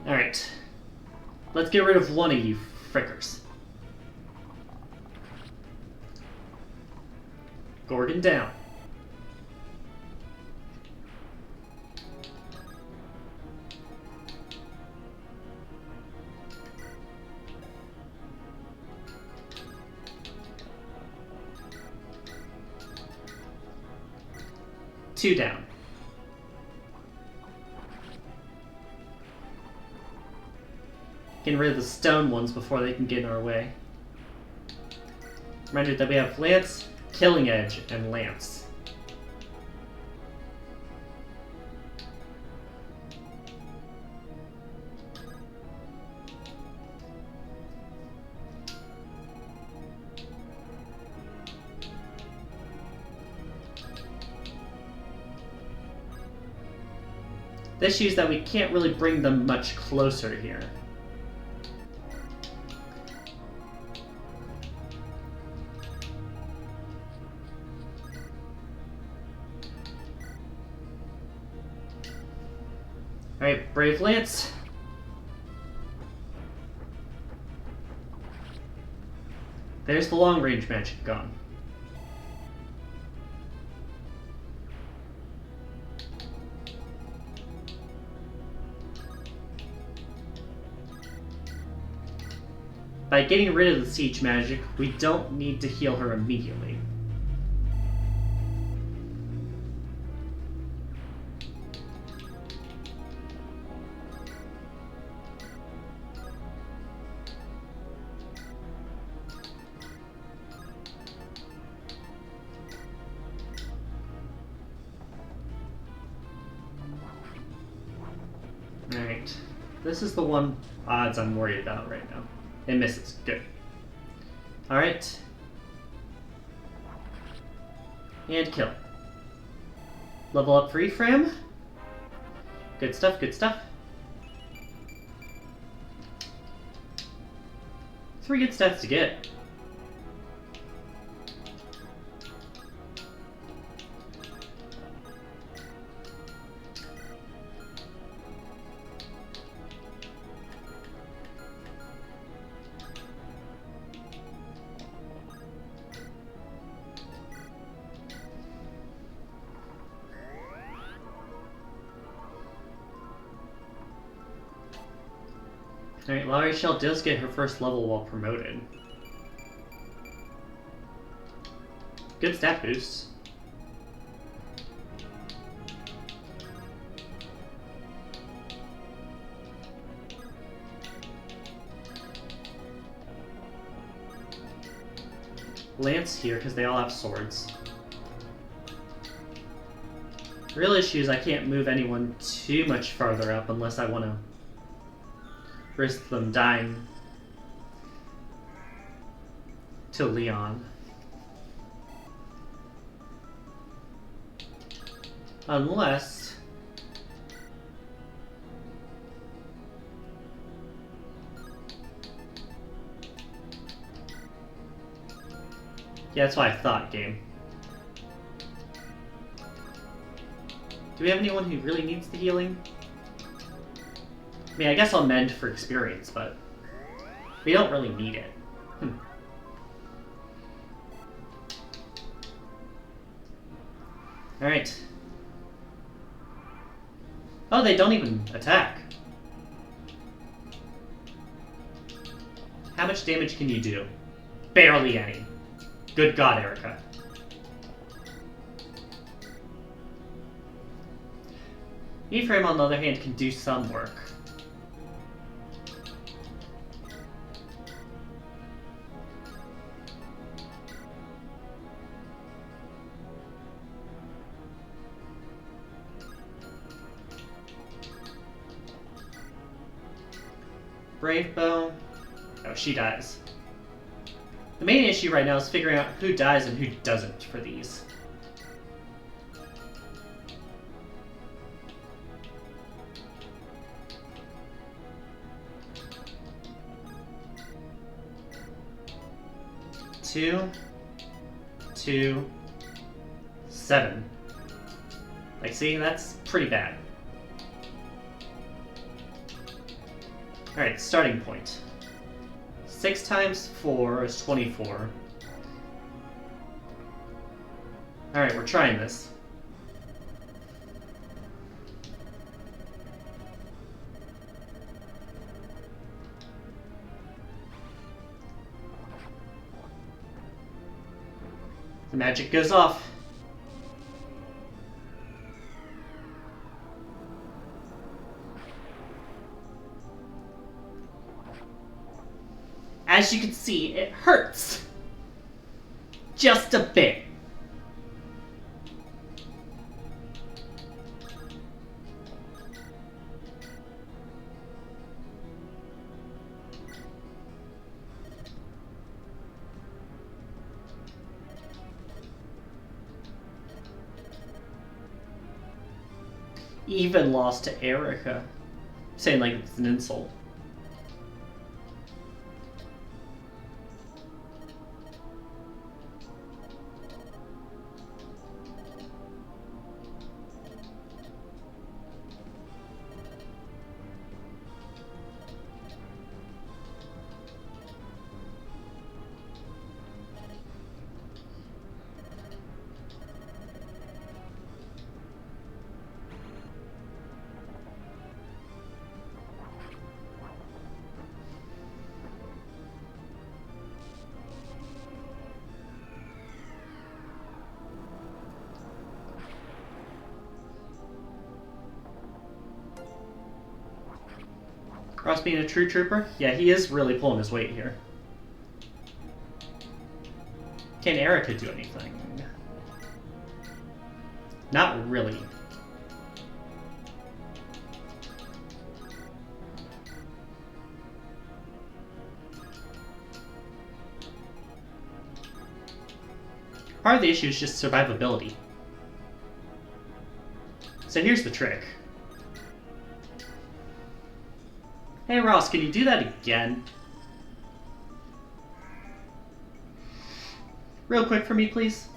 S1: Alright. Let's get rid of one of you frickers. Gorgon down. Two down. Getting rid of the stone ones before they can get in our way. Remember that we have Lance, Killing Edge, and Lance. The issue is that we can't really bring them much closer here. Alright, Brave Lance. There's the long range magic gone. By getting rid of the siege magic, we don't need to heal her immediately. Alright, this is the one odds I'm worried about right now. It misses. Good. Alright. And kill. Level up for Ephraim. Good stuff, good stuff. 3 good stats to get. Alright, Larry Shell does get her first level while promoted. Good stat boost. Lance here because they all have swords. The real issue is I can't move anyone too much farther up unless I want to risk them dying to Leon. Unless yeah, that's what I thought, game. Do we have anyone who really needs the healing? I mean, I guess I'll mend for experience, but we don't really need it. Alright. Oh, they don't even attack. How much damage can you do? Barely any. Good God, Erica. Ephraim, on the other hand, can do some work. Brave Bow. Oh, she dies. The main issue right now is figuring out who dies and who doesn't for these. Two, 7. Like, see, that's pretty bad. Alright, starting point. 6 times 4 is 24. Alright, we're trying this. The magic goes off. As you can see, it hurts. Just a bit. Even lost to Erica. Saying like it's an insult. Ross being a true trooper? Yeah, he is really pulling his weight here. Can Erica do anything? Not really. Part of the issue is just survivability. So here's the trick. Hey Ross, can you do that again? Real quick for me, please.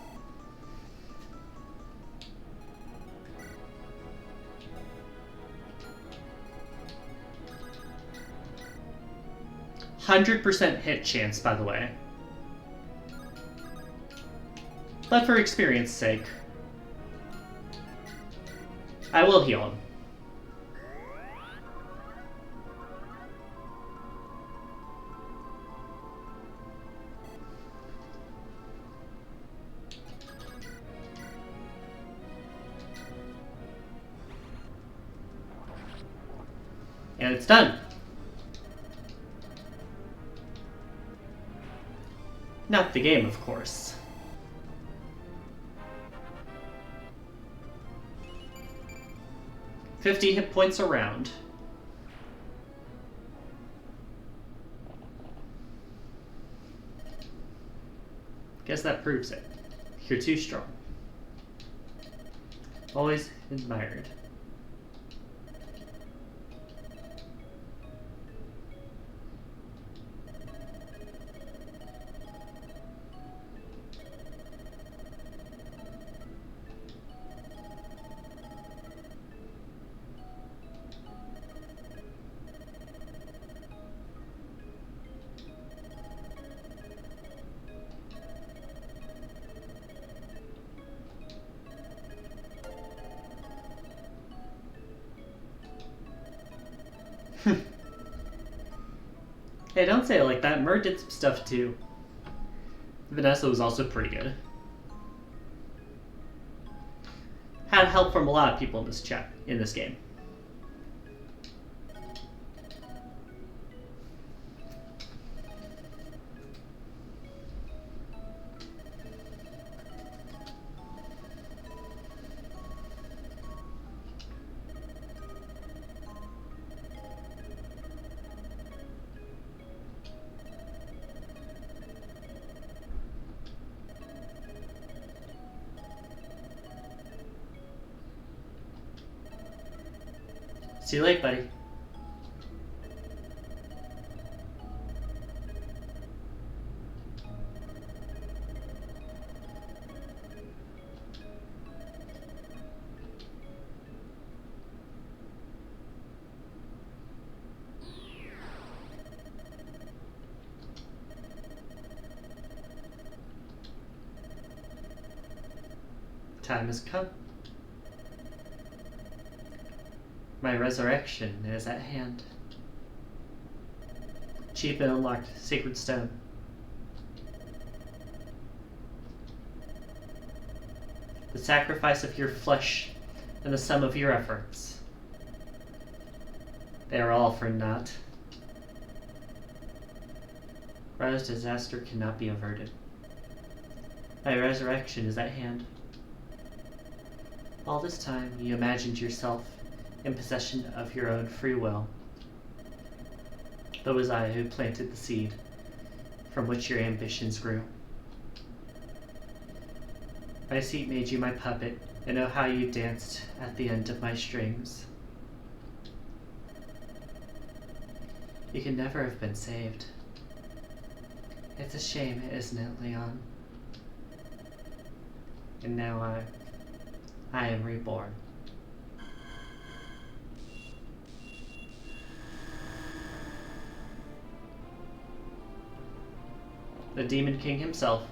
S1: %100% hit chance, by the way. But for experience sake, I will heal him. And it's done. Not the game, of course. $50 hit points around. Guess that proves it. You're too strong. Always admired. Hey, don't say it like that. Mer did some stuff too. Vanessa was also pretty good. Had help from a lot of people in this game. See you later, buddy. Time has come. My resurrection is at hand. Achievement unlocked. Sacred Stone. The sacrifice of your flesh and the sum of your efforts. They are all for naught. Rather's disaster cannot be averted. My resurrection is at hand. All this time you imagined yourself in possession of your own free will. But it was I who planted the seed from which your ambitions grew. My seat made you my puppet, and oh how you danced at the end of my strings. You could never have been saved. It's a shame, isn't it, Leon? And now I am reborn. The Demon King himself.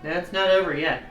S1: That's not over yet.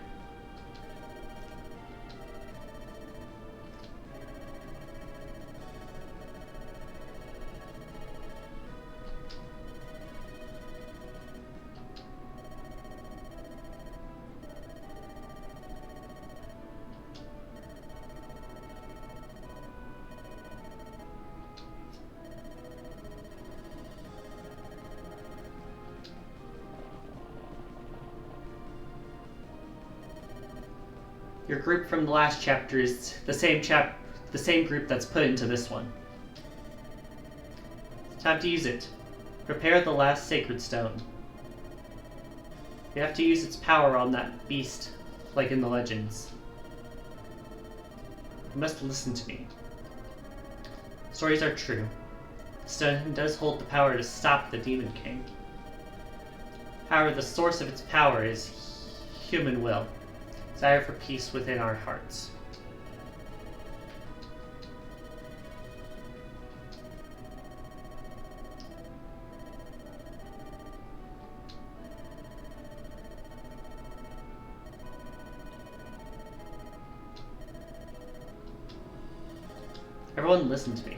S1: Your group from the last chapter is the same group that's put into this one. It's time to use it. Prepare the last sacred stone. You have to use its power on that beast, like in the legends. You must listen to me. Stories are true. The stone does hold the power to stop the Demon King. However, the source of its power is human will. Desire for peace within our hearts. Everyone listen to me.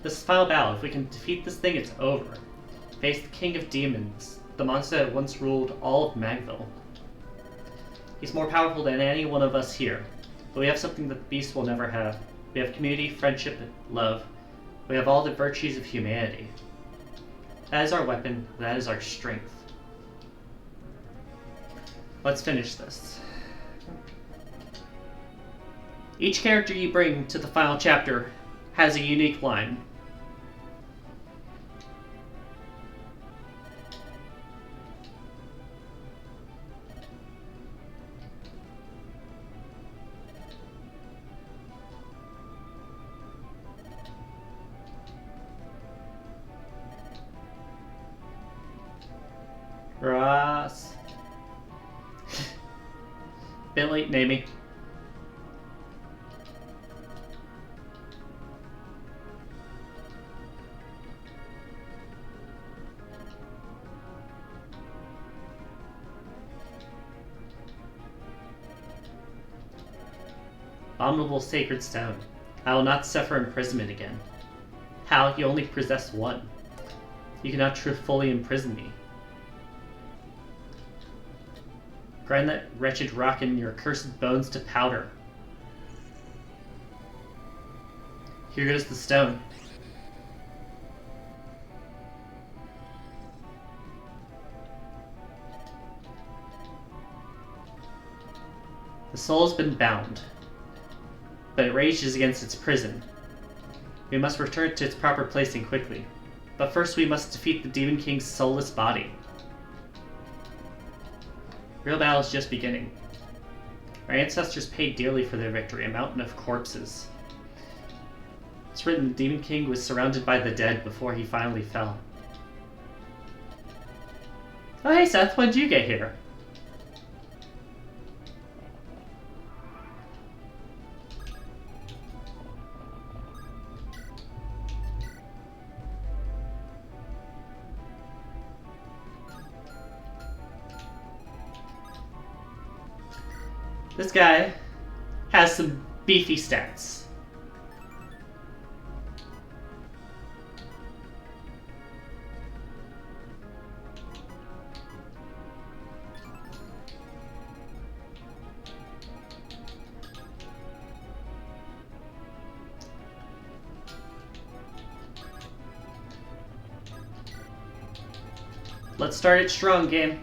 S1: This is final battle. If we can defeat this thing, it's over. Face the King of Demons, the monster that once ruled all of Magville. He's more powerful than any one of us here, but we have something that the beast will never have. We have community, friendship, love. We have all the virtues of humanity. That is our weapon, that is our strength. Let's finish this. Each character you bring to the final chapter has a unique line. Ross. Billy, Namie. abominable sacred stone. I will not suffer imprisonment again. How? You only possess one. You cannot fully imprison me. Grind that wretched rock in your accursed bones to powder. Here goes the stone. The soul has been bound, but it rages against its prison. We must return it to its proper placing quickly. But first we must defeat the Demon King's soulless body. Real battle is just beginning. Our ancestors paid dearly for their victory, a mountain of corpses. It's written the Demon King was surrounded by the dead before he finally fell. Oh hey Seth, when did you get here? This guy has some beefy stats. Let's start it strong, game.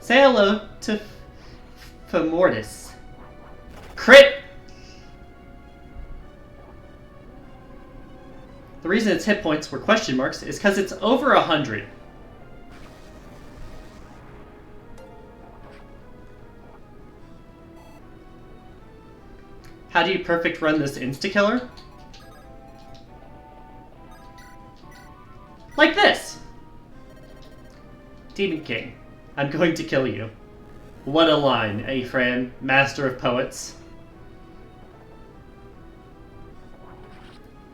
S1: Say hello to Femortis. Crit! The reason its hit points were question marks is because it's over 100. How do you perfect run this insta-killer? Like this! Demon King, I'm going to kill you. What a line, Ephraim, master of poets.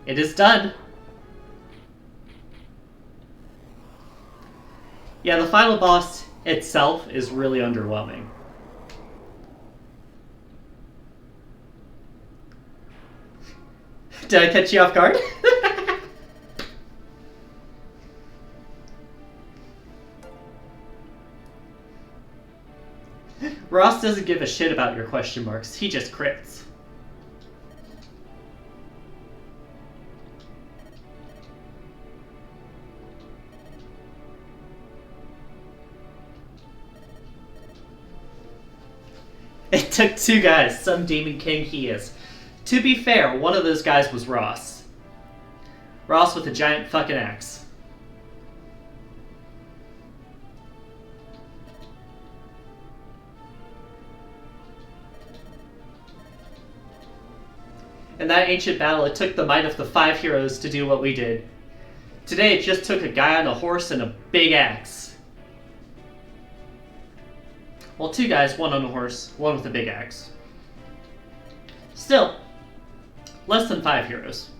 S1: It is done! Yeah, the final boss itself is really underwhelming. Did I catch you off guard? Ross doesn't give a shit about your question marks, he just crits. It took two guys, some Demon King he is. To be fair, one of those guys was Ross. Ross with a giant fucking axe. In that ancient battle, it took the might of the 5 heroes to do what we did. Today, it just took a guy on a horse and a big axe. Well, 2 guys, 1 on a horse, 1 with a big axe. Still, less than 5 heroes.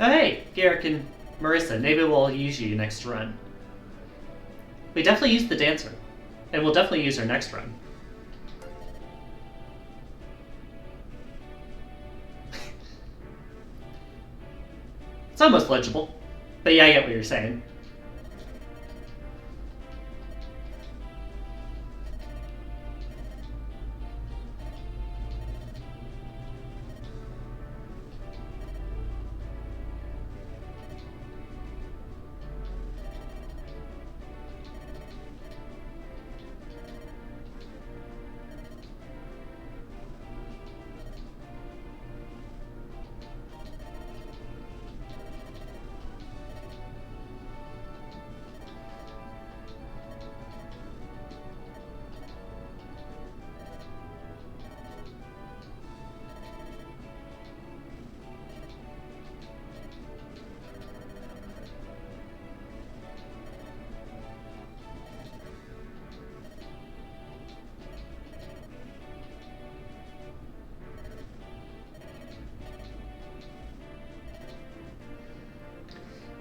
S1: Oh hey, Garrick and Marissa, maybe we'll use you next run. We definitely used the dancer, and we'll definitely use her next run. It's almost legible, but yeah, I get what you're saying.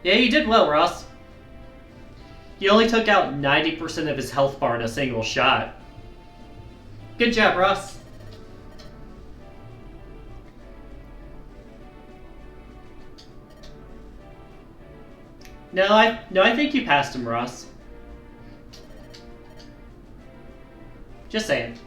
S1: Yeah, you did well, Ross. You only took out 90% of his health bar in a single shot. Good job, Ross. No, I think you passed him, Ross. Just saying.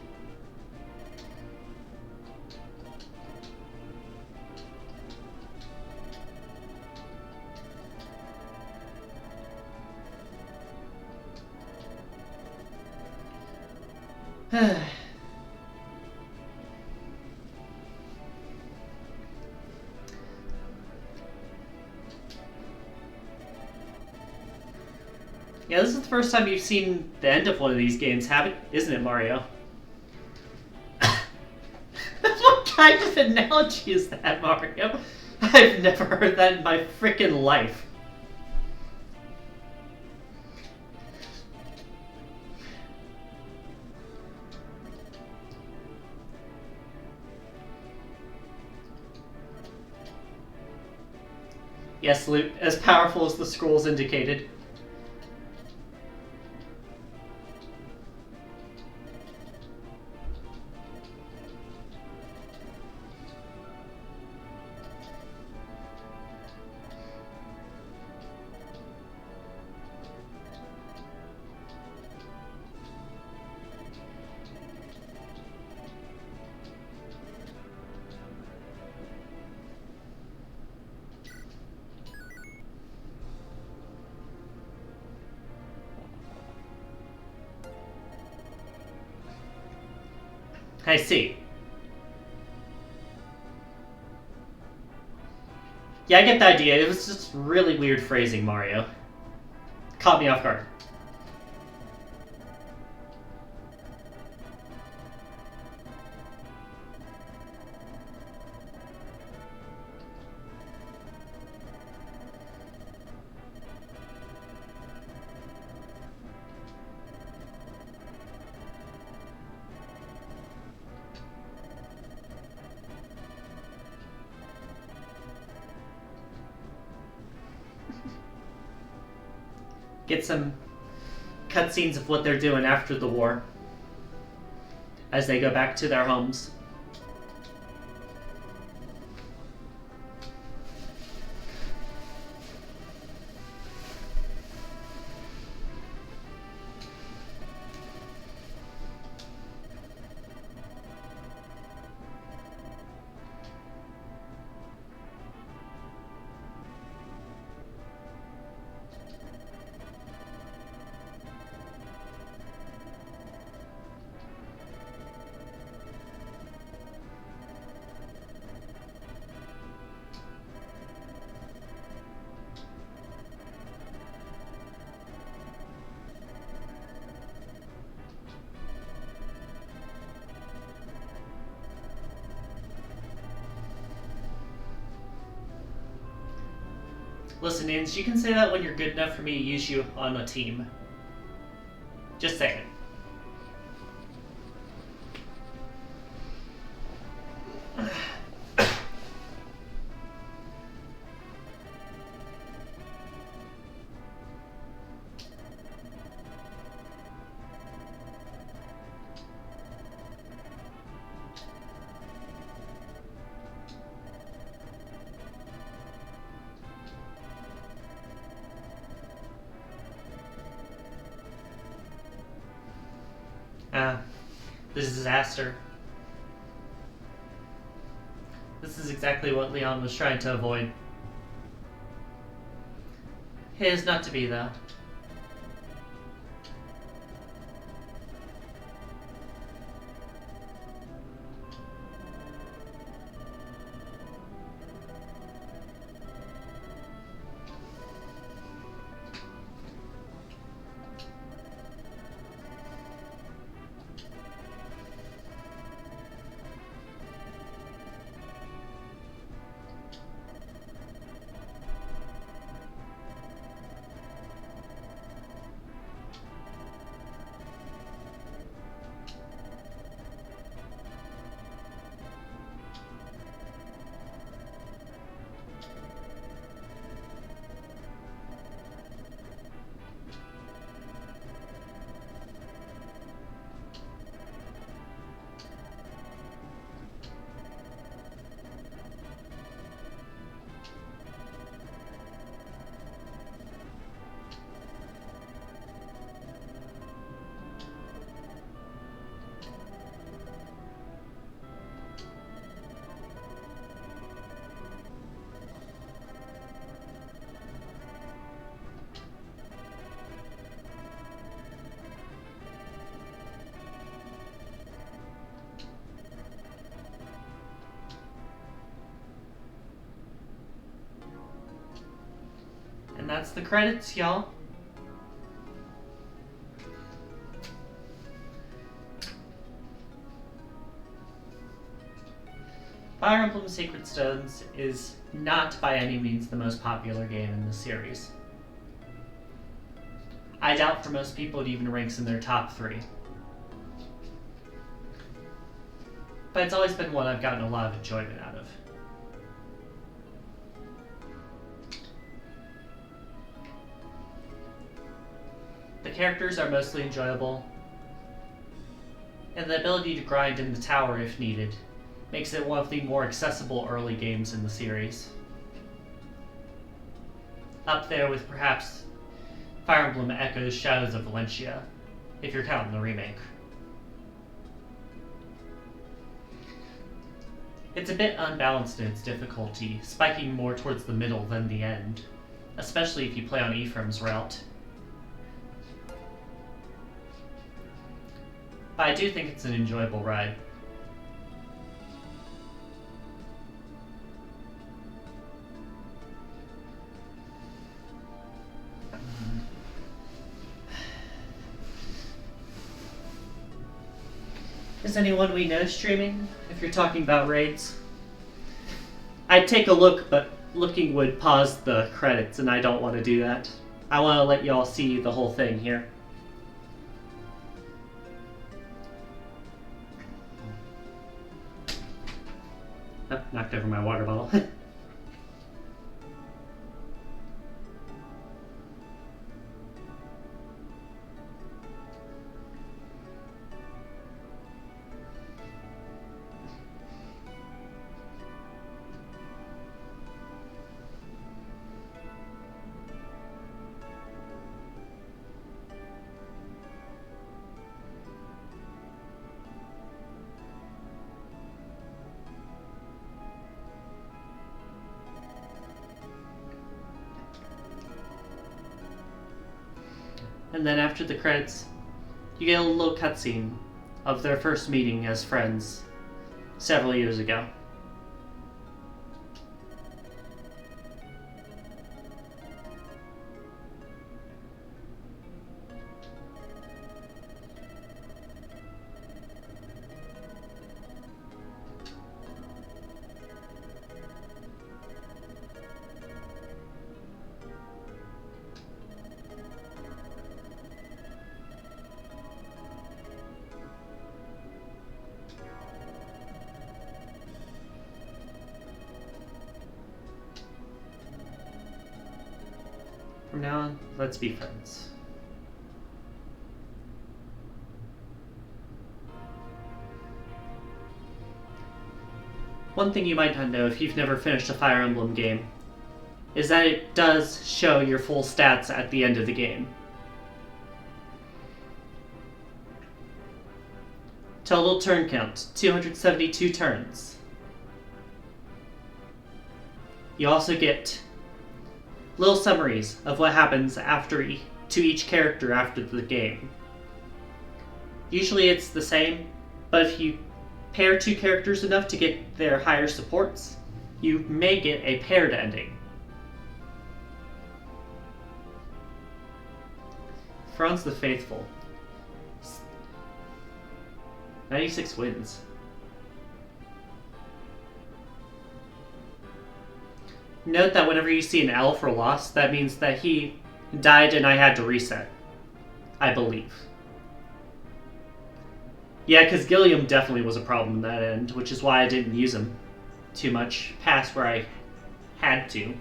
S1: Yeah, this is the first time you've seen the end of one of these games, isn't it, Mario? What kind of analogy is that, Mario? I've never heard that in my frickin' life. Yes, Luke, as powerful as the scrolls indicated. I see. Yeah, I get the idea. It was just really weird phrasing, Mario. Caught me off guard. Get some cutscenes of what they're doing after the war as they go back to their homes. Listen, Inns, you can say that when you're good enough for me to use you on a team. Just saying. This is a disaster. This is exactly what Leon was trying to avoid. It is not to be, though. that's the credits, y'all. Fire Emblem Sacred Stones is not by any means the most popular game in the series. I doubt for most people it even ranks in their top 3. But it's always been one I've gotten a lot of enjoyment out of. The characters are mostly enjoyable, and the ability to grind in the tower if needed makes it one of the more accessible early games in the series. Up there with perhaps Fire Emblem Echoes Shadows of Valencia, if you're counting the remake. It's a bit unbalanced in its difficulty, spiking more towards the middle than the end, especially if you play on Ephraim's route. But I do think it's an enjoyable ride. Is anyone we know streaming, if you're talking about raids? I'd take a look, but looking would pause the credits, and I don't want to do that. I want to let y'all see the whole thing here. Oh, knocked over my water bottle. And then after the credits, you get a little cutscene of their first meeting as friends several years ago. From now on, let's be friends. One thing you might not know if you've never finished a Fire Emblem game is that it does show your full stats at the end of the game. Total turn count, 272 turns. You also get little summaries of what happens to each character after the game. Usually it's the same, but if you pair 2 characters enough to get their higher supports, you may get a paired ending. Franz the Faithful. 96 wins. Note that whenever you see an L for loss, that means that he died and I had to reset. I believe. Yeah, because Gilliam definitely was a problem in that end, which is why I didn't use him too much past where I had to.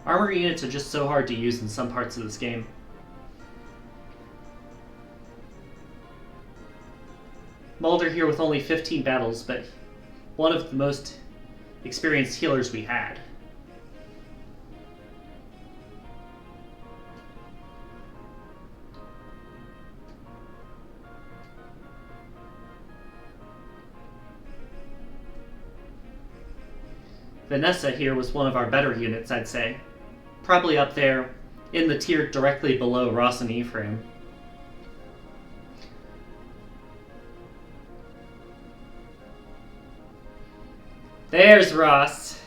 S1: Armor units are just so hard to use in some parts of this game. Mulder here with only 15 battles, but one of the most experienced healers we had. Vanessa here was one of our better units, I'd say. Probably up there in the tier directly below Ross and Ephraim. There's Ross.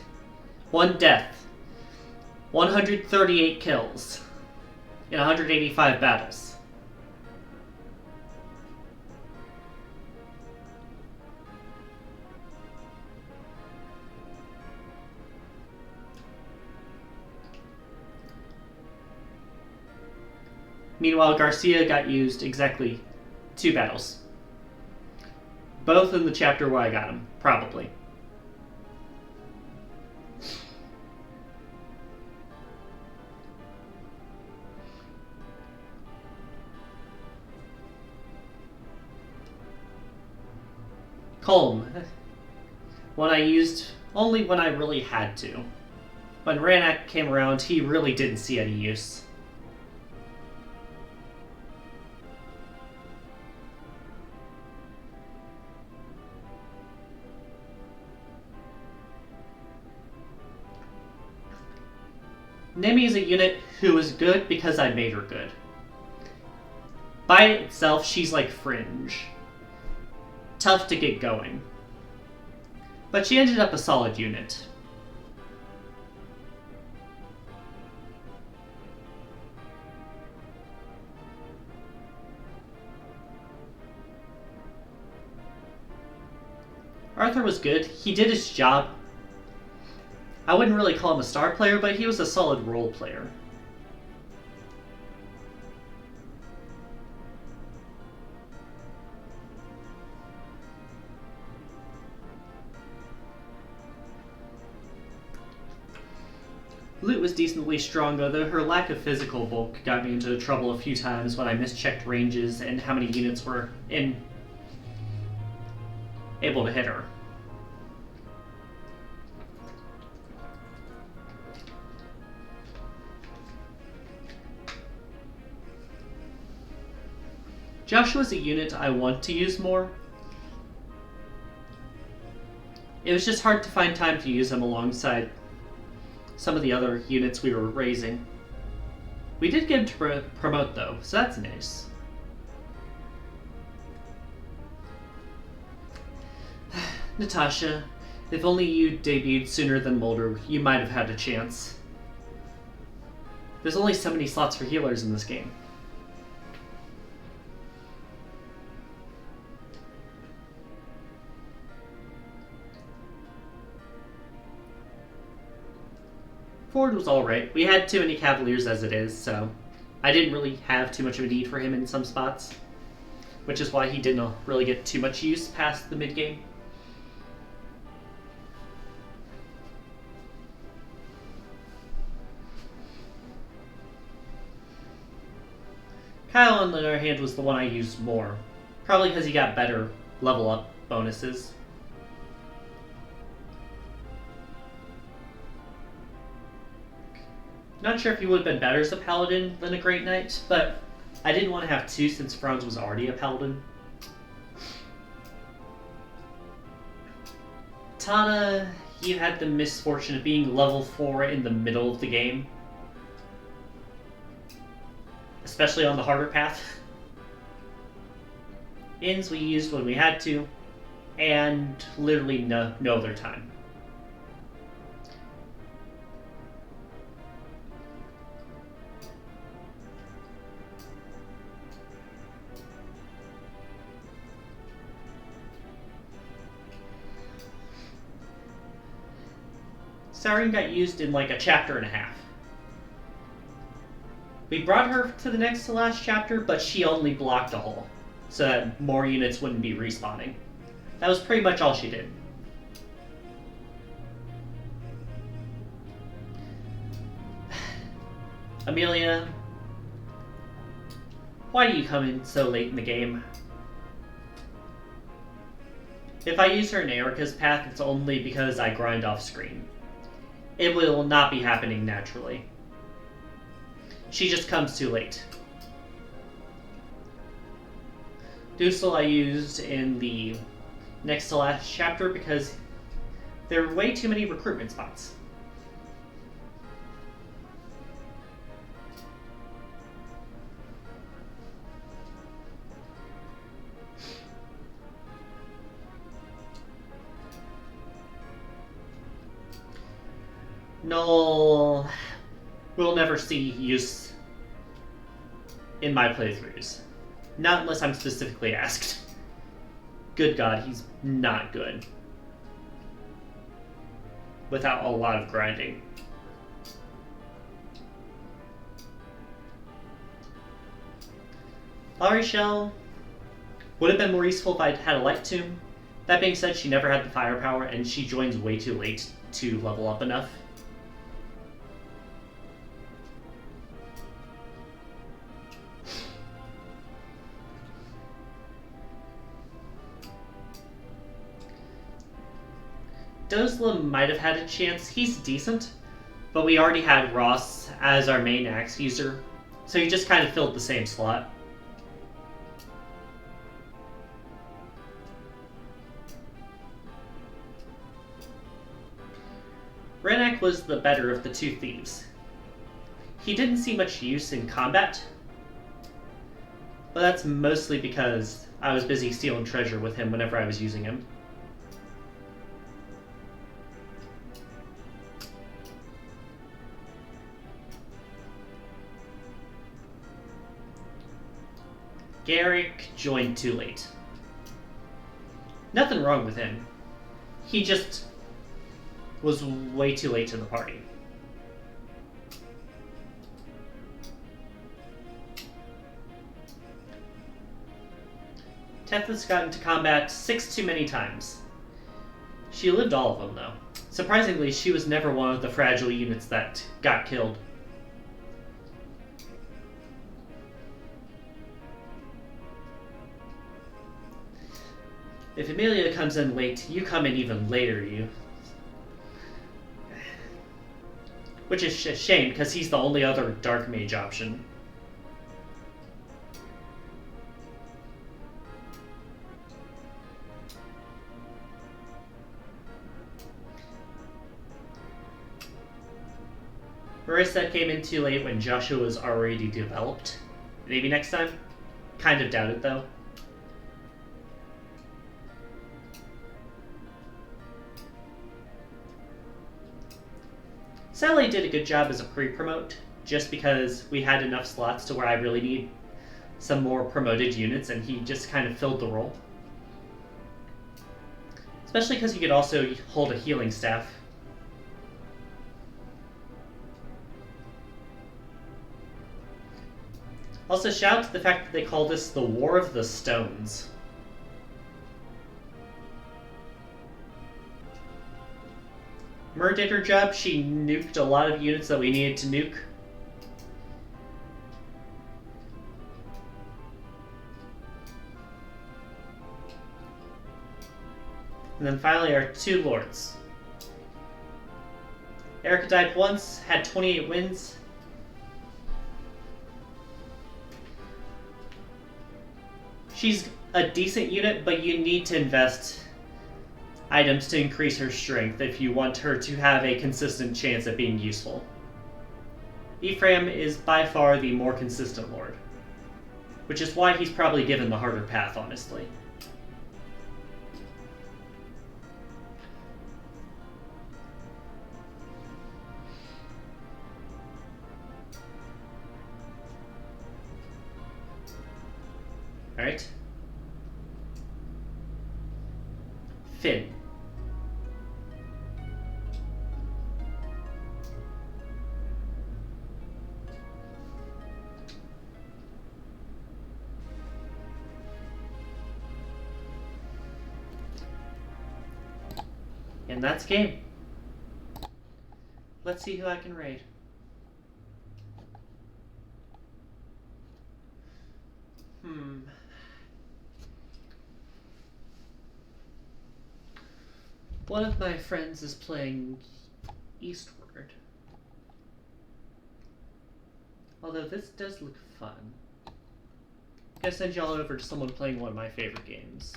S1: 1 death. 138 kills. In 185 battles. Meanwhile, Garcia got used exactly 2 battles. Both in the chapter where I got him, probably. Colm. One I used only when I really had to. When Ranak came around, he really didn't see any use. Nemi is a unit who is good because I made her good. By itself, she's like Fringe. Tough to get going. But she ended up a solid unit. Arthur was good. He did his job. I wouldn't really call him a star player, but he was a solid role player. Lute was decently strong, though her lack of physical bulk got me into trouble a few times when I mischecked ranges and how many units were able to hit her. Joshua's a unit I want to use more. It was just hard to find time to use him alongside some of the other units we were raising. We did get him to promote though, so that's nice. Natasha, if only you debuted sooner than Mulder, you might have had a chance. There's only so many slots for healers in this game. Ford was alright. We had too many Cavaliers as it is, so I didn't really have too much of a need for him in some spots, which is why he didn't really get too much use past the mid-game. Kyle, on the other hand, was the one I used more, probably because he got better level up bonuses. Not sure if he would have been better as a paladin than a Great Knight, but I didn't want to have 2 since Franz was already a paladin. Tana, you had the misfortune of being level 4 in the middle of the game. Especially on the harder path. Inns we used when we had to, and literally no other time. Siren got used in like a chapter and a half. We brought her to the next to last chapter, but she only blocked a hole, so that more units wouldn't be respawning. That was pretty much all she did. Amelia, why do you come in so late in the game? If I use her in Erica's path, it's only because I grind off screen. It will not be happening naturally. She just comes too late. Dusel I used in the next to last chapter because there are way too many recruitment spots. Null will never see use in my playthroughs. Not unless I'm specifically asked. Good God, he's not good. Without a lot of grinding. Lari Shell would have been more useful if I'd had a Light Tomb. That being said, she never had the firepower, and she joins way too late to level up enough. Dozla might have had a chance. He's decent, but we already had Ross as our main axe user, so he just kind of filled the same slot. Renak was the better of the two thieves. He didn't see much use in combat, but that's mostly because I was busy stealing treasure with him whenever I was using him. Garrick joined too late. Nothing wrong with him. He just was way too late to the party. Tethys got into combat 6 too many times. She lived all of them, though. Surprisingly, she was never one of the fragile units that got killed. If Amelia comes in late, you come in even later, you. Which is a shame, because he's the only other Dark Mage option. Marissa came in too late when Joshua was already developed. Maybe next time? Kind of doubt it, though. Sally did a good job as a pre-promote, just because we had enough slots to where I really need some more promoted units, and he just kind of filled the role. Especially because he could also hold a healing staff. Also, shout out to the fact that they call this the War of the Stones. Mer did her job. She nuked a lot of units that we needed to nuke. And then finally our two lords. Erica died once, had 28 wins. She's a decent unit, but you need to invest items to increase her strength if you want her to have a consistent chance at being useful. Ephraim is by far the more consistent lord, which is why he's probably given the harder path, honestly. Alright. Finn. And that's game. Let's see who I can raid. One of my friends is playing Eastward. Although this does look fun. I'm gonna send y'all over to someone playing one of my favorite games.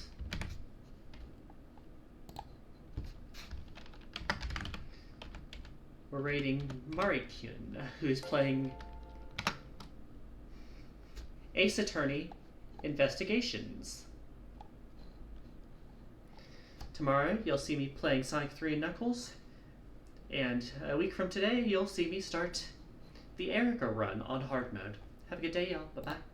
S1: We're raiding Marikyun, who's playing Ace Attorney Investigations. Tomorrow, you'll see me playing Sonic 3 and Knuckles. And a week from today, you'll see me start the Erica run on hard mode. Have a good day, y'all. Bye-bye.